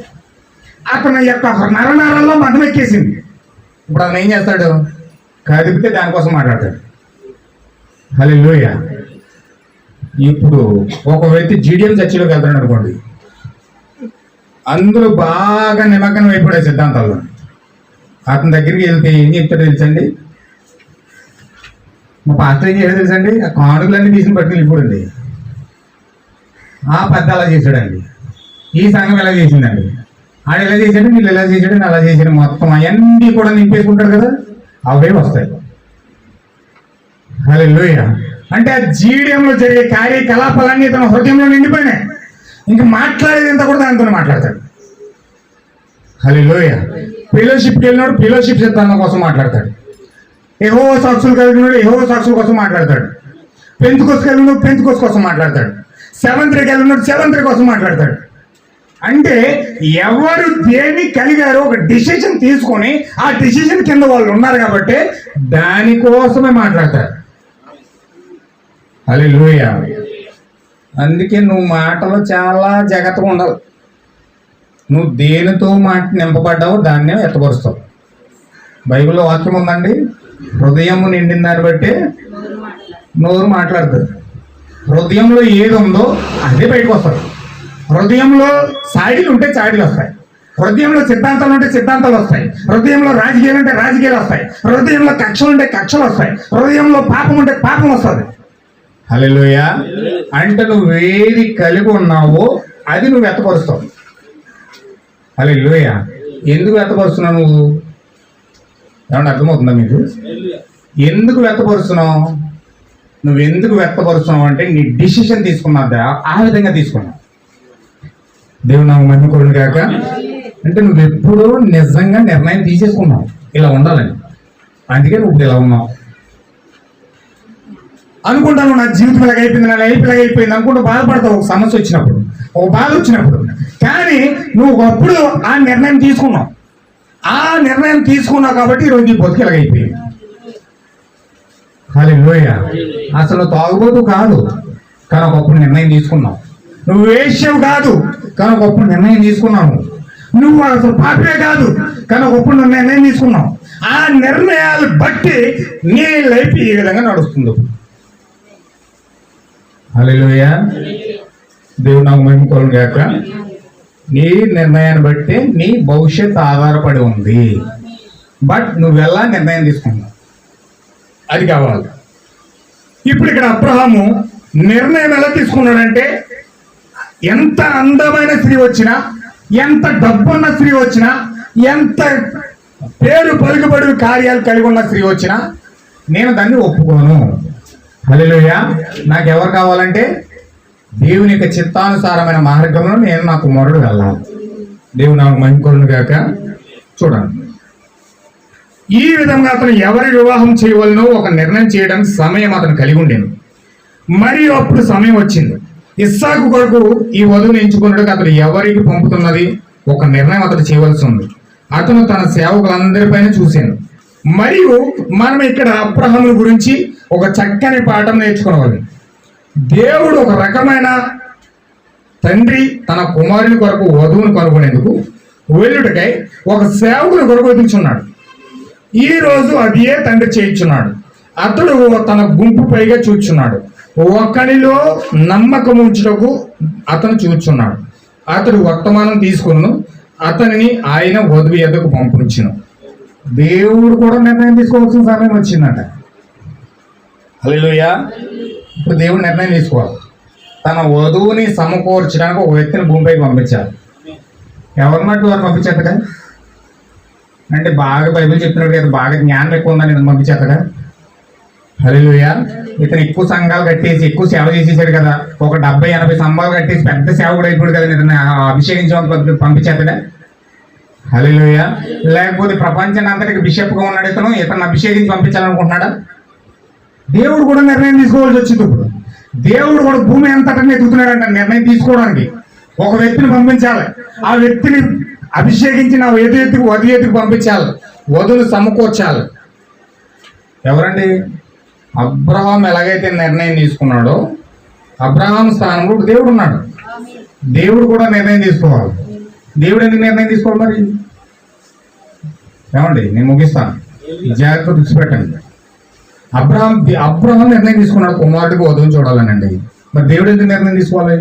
అతని యొక్క నరనరాల్లో మతం ఎక్కేసింది. ఇప్పుడు అతను ఏం చేస్తాడు? కదిపితే దానికోసం మాట్లాడతాడు. హల్లెలూయా. ఇప్పుడు ఒక వ్యక్తి జీడిఎం చర్చిలోకి వెళ్తాడు అనుకోండి, అందులో బాగా నిమగ్నం అయిపోయాడు సిద్ధాంతాల్లో. అతని దగ్గరికి వెళ్తే ఏం చెప్తాడో తెలుసండి? మా పాస్టర్ ఏం చేయడం తెలుసండి? ఆ కానుకలన్నీ తీసిన పట్టుకుని వెళ్ళిపోయింది. ఆ పెద్ద అలా చేశాడండి, ఈ సంఘం ఎలా చేసిందండి, ఆడు ఎలా చేశాడు, వీళ్ళు ఎలా చేశాడు, నేను అలా చేశాడు, మొత్తం అవన్నీ కూడా నింపేసుకుంటాడు కదా, అవే వస్తాయి. హల్లెలూయా. అంటే ఆ జీడియంలో జరిగే కార్యకలాపాలన్నీ తన హృదయంలో నిండిపోయినాయి. ఇంక మాట్లాడేదంతా కూడా దానితో మాట్లాడతాడు. హల్లెలూయా. ఫెలోషిప్కి వెళ్ళినాడు, ఫెలోషిప్ సిద్ధాంతం కోసం మాట్లాడతాడు. యెహోవా సాక్షులు కలిగినాడు, యెహోవా సాక్షుల కోసం మాట్లాడతాడు. పెంతుకోసు కలిగినాడు, పెంతుకోసు కోసం మాట్లాడతాడు. సెవెంత్కి వెళ్ళినాడు, సెవెంత్రి కోసం మాట్లాడతాడు. అంటే ఎవరు దేన్ని కలిగారో ఒక డిసిషన్ తీసుకొని ఆ డిసిషన్ కింద వాళ్ళు ఉన్నారు కాబట్టి దానికోసమే మాట్లాడతారు. హల్లెలూయా. అందుకే నువ్వు మాటలో చాలా జాగ్రత్తగా ఉండాలి. నువ్వు దేనితో మాట నింపబడ్డావో దాన్నే ఎత్తపరుస్తావు. బైబిల్లో వాక్యం ఉందండి, హృదయం నిండిన దాన్ని బట్టి నోరు మాట్లాడుతుంది. హృదయంలో ఏది ఉందో అదే బయటకు వస్తుంది. హృదయంలో చాడీలు ఉంటే చాడీలు వస్తాయి, హృదయంలో సిద్ధాంతాలు ఉంటే సిద్ధాంతాలు వస్తాయి, హృదయంలో రాజకీయాలు ఉంటే రాజకీయాలు వస్తాయి, హృదయంలో కక్షలు ఉంటే కక్షలు వస్తాయి, హృదయంలో పాపం ఉంటే పాపం వస్తుంది. హల్లెలూయా. అంటే నువ్వు ఏది కలిగి ఉన్నావో అది నువ్వు వ్యక్తపరుస్తావు. హల్లెలూయా. ఎందుకు వ్యక్తపరుస్తున్నావు నువ్వు? ఏమన్నా అర్థమవుతుందా మీకు? ఎందుకు వ్యక్తపరుస్తున్నావు? నువ్వు ఎందుకు వ్యక్తపరుస్తున్నావు అంటే నీ డిసిషన్ తీసుకున్నావు, ఆ విధంగా తీసుకున్నావు. దేవుడు నాకు మహిమ కలుగును గాక. అంటే నువ్వు ఎప్పుడూ నిజంగా నిర్ణయం తీసేసుకున్నావు ఇలా ఉండాలని, అందుకే నువ్వు ఇలా ఉన్నావు. అనుకుంటాను నా జీవితం ఇలాగైపోయింది, నా లైఫ్ ఇలాగైపోయింది అనుకుంటూ బాధపడతావు ఒక సమస్య వచ్చినప్పుడు, ఒక బాధ వచ్చినప్పుడు. కానీ నువ్వు ఒకప్పుడు ఆ నిర్ణయం తీసుకున్నావు, ఆ నిర్ణయం తీసుకున్నావు కాబట్టి ఈరోజు నీ బతుకు ఇలాగైపోయింది. హల్లెలూయా. అసలు తాగుబోతు కాదు కానీ ఒకప్పుడు నిర్ణయం తీసుకున్నావు. నువ్వు వేశ్యవు కాదు కానీ ఒకప్పుడు నిర్ణయం తీసుకున్నావు. నువ్వు అసలు పాపే కాదు కానీ ఒకప్పుడు నువ్వు నిర్ణయం తీసుకున్నావు. ఆ నిర్ణయాలు బట్టి నీ లైఫ్ ఈ విధంగా నడుస్తుంది. హల్లెలూయా. దేవుడు నాకు మహిమ కలుగును గాక. నీ నిర్ణయాన్ని బట్టి నీ భవిష్యత్ ఆధారపడి ఉంది. బట్ నువ్వెలా నిర్ణయం తీసుకున్నావు అది కావాలి. ఇప్పుడు ఇక్కడ అబ్రహాము నిర్ణయం ఎలా తీసుకున్నాడంటే, ఎంత అందమైన స్త్రీ వచ్చినా, ఎంత డబ్బున్న స్త్రీ వచ్చినా, ఎంత పేరు పలుకుబడి కార్యాలు కలిగి ఉన్న స్త్రీ వచ్చినా నేను దాన్ని ఒప్పుకోను. హల్లెలూయా. నాకు ఎవరు కావాలంటే దేవుని యొక్క చిత్తానుసారమైన మార్గంలో నేను నా కుమారుడు వెళ్ళాలి. దేవుడు నాకు మహిమ కలుగును గాక. చూడండి, ఈ విధంగా అతను ఎవరి వివాహం చేయవలనో ఒక నిర్ణయం చేయడానికి సమయం అతను కలిగి ఉండేను. మరియు అప్పుడు సమయం వచ్చింది. ఇస్సాకు కొరకు ఈ వధువుని ఎంచుకున్నట్టుగా అతను ఎవరికి పంపుతున్నది ఒక నిర్ణయం అతను చేయవలసి ఉంది. అతను తన సేవకులందరిపైన చూశాను. మరియు మనం ఇక్కడ అబ్రహాము గురించి ఒక చక్కని పాఠం నేర్చుకోవాలి. దేవుడు ఒక రకమైన తండ్రి తన కుమారుని కొరకు వధువును కనుగొనేందుకు వెళ్ళుటకై ఒక సేవకుని కొరకు ఎదుగుచున్నాడు. ఈ రోజు అదే తండ్రి చేయించున్నాడు. అతడు తన గుంపు పైగా చూచున్నాడు. ఒకనిలో నమ్మకం ఉంచుటకు అతను చూచున్నాడు. అతడు వర్తమానం తీసుకును అతనిని ఆయన వధువు ఎద్దకు పంపించును. దేవుడు కూడా నిర్ణయం తీసుకోవాల్సిన సమయం వచ్చిందట. హల్లెలూయా. ఇప్పుడు దేవుడు నిర్ణయం తీసుకోవాలి. తన వధువుని సమకూర్చడానికి ఒక వ్యక్తిని భూమిపైకి పంపించాలి. ఎవరి మట్టి వారు పంపించేతగా అంటే బాగా బైబిల్ చెప్తున్నాడు కదా, బాగా జ్ఞానం ఎక్కువ ఉందని ఇతను పంపించేతగా. హల్లెలూయా. ఇతను ఎక్కువ సంఘాలు కట్టేసి ఎక్కువ సేవ చేసేసాడు కదా, ఒక 70-80 సంఘాలు కట్టేసి పెద్ద సేవకుడు అయిపోయాడు కదా, ఇతను అభిషేకించడానికి పంపించేతగా. హల్లెలూయా. లేకపోతే ప్రపంచాన్ని అంతటికి బిషప్గా ఉన్నాడు ఇతను అభిషేకించి పంపించాలనుకుంటున్నాడా? దేవుడు కూడా నిర్ణయం తీసుకోవాల్సి వచ్చింది. ఇప్పుడు దేవుడు కూడా భూమి అంతటా ఎదుగుతున్నాడంట నిర్ణయం తీసుకోవడానికి. ఒక వ్యక్తిని పంపించాలి, ఆ వ్యక్తిని అభిషేకించి నా వధు ఎత్తుకు పంపించాలి, వధువును సమకూర్చాలి. ఎవరండి? అబ్రహాం ఎలాగైతే నిర్ణయం తీసుకున్నాడో అబ్రహాం స్థానంలో దేవుడు ఉన్నాడు. దేవుడు కూడా నిర్ణయం తీసుకోవాలి. దేవుడు ఎందుకు నిర్ణయం తీసుకోవాలి మరి? ఏమండి, నేను ముగిస్తాను, జాగ్రత్త దృష్టి పెట్టండి. అబ్రహాం నిర్ణయం తీసుకున్నాడు కుమారుడికి వధువుని చూడాలనండి. మరి దేవుడు ఎందుకు నిర్ణయం తీసుకోవాలి?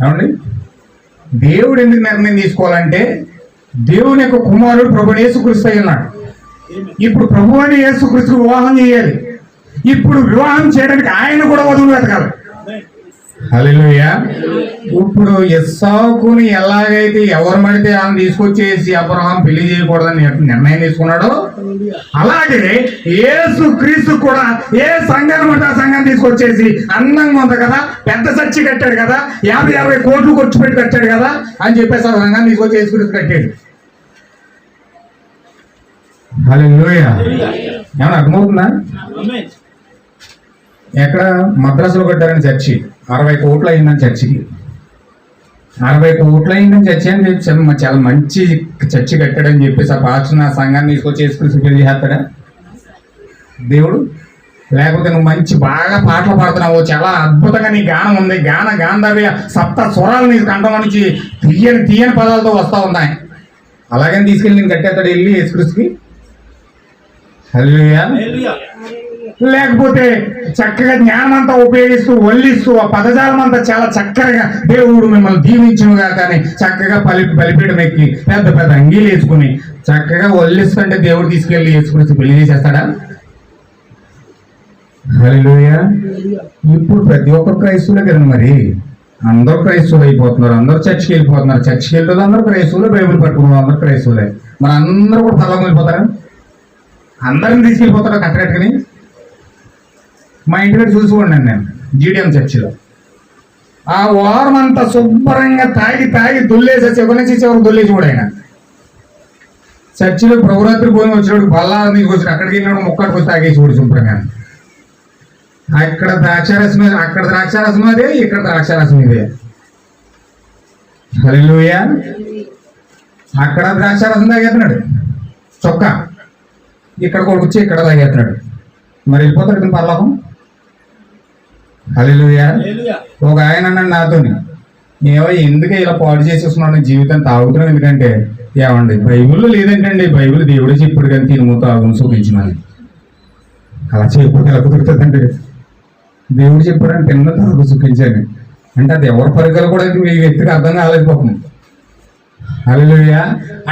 ఏమండి, దేవుడు ఎందుకు నిర్ణయం తీసుకోవాలంటే దేవుని యొక్క కుమారుడు ప్రభువైన యేసుక్రీస్తు అయి ఉన్నాడు. ఇప్పుడు ప్రభువైన యేసుక్రీస్తు వివాహం చేయాలి. ఇప్పుడు వివాహం చేయడానికి ఆయన కూడా వధువును వెతకాలి. హల్లెలూయా. ఇప్పుడు ఇస్సాకుని ఎలాగైతే ఎవరు పడితే ఆయన తీసుకొచ్చేసి అబ్రహాం పెళ్లి చేయకూడదని నిర్ణయం తీసుకున్నాడో, అలాగే యేసుక్రీస్తు కూడా ఏ సంఘాన్ని పడితే ఆ సంఘాన్ని తీసుకొచ్చేసి అందంగా ఉంది కదా, పెద్ద చర్చి కట్టాడు కదా, 50-60 కోట్లు ఖర్చు పెట్టి కట్టాడు కదా అని చెప్పేసి ఆ సంఘాన్ని తీసుకొచ్చి యేసుక్రీస్తు కట్టాడు. హల్లెలూయా. ఏమన్నా అర్థమవుతుందా? ఎక్కడ మద్రాసులో కట్టారని చర్చి 60 కోట్లు అయిందని చర్చికి. 60 కోట్లు అయిందని చర్చి అని చెప్పి చాలా మంచి చర్చి కట్టాడని చెప్పేసి ఆ పాస్టర్ ఆ సంఘాన్ని తీసుకొచ్చి యేసుక్రీస్తు పెళ్లి చేస్తాడా దేవుడు? లేకపోతే నువ్వు మంచి బాగా పాటలు పాడుతున్నావు, చాలా అద్భుతంగా నీ గానం ఉంది, గాంధర్వ సప్త స్వరాలు నీ కంఠంలో నుంచి తీయని పదాలతో వస్తూ ఉన్నాయి, అలాగని తీసుకెళ్ళి నేను కట్టేస్తాడు వెళ్ళి యేసుక్రీస్తుకి? హల్లెలూయా. లేకపోతే చక్కగా జ్ఞానం అంతా ఉపయోగిస్తూ వల్లిస్తూ ఆ పదజాలం అంతా చాలా చక్కగా దేవుడు మిమ్మల్ని దీవించునుగా కానీ చక్కగా బలిపీఠం ఎక్కి పెద్ద పెద్ద అంగీలు వేసుకుని చక్కగా వల్లిస్తుంటే దేవుడు తీసుకెళ్లి యేసుక్రీస్తు పెళ్లి చేసేస్తాడా? హల్లెలూయా. ఇప్పుడు ప్రతి ఒక్క క్రైస్తవులే కదా, మరి అందరూ క్రైస్తవులు అయిపోతున్నారు, అందరూ చర్చికి వెళ్ళిపోతున్నారు, చర్చికి వెళ్ళిపోతే అందరూ క్రైస్తవులే, బైబిల్ పట్టుకున్నారు అందరూ క్రైస్తవులే, మరి అందరూ కూడా పరలోకం వెళ్ళిపోతారా? అందరిని తీసుకెళ్ళిపోతాడు కట్టకట్టుకుని. మా ఇంటి దగ్గర చూసుకోండి నేను జీడిఎం చర్చిలో ఆ వారం అంతా శుభ్రంగా తాగి దుల్లేసి చివరి నుంచి చివరికి దుల్లేసి కూడా ఆయన చర్చిలో ప్రభురాత్రి భోజనం వచ్చినప్పుడు బల్లారం తీసుకొచ్చి అక్కడికి వెళ్ళినప్పుడు ముక్కడికి వచ్చి తాగేసి కూడా శుభ్రంగా. అక్కడ ద్రాక్షారసం అక్కడ ద్రాక్షారసం అదే, ఇక్కడ ద్రాక్షారసం ఇదే. హల్లెలూయా. అక్కడ ద్రాక్షారసం తాగేస్తున్నాడు చొక్క, ఇక్కడ కొడుకొచ్చి ఇక్కడ తాగేస్తున్నాడు. మరి వెళ్ళిపోతాడు కదా పర్లోకం. హల్లెలూయా. ఒక ఆయన అన్నాడు నాతోని, ఏవో ఎందుకే ఇలా పాడు చేసేస్తున్నాడు జీవితం, తాగుతున్నాం ఎందుకంటే, ఏమండి బైబిల్లో లేదంటండి, బైబిల్ దేవుడే చెప్పాడు కానీ తినుము తాగును చూపించమని. అలా చేయకపోతే ఎలా కుదురుతుందండి? దేవుడు చెప్పాడని తిన్న తాగు చూపించాను అంటే అది ఎవరి పరికలు కూడా మీ వ్యక్తికి అర్థం కాలేకపోతుంది. హల్లెలూయా.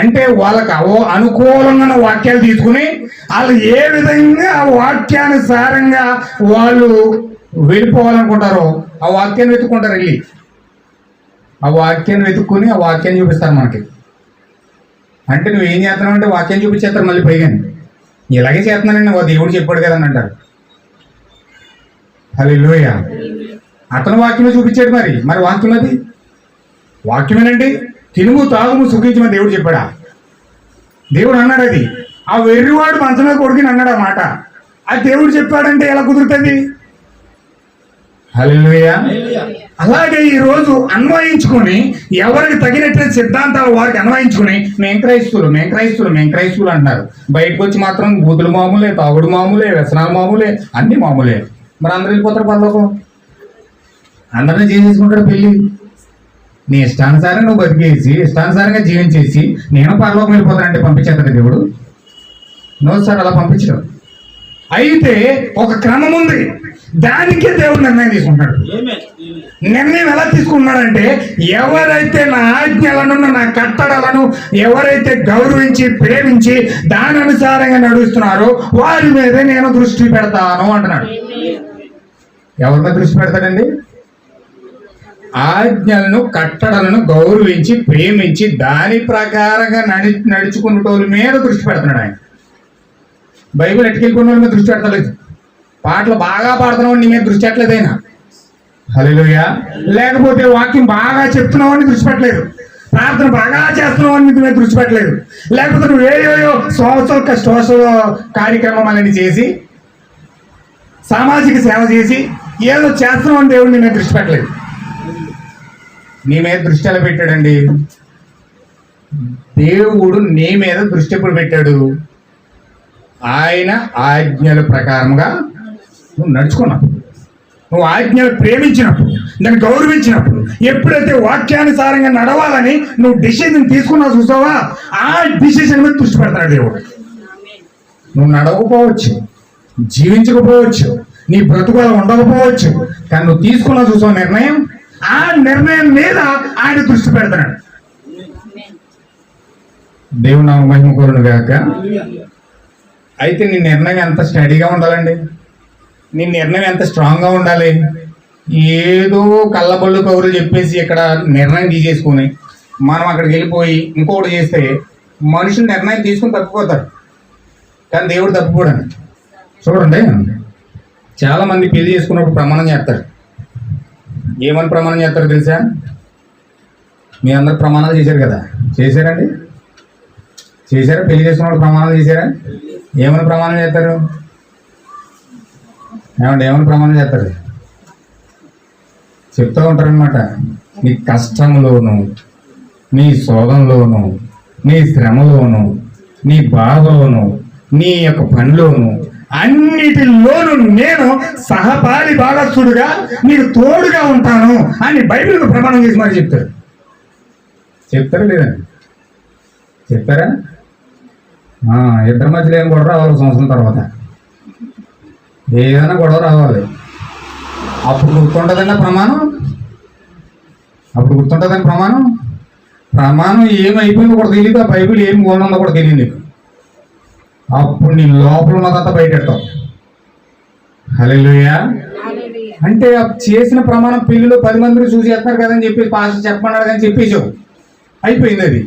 అంటే వాళ్ళకి అనుకూలంగా వాక్యాలు తీసుకుని వాళ్ళు ఏ విధంగా ఆ వాక్యానుసారంగా వాళ్ళు వెళ్ళిపోవాలనుకుంటారో ఆ వాక్యాన్ని వెతుక్కుంటారు. వెళ్ళి ఆ వాక్యాన్ని వెతుక్కుని ఆ వాక్యాన్ని చూపిస్తారు మనకి. అంటే నువ్వేం చేస్తున్నావు అంటే వాక్యాన్ని చూపించేస్తారు మళ్ళీ పైగా. ఇలాగే చేస్తున్నానండి, దేవుడు చెప్పాడు కదా అని అంటారు. హల్లెలూయా. అతను వాక్యమే చూపించాడు. మరి వాక్యం అది వాక్యమేనండి. తినుము తాగుము సుఖించమని దేవుడు చెప్పాడా? దేవుడు అన్నాడు. అది ఆ వెర్రివాడు మంచమే కొడుకుని అన్నాడు ఆ మాట. అది దేవుడు చెప్పాడంటే ఎలా కుదురుతుంది? హల్లెలూయా. అలాగే ఈ రోజు అన్వయించుకొని ఎవరికి తగినట్టు సిద్ధాంతాలు వారికి అన్వయించుకుని మేము క్రైస్తువులు అంటున్నారు. బయటకు వచ్చి మాత్రం బూతులు మామూలే, తాగుడు మామూలే, వ్యసనాలు మామూలే, అన్ని మామూలే. మరి అందరూ వెళ్ళిపోతారు పరలోకం. అందరినీ చేసేసుకుంటారు పెళ్ళి. నీ ఇష్టానుసారంగా నువ్వు బతికేసి ఇష్టానుసారంగా జీవించేసి నేను పరలోకం వెళ్ళిపోతానంటే పంపించేస్తాడు దేవుడు? నో సార్, అలా పంపించడం. అయితే ఒక క్రమం ఉంది, దానికే దేవుడు నిర్ణయం తీసుకుంటాడు. నిర్ణయం ఎలా తీసుకున్నాడంటే ఎవరైతే నా ఆజ్ఞలను నా కట్టడలను ఎవరైతే గౌరవించి ప్రేమించి దాని అనుసారంగా నడుస్తున్నారో వారి మీదే నేను దృష్టి పెడతాను అంటున్నాడు. ఎవరి మీద దృష్టి పెడతాడండి? ఆజ్ఞలను కట్టడలను గౌరవించి ప్రేమించి దాని ప్రకారంగా నడుచుకునేటోళ్ళ మీద దృష్టి పెడుతున్నాడు ఆయన. బైబిల్ ఎట్టుకెళ్ళిపోయిన వాళ్ళ మీద దృష్టి పెట్టలేదు. పాటలు బాగా పాడుతున్నావు నీ మీద దృష్టి పెట్టలేదు ఆయన. హల్లెలూయా. లేకపోతే వాక్యం బాగా చెప్తున్నావని దృష్టి పెట్టలేదు. ప్రార్థన బాగా చేస్తున్నావని మీద దృష్టి పెట్టలేదు. లేకపోతే నువ్వు ఏయో సోషల్ కార్యక్రమాలన్నీ చేసి సామాజిక సేవ చేసి ఏదో చేస్తున్నావని దేవుడు నీ మీద దృష్టి పెట్టలేదు. నీ మీద దృష్టి ఎలా పెట్టాడండి? దేవుడు నీ మీద దృష్టి ఎప్పుడు పెట్టాడు? ఆయన ఆజ్ఞల ప్రకారంగా నువ్వు నడుచుకున్నప్పుడు, నువ్వు ఆజ్ఞలు ప్రేమించినప్పుడు, దాన్ని గౌరవించినప్పుడు, ఎప్పుడైతే వాక్యానుసారంగా నడవాలని నువ్వు డిసిజన్ తీసుకున్నావు చూసావా, ఆ డిసిజన్ మీద దృష్టి పెడతాడు దేవుడు. నువ్వు నడవకపోవచ్చు, జీవించకపోవచ్చు, నీ బ్రతుకులు ఉండకపోవచ్చు, కానీ నువ్వు తీసుకున్నావు చూసావు నిర్ణయం, ఆ నిర్ణయం మీద ఆయన దృష్టి పెడతాడు. దేవుడు నామ మహిమ కోరును గాక. అయితే నీ నిర్ణయం ఎంత స్టడీగా ఉండాలండి? నీ నిర్ణయం ఎంత స్ట్రాంగ్గా ఉండాలి? ఏదో కళ్ళబొల్లు కౌరులు చెప్పేసి ఇక్కడ నిర్ణయం తీసేసుకుని మనం అక్కడికి వెళ్ళిపోయి ఇంకొకటి చేస్తే మనుషులు నిర్ణయం తీసుకుని తప్పిపోతారు, కానీ దేవుడు తప్పిపోడండి. చూడండి, చాలామంది పెళ్లి చేసుకున్నప్పుడు ప్రమాణం చేస్తారు. ఏమని ప్రమాణం చేస్తారో తెలుసా? మీ అందరు ప్రమాణాలు చేశారు కదా, చేశారండి? చేశారా? పెళ్లి చేసుకున్నప్పుడు ప్రమాణాలు చేశారా? ఏమని ప్రమాణం చేస్తారు? ఏమని ప్రమాణం చేస్తారు? చెప్తూ ఉంటారనమాట. నీ కష్టంలోను, నీ శోధంలోను, నీ శ్రమలోను, నీ బాధలోను, నీ యొక్క పనిలోను, అన్నిటిలోనూ నేను సహపాలి భాగస్థుడుగా నీకు తోడుగా ఉంటాను అని బైబిల్కు ప్రమాణం చేసి మరి చెప్తారు. చెప్తారా లేదండి? చెప్తారా? ఇద్దరి మధ్యలో ఏం గొడవ రావాలి సంవత్సరం తర్వాత, ఏదైనా గొడవ రావాలి. అప్పుడు గుర్తుంటుందండి ప్రమాణం. అప్పుడు గుర్తుంటుందని ప్రమాణం ఏమైపోయిందో కూడా తెలియదు. ఆ బైబిల్ ఏం గోనుందో కూడా తెలియదు నీకు. అప్పుడు నీ లోపల ఉన్నదంతా బయటెడతావు. హల్లెలూయా. అంటే చేసిన ప్రమాణం పెళ్లిలో 10 మందిని చూసి చేస్తున్నారు కదని చెప్పి పాస్టర్ చెప్పమన్నాడు కానీ చెప్పేసావు, అయిపోయింది అది.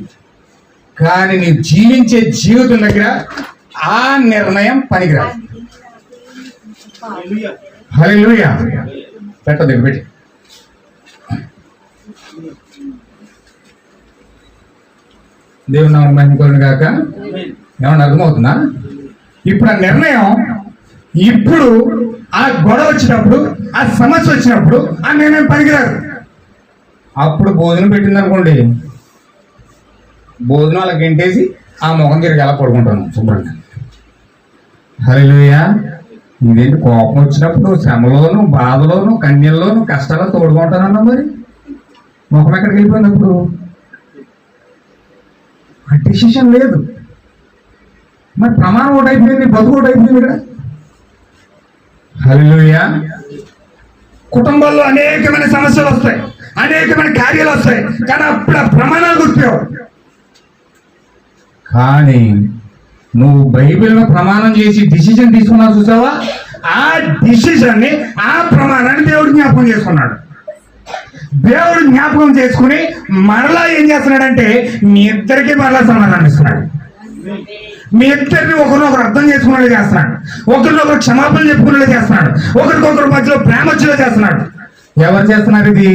కానీ నీ జీవించే జీవితం దగ్గర ఆ నిర్ణయం పనికిరాదు. హల్లెలూయా. పెట్టదు పెట్టి. దేవుని నామమున మహిమ కలుగును గాక. ఏమన్నా అర్థమవుతుందా? ఇప్పుడు ఆ నిర్ణయం, ఇప్పుడు ఆ గొడవ వచ్చినప్పుడు, ఆ సమస్య వచ్చినప్పుడు ఆ నిర్ణయం పనికిరాదు. అప్పుడు భోజనం పెట్టింది అనుకోండి, భోజనం అలా గెంటేసి ఆ ముఖం తిరిగి ఎలా పడుకుంటాను శుభ్రంగా. హల్లెలూయా. ఇదేంటి కోపం వచ్చినప్పుడు శ్రమలోను, బాధలోను, కన్యల్లోను, కష్టాల్లో తోడుకుంటానన్నా మరి ముఖం ఎక్కడికి వెళ్ళిపోయింది? అప్పుడు ఆ డిసిషన్ లేదు. మరి ప్రమాణం ఒకటి అయిపోయింది, బతుకు ఒకటి అయిపోయింది ఇక్కడ. హల్లెలూయా. కుటుంబాల్లో అనేకమైన సమస్యలు వస్తాయి, అనేకమైన కార్యాలు వస్తాయి, కానీ అప్పుడు ఆ ప్రమాణాలు గుర్తులేవు. కానీ నువ్వు బైబిల్లో ప్రమాణం చేసి డిసిజన్ తీసుకున్నావు చూసావా, ఆ డిసిజన్ ని, ఆ ప్రమాణాన్ని దేవుడు జ్ఞాపకం చేసుకున్నాడు. దేవుడు జ్ఞాపకం చేసుకుని మరలా ఏం చేస్తున్నాడంటే మీ ఇద్దరికి మరలా సమాధానం ఇస్తున్నాడు. మీ ఇద్దరిని ఒకరినొకరు అర్థం చేసుకునేలా చేస్తున్నాడు, ఒకరినొకరు క్షమాపణ చెప్పుకునేలా చేస్తున్నాడు, ఒకరికొకరి మధ్యలో ప్రేమ వచ్చేలా చేస్తున్నాడు. ఎవరు చేస్తున్నారు ఇది?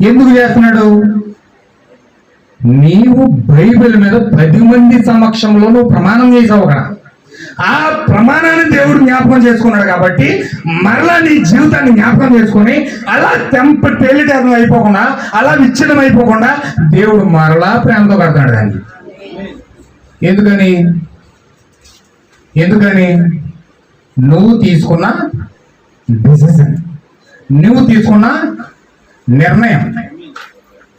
ఎందుకు చేస్తున్నాడు? నీవు బైబిల్ మీద 10 మంది సమక్షంలో నువ్వు ప్రమాణం చేసావు కదా, ఆ ప్రమాణాన్ని దేవుడు జ్ఞాపకం చేసుకున్నాడు. కాబట్టి మరలా నీ జీవితాన్ని జ్ఞాపకం చేసుకొని అలా తేలిటం అయిపోకుండా, అలా విచ్ఛిన్నం అయిపోకుండా దేవుడు మరలా ప్రేమతో కడతాడు దాన్ని. ఎందుకని? నువ్వు తీసుకున్న డిసిజన్, నువ్వు తీసుకున్న నిర్ణయం.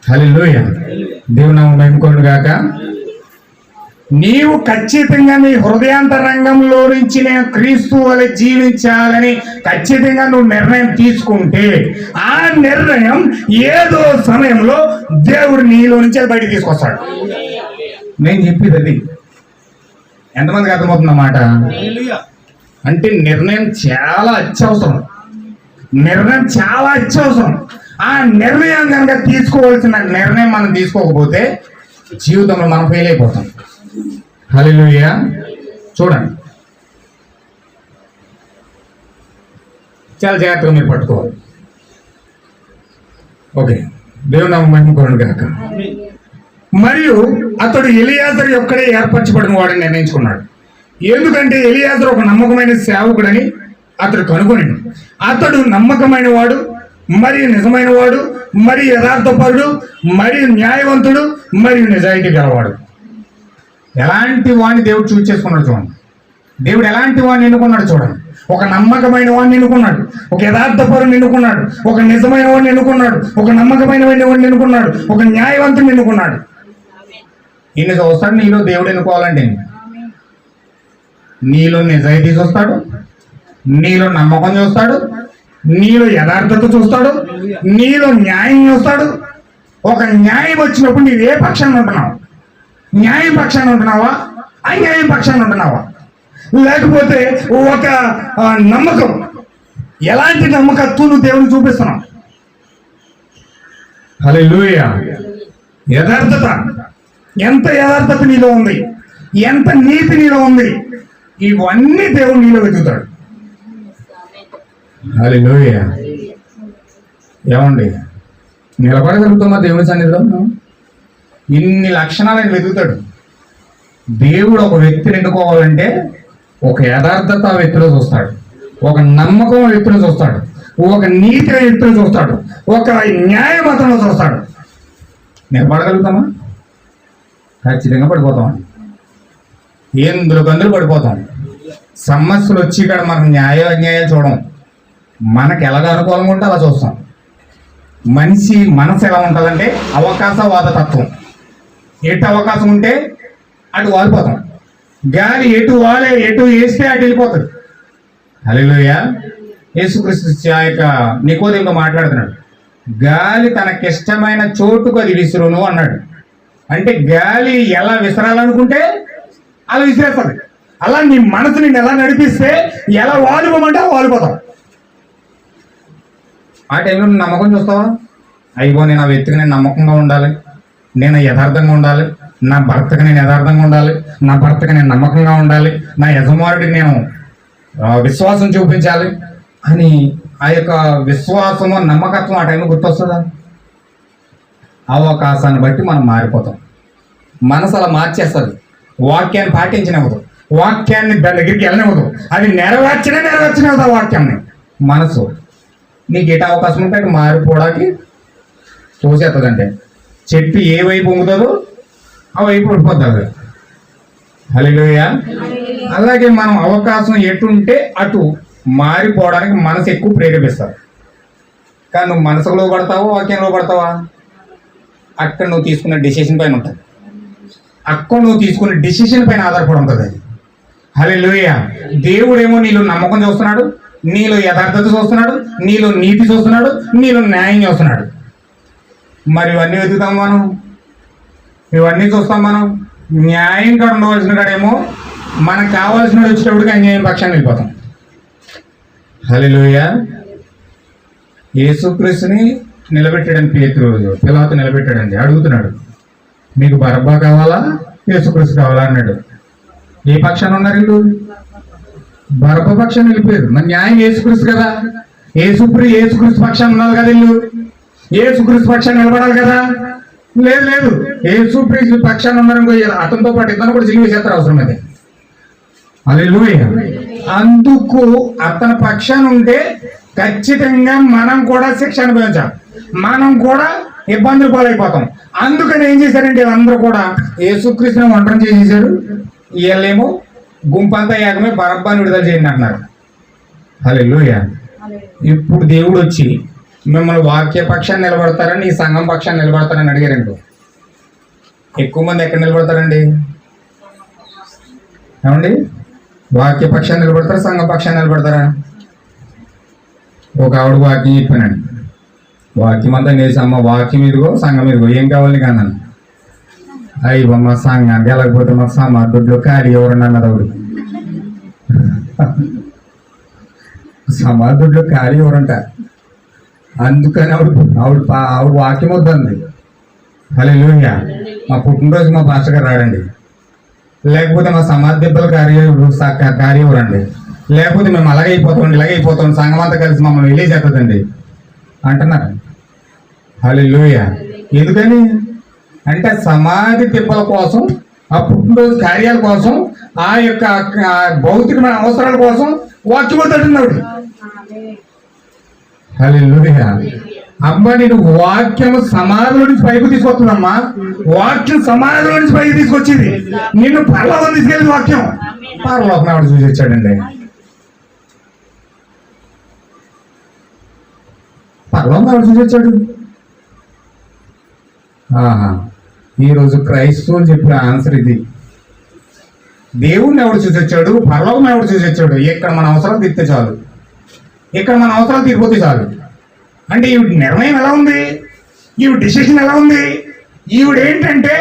హల్లెలూయా. దేవుని నామమున మహిమ కలుగును గాక. నీవు ఖచ్చితంగా నీ హృదయాంతరంగంలో నుంచి నేను క్రీస్తు వలె జీవించాలని ఖచ్చితంగా నువ్వు నిర్ణయం తీసుకుంటే, ఆ నిర్ణయం ఏదో సమయంలో దేవుడు నీలో నుంచి అది బయటికి తీసుకొస్తాడు. నేను చెప్పేది అది. ఎంతమందికి అర్థమవుతుందన్నమాట? అంటే నిర్ణయం చాలా అత్యవసరం. ఆ నిర్ణయం కనుక తీసుకోవాల్సిన నిర్ణయం మనం తీసుకోకపోతే జీవితంలో మనం ఫెయిల్ అయిపోతాం. హల్లెలూయా. చూడండి, చాలా జాగ్రత్తగా మీరు పట్టుకోవాలి. ఓకే. దేవుని నామమున మహిమ కలుగును గాక. మరియు అతడు ఎలియాజరు ఒక్కడే ఏర్పరచబడిన వాడని నిర్ణయించుకున్నాడు. ఎందుకంటే ఎలియాజరు ఒక నమ్మకమైన సేవకుడని అతడు కనుగొని, అతడు నమ్మకమైన వాడు, మరియు నిజమైన వాడు, మరియు యథార్థపరుడు, మరియు న్యాయవంతుడు, మరియు నిజాయితీ గలవాడు. ఎలాంటి వాడిని దేవుడు చూస్ చేసుకున్నాడు చూడండి. దేవుడు ఎలాంటి వాడిని ఎన్నుకున్నాడు చూడండి. ఒక నమ్మకమైన వాడిని ఎన్నుకున్నాడు, ఒక యథార్థపరుని ఎన్నుకున్నాడు, ఒక నిజమైన వాడిని ఎన్నుకున్నాడు, ఒక నమ్మకమైన వాడిని ఎన్నుకున్నాడు, ఒక న్యాయవంతుని ఎన్నుకున్నాడు. ఇన్ని చూస్తాడు నీలో దేవుడు ఎన్నుకోవాలంటే. నీలో నిజాయితీ చూస్తాడు, నీలో నమ్మకం చూస్తాడు, నీలో యథార్థత చూస్తాడు, నీలో న్యాయం చూస్తాడు. ఒక న్యాయం వచ్చినప్పుడు నీవు ఏ పక్షాన్ని ఉంటున్నావు? న్యాయం పక్షాన్ని ఉంటున్నావా, అన్యాయం పక్షాన్ని ఉంటున్నావా? లేకపోతే ఒక నమ్మకం, ఎలాంటి నమ్మకత్వం నువ్వు దేవుడికి చూపిస్తున్నావు? హల్లెలూయా. యథార్థత, ఎంత యథార్థత నీలో ఉంది, ఎంత నీతి నీలో ఉంది, ఇవన్నీ దేవుడు నీలో వెతుకుతాడు. హల్లెలూయా. ఏమండి, నిలబడగలుగుతామా దేవుని సన్నిధిలో? ఇన్ని లక్షణాలు ఆయన వెతుకుతాడు. దేవుడు ఒక వ్యక్తిని ఎన్నుకోవాలంటే ఒక యథార్థత వ్యక్తిలో చూస్తాడు, ఒక నమ్మకం వ్యక్తిలో చూస్తాడు, ఒక నీతి వ్యక్తిలో చూస్తాడు, ఒక న్యాయమతంలో చూస్తాడు. నిలబడగలుగుతామా? ఖచ్చితంగా పడిపోతాం. ఎందులో గందులు పడిపోతాం. సమస్యలు వచ్చి ఇక్కడ మనం న్యాయ అన్యాయాలు చూడం. మనకు ఎలాగ అనుకూలంగా ఉంటే అలా చూస్తాం. మనిషి మనసు ఎలా ఉంటుందంటే అవకాశవాద తత్వం. ఎటు అవకాశం ఉంటే అటు వాలిపోతాం. గాలి ఎటు వేస్తే అటు వెళ్ళిపోతుంది. హల్లెలూయా. యేసుక్రీస్తు నికోదేముతో మాట్లాడుతున్నాడు. గాలి తనకిష్టమైన చోటుకు అది విసురును అన్నాడు. అంటే గాలి ఎలా విసరాలనుకుంటే అలా విసిరేస్తుంది. అలా నీ మనసు నేను ఎలా నడిపిస్తే ఎలా వాలిపోమంటే అలా వాలిపోతాం. ఆ టైంలో నమ్మకం చూస్తావా? అయిపో నేను ఆ వ్యక్తికి నేను నమ్మకంగా ఉండాలి, నేను యథార్థంగా ఉండాలి, నా భర్తకు నేను యథార్థంగా ఉండాలి, నా భర్తకు నేను నమ్మకంగా ఉండాలి, నా యజమానుడికి నేను విశ్వాసం చూపించాలి అని ఆ యొక్క విశ్వాసము నమ్మకత్వం ఆ టైంలో గుర్తొస్తుందా? అవకాశాన్ని బట్టి మనం మారిపోతాం. మనసు అలా మార్చేస్తుంది. వాక్యాన్ని పాటించనివ్వదు, వాక్యాన్ని దాని దగ్గరికి వెళ్ళనివ్వదు, అది నెరవేర్చనివ్వదు ఆ వాక్యాన్ని. మనసు నీకు ఎటు అవకాశం ఉంటే అటు మారిపోవడానికి చూసేస్తుందంటే చెట్టు ఏ వైపు ఉంగుతుందో ఆ వైపు పడిపోతుంది. హల్లెలూయా. అలాగే మనం అవకాశం ఎటు ఉంటే అటు మారిపోవడానికి మనసు ఎక్కువ ప్రేరేపిస్తారు. కానీ నువ్వు మనసులో పడతావా వాక్యంలో పడతావా? అక్కడ నువ్వు తీసుకున్న డెసిషన్ పైన ఉంటుంది. అక్కడ నువ్వు తీసుకున్న డెసిషన్ పైన ఆధారపడి ఉంటుంది అది. హల్లెలూయా. దేవుడేమో నీలో నమ్మకం చూస్తున్నాడు, నీలో యథార్థత చూస్తున్నాడు, నీలో నీతి చూస్తున్నాడు, నీలో న్యాయం చూస్తున్నాడు. మరి ఇవన్నీ వెతుకుతాం మనం, ఇవన్నీ చూస్తాం మనం. న్యాయం కాడ ఉండవలసిన కాడేమో మనకు కావాల్సిన వచ్చేటప్పటికి అన్యాయం పక్షాన్ని వెళ్ళిపోతాం. హల్లెలూయా. యేసుక్రీస్తుని నిలబెట్టాడని పిలాతు నిలబెట్టాడండి. అడుగుతున్నాడు, మీకు బరబ్బా కావాలా యేసుక్రీస్తు కావాలా అన్నాడు. ఏ పక్షాన్ని ఉన్నారు వీళ్ళు? బరబ్బా పక్షాన్ని వెళ్ళిపోయారు. మరి న్యాయం యేసుక్రీస్తు కదా, యేసుక్రీస్తు పక్షాన్ని ఉన్నారు కదా వీళ్ళు. యేసుక్రీస్తు పక్షాన్ని నిలబడాలి కదా. లేదు, యేసుక్రీస్తు పక్షాన్ని ఉన్నారనుకో అతనితో పాటు ఇతను కూడా సిలువ చేస్తారు అవసరం అయితే. హల్లెలూయా. అందుకు అతని పక్షాన్ని ఉంటే ఖచ్చితంగా మనం కూడా శిక్ష అనుభవించాం, మనం కూడా ఇబ్బందులు పాలైపోతాం. అందుకని ఏం చేశారంటే అందరూ కూడా యేసుక్రీస్తుని ఒంటరి చేసేసారు. వీళ్ళేమో గుంపంతా ఏకమే బరబ్బాని విడుదల చేయండి అంటున్నారు. హల్లెలూయా. ఇప్పుడు దేవుడు వచ్చి మిమ్మల్ని వాక్య పక్షాన్ని నిలబడతారని, ఈ సంఘం పక్షాన్ని నిలబడతారని అడిగారండి. ఎక్కువ మంది ఎక్కడ నిలబడతారండి? ఏమండి? వాక్య పక్షాన్ని నిలబడతారా, సంఘం పక్షాన్ని నిలబడతారా? ఒక ఆవిడ వాక్యం చెప్పానండి. వాక్యం అంతా నేసమ్మ, వాక్యం ఇదిగో సంఘం ఇదిగో, ఏం కావాలి కానీ అయ్యి మా సంఘానికి వెళ్ళకపోతే మా సమాధుల్లో ఖాళీ ఎవరన్నా అన్నది ఆవిడ. సమాధుల్లో ఖాళీ ఎవరంట. అందుకని ఆవిడ వాక్యం వద్దంది. హల్లెలూయా. మా పుట్టినరోజు మా పాస్టర్ గారు రాడండి, లేకపోతే మా సమాధి దెబ్బల కార్యవరండి, లేకపోతే మేము ఇలాగైపోతాం సంఘం అంతా కలిసి మమ్మల్ని వెళ్ళేసేస్తుందండి అంటున్నారు. హల్లెలూయా. ఎందుకని అంటే సమాధి తిప్పల కోసం, ఆ పుట్టినరోజు కార్యాల కోసం, ఆ యొక్క భౌతికమైన అవసరాల కోసం వాక్యం వద్దంటున్నాడు. హల్లెలూయా. అమ్మ నేను వాక్యం సమాధిలో నుంచి పైకి తీసుకొస్తుందమ్మా. వాక్యం సమాధిలో నుంచి పైకి తీసుకొచ్చింది. నిన్ను పరలోకం తీసుకెళ్ళి వాక్యం పరలోకం ఆవిడ చూసి వచ్చాడండి. పరలోకం ఆవిడ చూసి వచ్చాడు. ఈరోజు క్రైస్తవులు చెప్పిన ఆన్సర్ ఇది. దేవుణ్ణి ఎవడు చూసి వచ్చాడు, పరలోకం ఎవడు చూసి వచ్చాడు. ఇక్కడ మన అవసరాలు తీరితే చాలు, ఇక్కడ మన అవసరాలు తీరిపోతే చాలు. అంటే ఈవిడ నిర్ణయం ఎలా ఉంది, ఈవిడ డిసిషన్ ఎలా ఉంది? ఈవిడ ఏంటంటే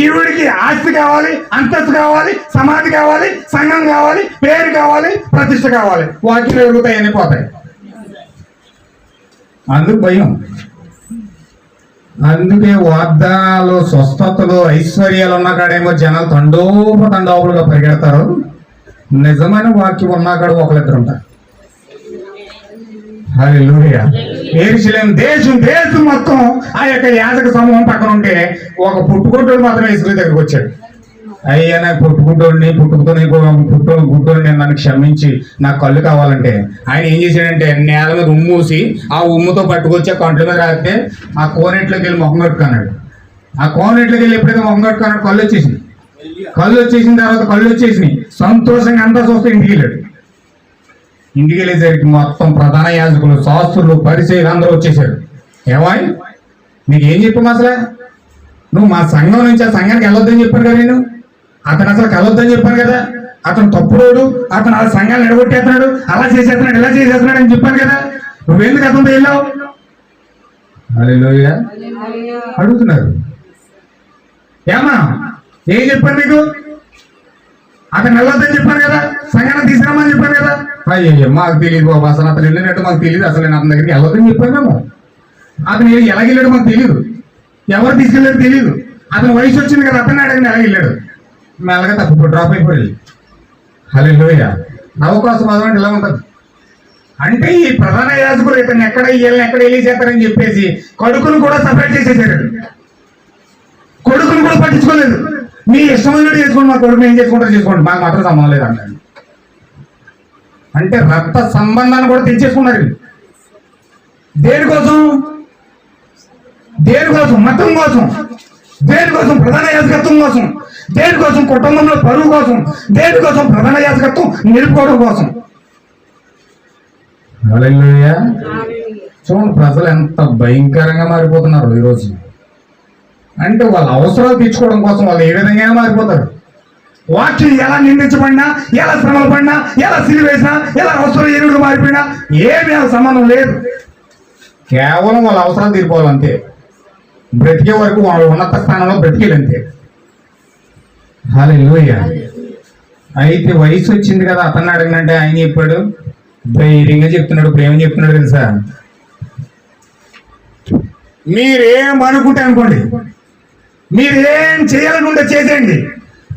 ఈవిడికి ఆస్తి కావాలి, అంతస్తు కావాలి, సమాధి కావాలి, సంఘం కావాలి, పేరు కావాలి, ప్రతిష్ట కావాలి. వాక్యం ఎరుగుతాయి అని పోతాయి. అందుకు భయం. అందుకే వాగ్దానాలు, స్వస్థతలు, ఐశ్వర్యాలు ఉన్న కాడేమో జనాలు తండోపతండోపులుగా పరిగెడతారు. నిజమైన వాక్యం ఉన్న కాడ ఒకరిద్దరు ఉంటారు. హల్లెలూయా. యెరూషలేము దేశం మొత్తం ఆ యొక్క యాజక సమూహం పక్కన ఉంటే ఒక పుట్టుకొడ్డోడు మాత్రం యేసు దగ్గరకు వచ్చాడు. అయ్యా నాకు గుడ్డోని నన్ను క్షమించి నాకు కళ్ళు కావాలంటే ఆయన ఏం చేశాడంటే నేల మీద ఉమ్మూసి ఆ ఉమ్ముతో పట్టుకొచ్చి ఆ కంట్ల మీద రాస్తే ఆ కోనెట్లోకి వెళ్ళి మొహం కట్టుకున్నాడు. ఆ కోనెట్లోకి వెళ్ళి ఎప్పుడైతే మొహం కట్టుకున్నాడు కళ్ళు వచ్చేసిన తర్వాత కళ్ళు వచ్చేసినాయి. సంతోషంగా అంతా చూస్తే ఇంటికి వెళ్ళాడు. ఇంటికి వెళ్ళేసరికి మొత్తం ప్రధాన యాజకులు, శాస్త్రులు, పరిచయులు అందరూ వచ్చేసారు. ఏమాయ్ నీకేం చెప్పాము అసలే? నువ్వు మా సంఘం నుంచి ఆ సంఘానికి వెళ్ళొద్దని చెప్పాను కదా, నేను అతను అసలు కలవద్దని చెప్పాను కదా, అతను తప్పుడోడు, అతను ఆ సంఘాన్ని నిలబొట్టేస్తున్నాడు, అలా చేసేస్తున్నాడు, ఇలా చేసేస్తున్నాడు అని చెప్పాను కదా, నువ్వెందుకు అతనితో వెళ్ళావు? హల్లెలూయా. అడుగుతున్నారు. ఏమా ఏం చెప్పాను నీకు? అతను వెళ్ళొద్దని చెప్పాను కదా, సంఘాన్ని తీసుకురామని చెప్పాను కదా. అయ్యో మాకు తెలియదు బాబు, అసలు అతను వెళ్ళినట్టు మాకు తెలియదు. అసలు నేను అతని దగ్గరికి వెళ్ళొద్దని చెప్పాను మేము. అతను ఎలాగెళ్ళాడు మాకు తెలియదు, ఎవరు తీసుకెళ్ళాడు తెలియదు. అతను వయసు వచ్చింది కదా, అతన్ని అడిగిన ఎలా వెళ్ళాడు, మెల్లగా తప్పు డ్రాప్ అయిపోయి. హల్లెలూయా. అవకాశవాదం అంటే ఇలా ఉంటుంది. అంటే ఈ ప్రధాన యాజకులు ఇతను ఎక్కడ వెళ్ళి చేస్తారని చెప్పేసి కొడుకును కూడా సపరేట్ చేసేసారు. కొడుకును కూడా పట్టించుకోలేదు. మీ ఇష్టమైనట్టు చేసుకోండి, మా కొడుకుని ఏం చేసుకుంటారో చేసుకోండి, మాకు మాత్రం సంబంధం లేదు అన్నాడు. అంటే రక్త సంబంధాన్ని కూడా తెచ్చేసుకున్నారు. దేనికోసం? దేనికోసం? మతం కోసం. దేనికోసం? ప్రధాన యాజకత్వం కోసం. దేనికోసం? కుటుంబంలో పరువు కోసం. దేనికోసం? ప్రధాన యాజకత్వం నిలుపుకోవడం కోసం. హల్లెలూయా. చూడండి ప్రజలు ఎంత భయంకరంగా మారిపోతున్నారు ఈరోజు. అంటే వాళ్ళ అవసరాలు తీర్చుకోవడం కోసం వాళ్ళు ఏ విధంగా మారిపోతారు. వాక్యం ఎలా నిందించబడినా, ఎలా శ్రమలు పడినా, ఎలా సిలివేసినా, ఎలా అవసరం ఏనుగుగా మారిపోయినా ఏమీ సంబంధం లేదు. కేవలం వాళ్ళ అవసరాలు తీరిపోవాలంతే. బ్రతికే వరకు వాళ్ళు ఉన్నత స్థానంలో బ్రతికేలంతే. హల్లెలూయా. అయితే వయసు వచ్చింది కదా, అతన్ని అడిగినంటే ఆయన చెప్పాడు, ధైర్యంగా చెప్తున్నాడు. ప్రేమ చెప్తున్నాడు తెలుసా, మీరేం అనుకుంటే అనుకోండి, మీరేం చేయాలనుకుంటే చేసేయండి,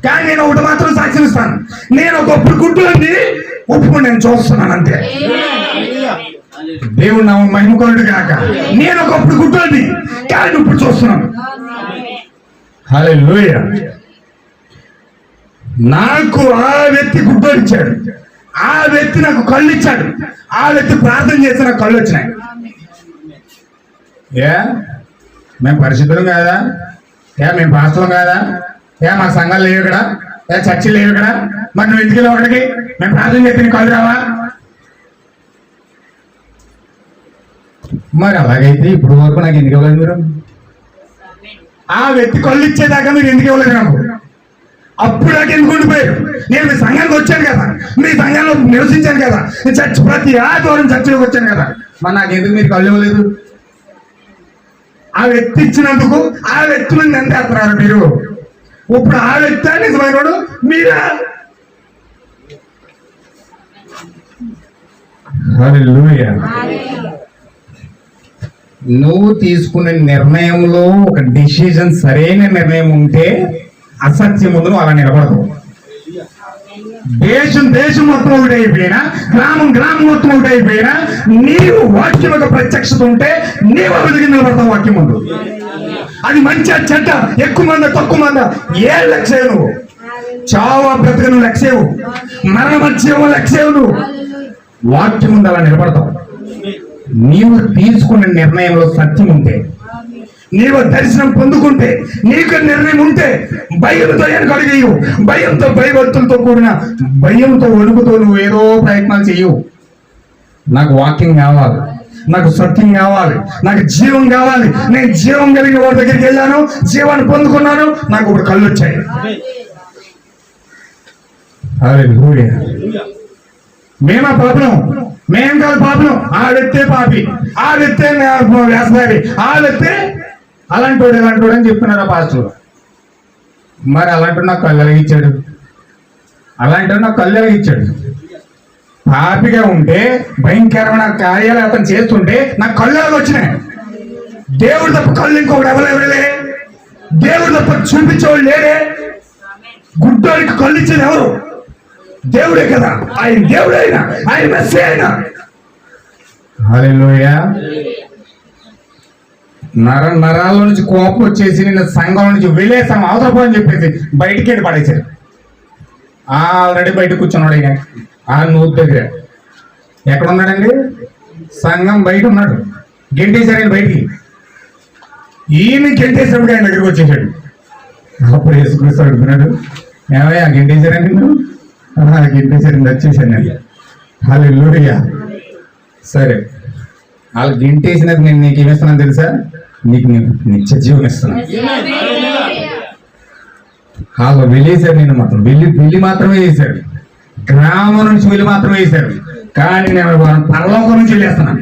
కానీ నేను ఒకటి మాత్రం సాక్ష్యం ఇస్తాను, నేను ఒకప్పుడు గుడ్డులండి, ఇప్పుడు నేను చూస్తున్నాను అంతే. దేవుడు నా మహిమకరుడు కాక, నేను ఒకప్పుడు గుడ్డులండి కానీ ఇప్పుడు చూస్తున్నాను. హల్లెలూయా. నాకు ఆ వ్యక్తి గుడ్డోడు ఇచ్చాడు, ఆ వ్యక్తి నాకు కళ్ళు ఇచ్చాడు, ఆ వ్యక్తి ప్రార్థన చేస్తే నాకు కళ్ళు వచ్చినాయి. మేము పరిశుద్ధులం కాదా? మేము పాస్టర్లం కాదా? మా సంఘాలు లేవు ఇక్కడ, చర్చిలు లేవు ఇక్కడ, మరి నువ్వు ఎందుకు ఒకటికి మేము ప్రార్థన చేస్తే నీకు కళ్ళు రావా? మరి అలాగైతే ఇప్పుడు వరకు నాకు ఎందుకు ఇవ్వలేదు మీరు? ఆ వ్యక్తి కళ్ళు ఇచ్చేదాకా మీరు ఎందుకు ఇవ్వలేదు నాకు? అప్పుడు నాకు ఎందుకు ఉండిపోయారు? నేను మీ సంఘానికి వచ్చాను కదా, మీ సంఘంలో నివసించాను కదా, చర్చ్ ప్రతి ఆదివారం చర్చిలోకి వచ్చాను కదా, మరి నాకు ఎందుకు మీరు కళ్ళు ఇవ్వలేదు? ఆ వ్యక్తి ఇచ్చినందుకు ఆ వ్యక్తులు ఎంత వేస్తున్నారు మీరు? ఇప్పుడు ఆ వ్యక్తి నిజమైన మీరా? హల్లెలూయా. నువ్వు తీసుకునే నిర్ణయంలో ఒక డిసిజన్ సరైన నిర్ణయం ఉంటే అసత్యం ముందు నువ్వు అలా నిలబడదు. దేశం మొత్తం ఒకటి అయిపోయినా, గ్రామం మొత్తం ఒకటి అయిపోయినా, నీవు వాక్యం యొక్క ప్రత్యక్షత ఉంటే నీవు అభివృద్ధికి నిలబడతావు వాక్యం ముందు. అది మంచి చెడ్డ, ఎక్కువ మంది తక్కువ మంది ఏ లక్ష్యం నువ్వు చావా బ్రతుకు నువ్వు లక్ష్యవు, మరణమత్యవు లక్ష్యవు. నువ్వు వాక్యం ముందు అలా నిలబడతావు. నీవు తీసుకున్న నిర్ణయంలో సత్యం ఉంటే, నీవు దర్శనం పొందుకుంటే, నీకు నిర్ణయం ఉంటే, భయంతో వెనకడుగు, భయంతో భయభక్తులతో కూడిన భయంతో వణుకుతో నువ్వు ఏదో ప్రయత్నాలు చెయ్యవు. నాకు వాక్యం కావాలి, నాకు సత్యం కావాలి, నాకు జీవం కావాలి, నేను జీవం కలిగిన వాడి దగ్గరికి వెళ్ళాను, జీవాన్ని పొందుకున్నాను, నాకు ఇప్పుడు కళ్ళు వచ్చాయి. హల్లెలూయా. మేమా పాపం? మేం కాదు పాపం. ఆ వ్యక్తే పాపి, ఆ వ్యక్తే వేసదారి, ఆ వ్యక్తే అలాంటోడు ఇలాంటోడు అని చెప్తున్నాడు ఆ పాస్టర్. మరి అలాంటి నాకు కళ్ళు ఎలాగిచ్చాడు? అలాంటి నాకు కళ్ళు ఎలాగిచ్చాడు? పాపిగా ఉంటే భయంకరమైన కార్యాలు అతను చేస్తుంటే నాకు కళ్ళు ఎలాగ వచ్చినాయి? దేవుడు తప్ప కళ్ళు ఇంకొకటి ఎవరెవరలే, దేవుడు తప్ప చూపించేవాళ్ళు లేరే. గుడ్డోడికి కళ్ళు ఇచ్చేది ఎవరు? దేవుడే కదా. ఆయన దేవుడే, అయినా ఆయన మెస్సీ అయినా. హల్లెలూయా. నరాల నుంచి కోపం వచ్చేసి నిన్న సంఘం నుంచి వెళ్ళేసాం అవసరం అని చెప్పేసి బయటికి వెళ్ళి పడేశారు. ఆల్రెడీ బయట కూర్చున్నాడు ఆయన ఆ నూరు దగ్గర. ఎక్కడ ఉన్నాడండి? సంఘం బయట ఉన్నాడు. గెంటేశారు ఆయన బయటికి. ఈయన గెంటేసినప్పుడు ఆయన దగ్గరికి వచ్చేసాడు. అప్పుడు యేసుక్రీస్తు అడుగుతున్నాడు, ఏమయ్యా గెంటేశారండి మీరు? గెంటేశారండి, వచ్చేసాను నేను. హల్లెలూయా. సరే, వాళ్ళు గెంటేసినది నేను నీకు ఏమిస్తున్నాను తెలుసా? నీకు నిత్య జీవం ఇస్తున్నాను. వాళ్ళు వెళ్ళేశారు, నేను మాత్రం వెళ్ళి మాత్రమే వేశాడు. గ్రామం నుంచి వెళ్ళి మాత్రమే వేశారు. కానీ నేను పరలోకం నుంచి వెళ్ళేస్తున్నాను.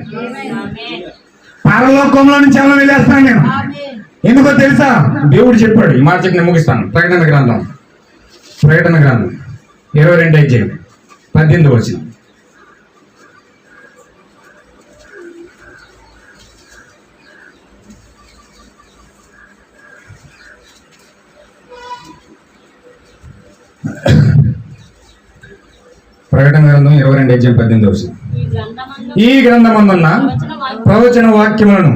పరలోకంలో నుంచి ఏమైనా వెళ్ళేస్తున్నాను నేను. ఎందుకో తెలుసా? దేవుడు చెప్పాడు. ఈ మాట చెప్పి నేను ముగిస్తాను. ప్రకటన గ్రంథం 22:18 వచ్చింది. అధ్యాయం 18వ వచనం. ఈ ఈ గ్రంథమందున్న ప్రవచన వాక్యములను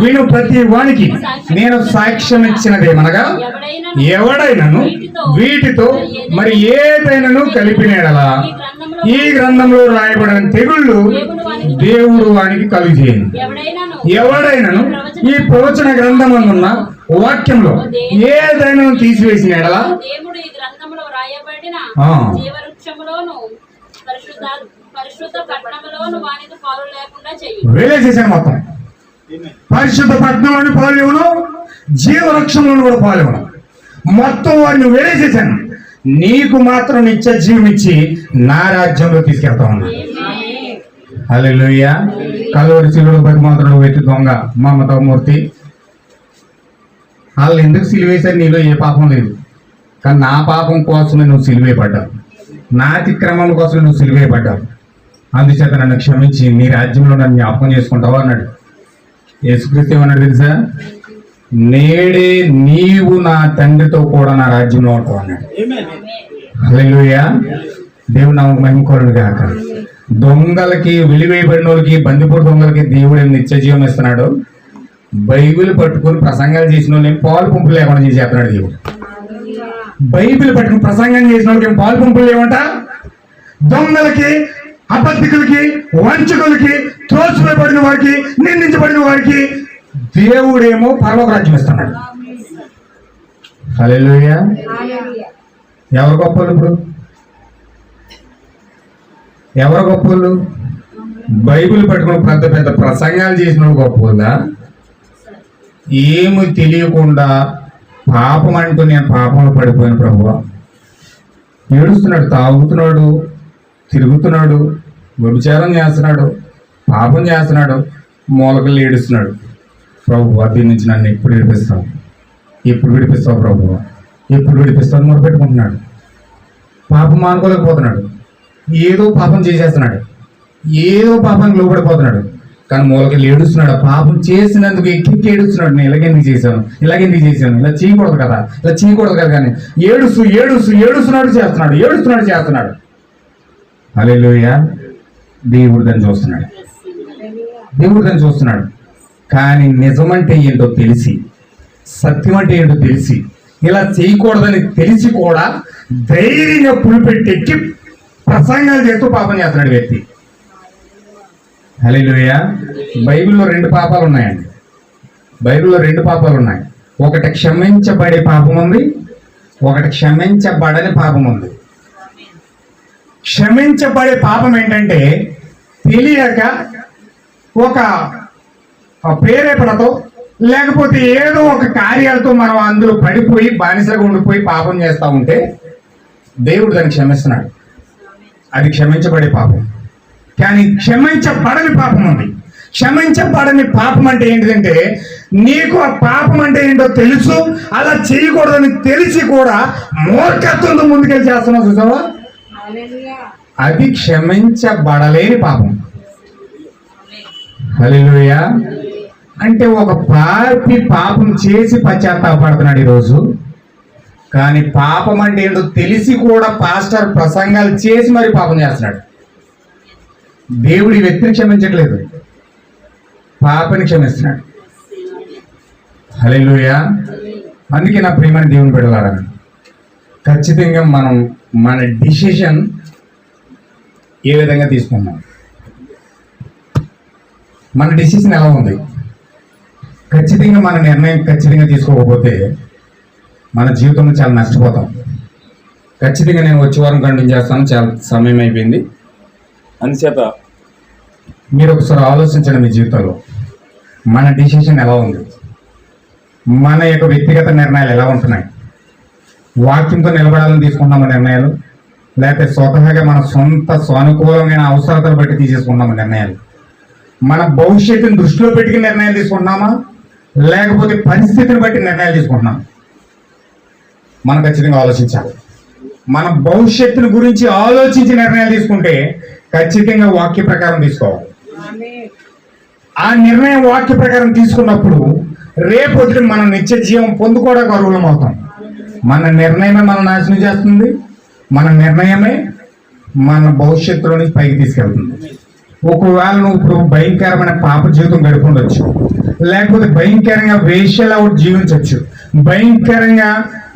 విను ప్రతి వానికి నేను సాక్ష్యం ఇచ్చినదేమనగా ఎవడైనను వీటితో మరి ఏదైనాను కలిపినేడలా ఈ గ్రంథంలో రాయబడిన తెగుళ్ళు దేవుడు వానికి కలుగజేయను. ఎవడైనాను ఈ ప్రవచన గ్రంథమందున్న వాక్యంలో ఏదైనా తీసివేసిన ఎడలా దేవుడు ఈ గ్రంథంలో రాయబడిన ఆ. జీవవృక్షములోను పరిశుద్ధ పట్టణములోను వానికి పాలు లేకుండా చెయ్యి. వేలేసేసాను మొత్తం. పరిశుద్ధ పట్టణంలోని పాలు ఇవ్వను, జీవవృక్షంలోని కూడా పాలు ఇవ్వను. మొత్తం వాడిని వేలేసేసాను. నీకు మాత్రం నిత్య జీవం ఇచ్చి నా రాజ్యంలో తీసుకెళ్తా ఉన్నా. హల్లెలూయా. కలువరి శిలువలో బతిమాత్రుడు వ్యక్తి దొంగ మమతామూర్తి. వాళ్ళు ఎందుకు సిలువేశారు? నీలో ఏ పాపం లేదు, కానీ నా పాపం కోసమే నువ్వు సిలువేయబడ్డావు, నా అతిక్రమం కోసం నువ్వు సిలువేయబడ్డావు. అందుచేత నన్ను క్షమించి నీ రాజ్యంలో నన్ను జ్ఞాపకం చేసుకుంటావు అన్నాడు. యేసుక్రీస్తు ఏమన్నాడు తెలుసా? నేడే నీవు నా తండ్రితో కూడా నా రాజ్యంలో ఉంటావు అన్నాడు. హల్లెలూయా. దేవుడు నామకు మహిమ కలుగును గాక. దొంగలకి, వెలివేయబడిన వాళ్ళకి, బందిపోటు దొంగలకి దేవుడు ఏం నిత్య జీవం ఇస్తున్నాడు? బైబిల్ పట్టుకుని ప్రసంగాలు చేసిన వాళ్ళు ఏం పాలు పంపులు లేకుండా చేసేస్తున్నాడు దేవుడు. బైబిల్ పట్టుకుని ప్రసంగం చేసిన వాళ్ళకి ఏం పాలు పంపులు లేవంట. దొంగలకి, అబద్ధికులకి, వంచకులకి, త్రోసివేయబడిన వారికి, నిందించబడిన వారికి దేవుడేమో పరలోక రాజ్యం ఇస్తున్నాడు. హల్లెలూయా. ఎవరు గొప్పలు? ఇప్పుడు ఎవరు గొప్పలు? బైబిల్ పట్టుకుని పెద్ద పెద్ద ప్రసంగాలు చేసిన వాళ్ళు గొప్పదా? ఏమి తెలియకుండా పాపం అంటూ నేను పాపంలో పడిపోయిన ప్రభువా, ఏడుస్తున్నాడు, తాగుతున్నాడు, తిరుగుతున్నాడు, వ్యభిచారం చేస్తున్నాడు, పాపం చేస్తున్నాడు, మూలకలు ఏడుస్తున్నాడు. ప్రభువా దీని నుంచి నన్ను ఎప్పుడు విడిపిస్తావు, ఎప్పుడు విడిపిస్తావు ప్రభువా, ఎప్పుడు విడిపిస్తావు మొదలుపెట్టుకుంటున్నాడు. పాపం మానుకోలేకపోతున్నాడు, ఏదో పాపం చేసేస్తున్నాడు, ఏదో పాపానికి లోపడిపోతున్నాడు, కానీ మూలకలు ఏడుస్తున్నాడు. పాపం చేసినందుకు ఎక్కి ఏడుస్తున్నాడు. నేను ఇలాగెందుకు చేశాను, ఇలాగెందుకు చేశాను, ఇలా చేయకూడదు కదా, ఇలా చేయకూడదు కదా, కానీ ఏడుస్తున్నాడు చేస్తున్నాడు. హల్లెలూయా. దేవుడు దాన్ని చూస్తున్నాడు. కానీ నిజమంటే ఏంటో తెలిసి, సత్యం అంటే ఏంటో తెలిసి, ఇలా చేయకూడదని తెలిసి కూడా ధైర్యంగా పులిపెట్టి ఎక్కి ప్రసంగాలు చేస్తూ పాపం చేస్తున్నాడు వ్యక్తి. హల్లెలూయా. బైబిల్లో 2 పాపాలు ఉన్నాయండి. బైబిల్లో 2 పాపాలు ఉన్నాయి. ఒకటి క్షమించబడే పాపం ఉంది, ఒకటి క్షమించబడని పాపం ఉంది. క్షమించబడే పాపం ఏంటంటే తెలియక ఒక ప్రేరేపణతో లేకపోతే ఏదో ఒక కార్యాలతో మనం అందులో పడిపోయి బానిసగా ఉండిపోయి పాపం చేస్తూ ఉంటే దేవుడు దాన్ని క్షమిస్తున్నాడు. అది క్షమించబడే పాపం. కానీ క్షమించబడని పాపం ఉంది. క్షమించబడని పాపం అంటే ఏంటిదంటే నీకు ఆ పాపం అంటే ఏంటో తెలుసు, అలా చేయకూడదని తెలిసి కూడా మూర్ఖత్వంతో ముందుకెళ్ళి చేస్తున్నావు చూసావా, అది క్షమించబడలేని పాపం. హల్లెలూయా. అంటే ఒక పాపి పాపం చేసి పశ్చాత్తాపడుతున్నాడు ఈరోజు, కానీ పాపం అంటే ఏంటో తెలిసి కూడా పాస్టర్ ప్రసంగాలు చేసి మరి పాపం చేస్తున్నాడు. దేవుడి వ్యక్తిని క్షమించట్లేదు, పాపని క్షమిస్తున్నాడు. హల్లెలూయా. అందుకే నా ప్రియమైన దేవుని బిడ్డలారా, ఖచ్చితంగా మనం మన డిసిషన్ ఏ విధంగా తీసుకున్నాం, మన డిసిషన్ ఎలా ఉంది, ఖచ్చితంగా మన నిర్ణయం ఖచ్చితంగా తీసుకోకపోతే మన జీవితంలో చాలా నష్టపోతాం. ఖచ్చితంగా నేను వచ్చే వారం కంటిన్యూ చేస్తాను, చాలా సమయం అయిపోయింది. అందుచేత మీరు ఒకసారి ఆలోచించండి, మీ జీవితంలో మన డిసిషన్ ఎలా ఉంది, మన యొక్క వ్యక్తిగత నిర్ణయాలు ఎలా ఉంటున్నాయి, వాక్యంతో నిలబడాలని తీసుకుంటున్నాము నిర్ణయాలు, లేకపోతే స్వతహాగా మన సొంత సానుకూలమైన అవసరాలను బట్టి తీసేసుకుంటున్నాము నిర్ణయాలు, మన భవిష్యత్తుని దృష్టిలో పెట్టుకుని నిర్ణయాలు తీసుకుంటున్నామా, లేకపోతే పరిస్థితిని బట్టి నిర్ణయాలు తీసుకుంటున్నాం? మనం ఖచ్చితంగా ఆలోచించాలి. మన భవిష్యత్తుని గురించి ఆలోచించి నిర్ణయాలు తీసుకుంటే ఖచ్చితంగా వాక్య ప్రకారం తీసుకోవాలి. ఆ నిర్ణయం వాక్య ప్రకారం తీసుకున్నప్పుడు రేపొద్దు మనం నిత్య జీవం పొందుకోవడానికి అర్హులం అవుతాం. మన నిర్ణయమే మనం నాశనం చేస్తుంది, మన నిర్ణయమే మన భవిష్యత్తులో నుంచి పైకి తీసుకెళ్తుంది. ఒకవేళ నువ్వు ఇప్పుడు భయంకరమైన పాప జీవితం గడిపి ఉండొచ్చు, లేకపోతే భయంకరంగా వేశ్యలా ఒకటి జీవించవచ్చు, భయంకరంగా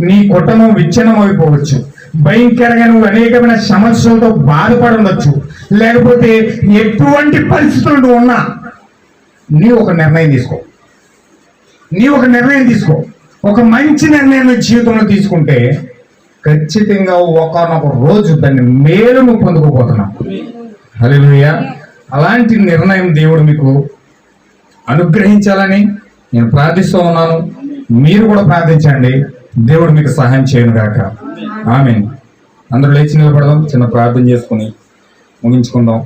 నీ కుటుంబం విచ్ఛిన్నం అయిపోవచ్చు, భయంకరంగా నువ్వు అనేకమైన సమస్యలతో బాధపడి ఉండొచ్చు, లేకపోతే ఎటువంటి పరిస్థితులు నువ్వు ఉన్నా నీ ఒక నిర్ణయం తీసుకో. ఒక మంచి నిర్ణయం నీ జీవితంలో తీసుకుంటే ఖచ్చితంగా ఒకనొక రోజు దాన్ని మేలు నువ్వు పొందుకోబోతున్నావు. హల్లెలూయా. అలాంటి నిర్ణయం దేవుడు మీకు అనుగ్రహించాలని నేను ప్రార్థిస్తూ ఉన్నాను. మీరు కూడా ప్రార్థించండి, దేవుడు మీకు సహాయం చేయను గాక. ఆమేన్. అందరూ లేచి నిలబడదాం, చిన్న ప్రార్థన చేసుకుని ముగించుకుందాం.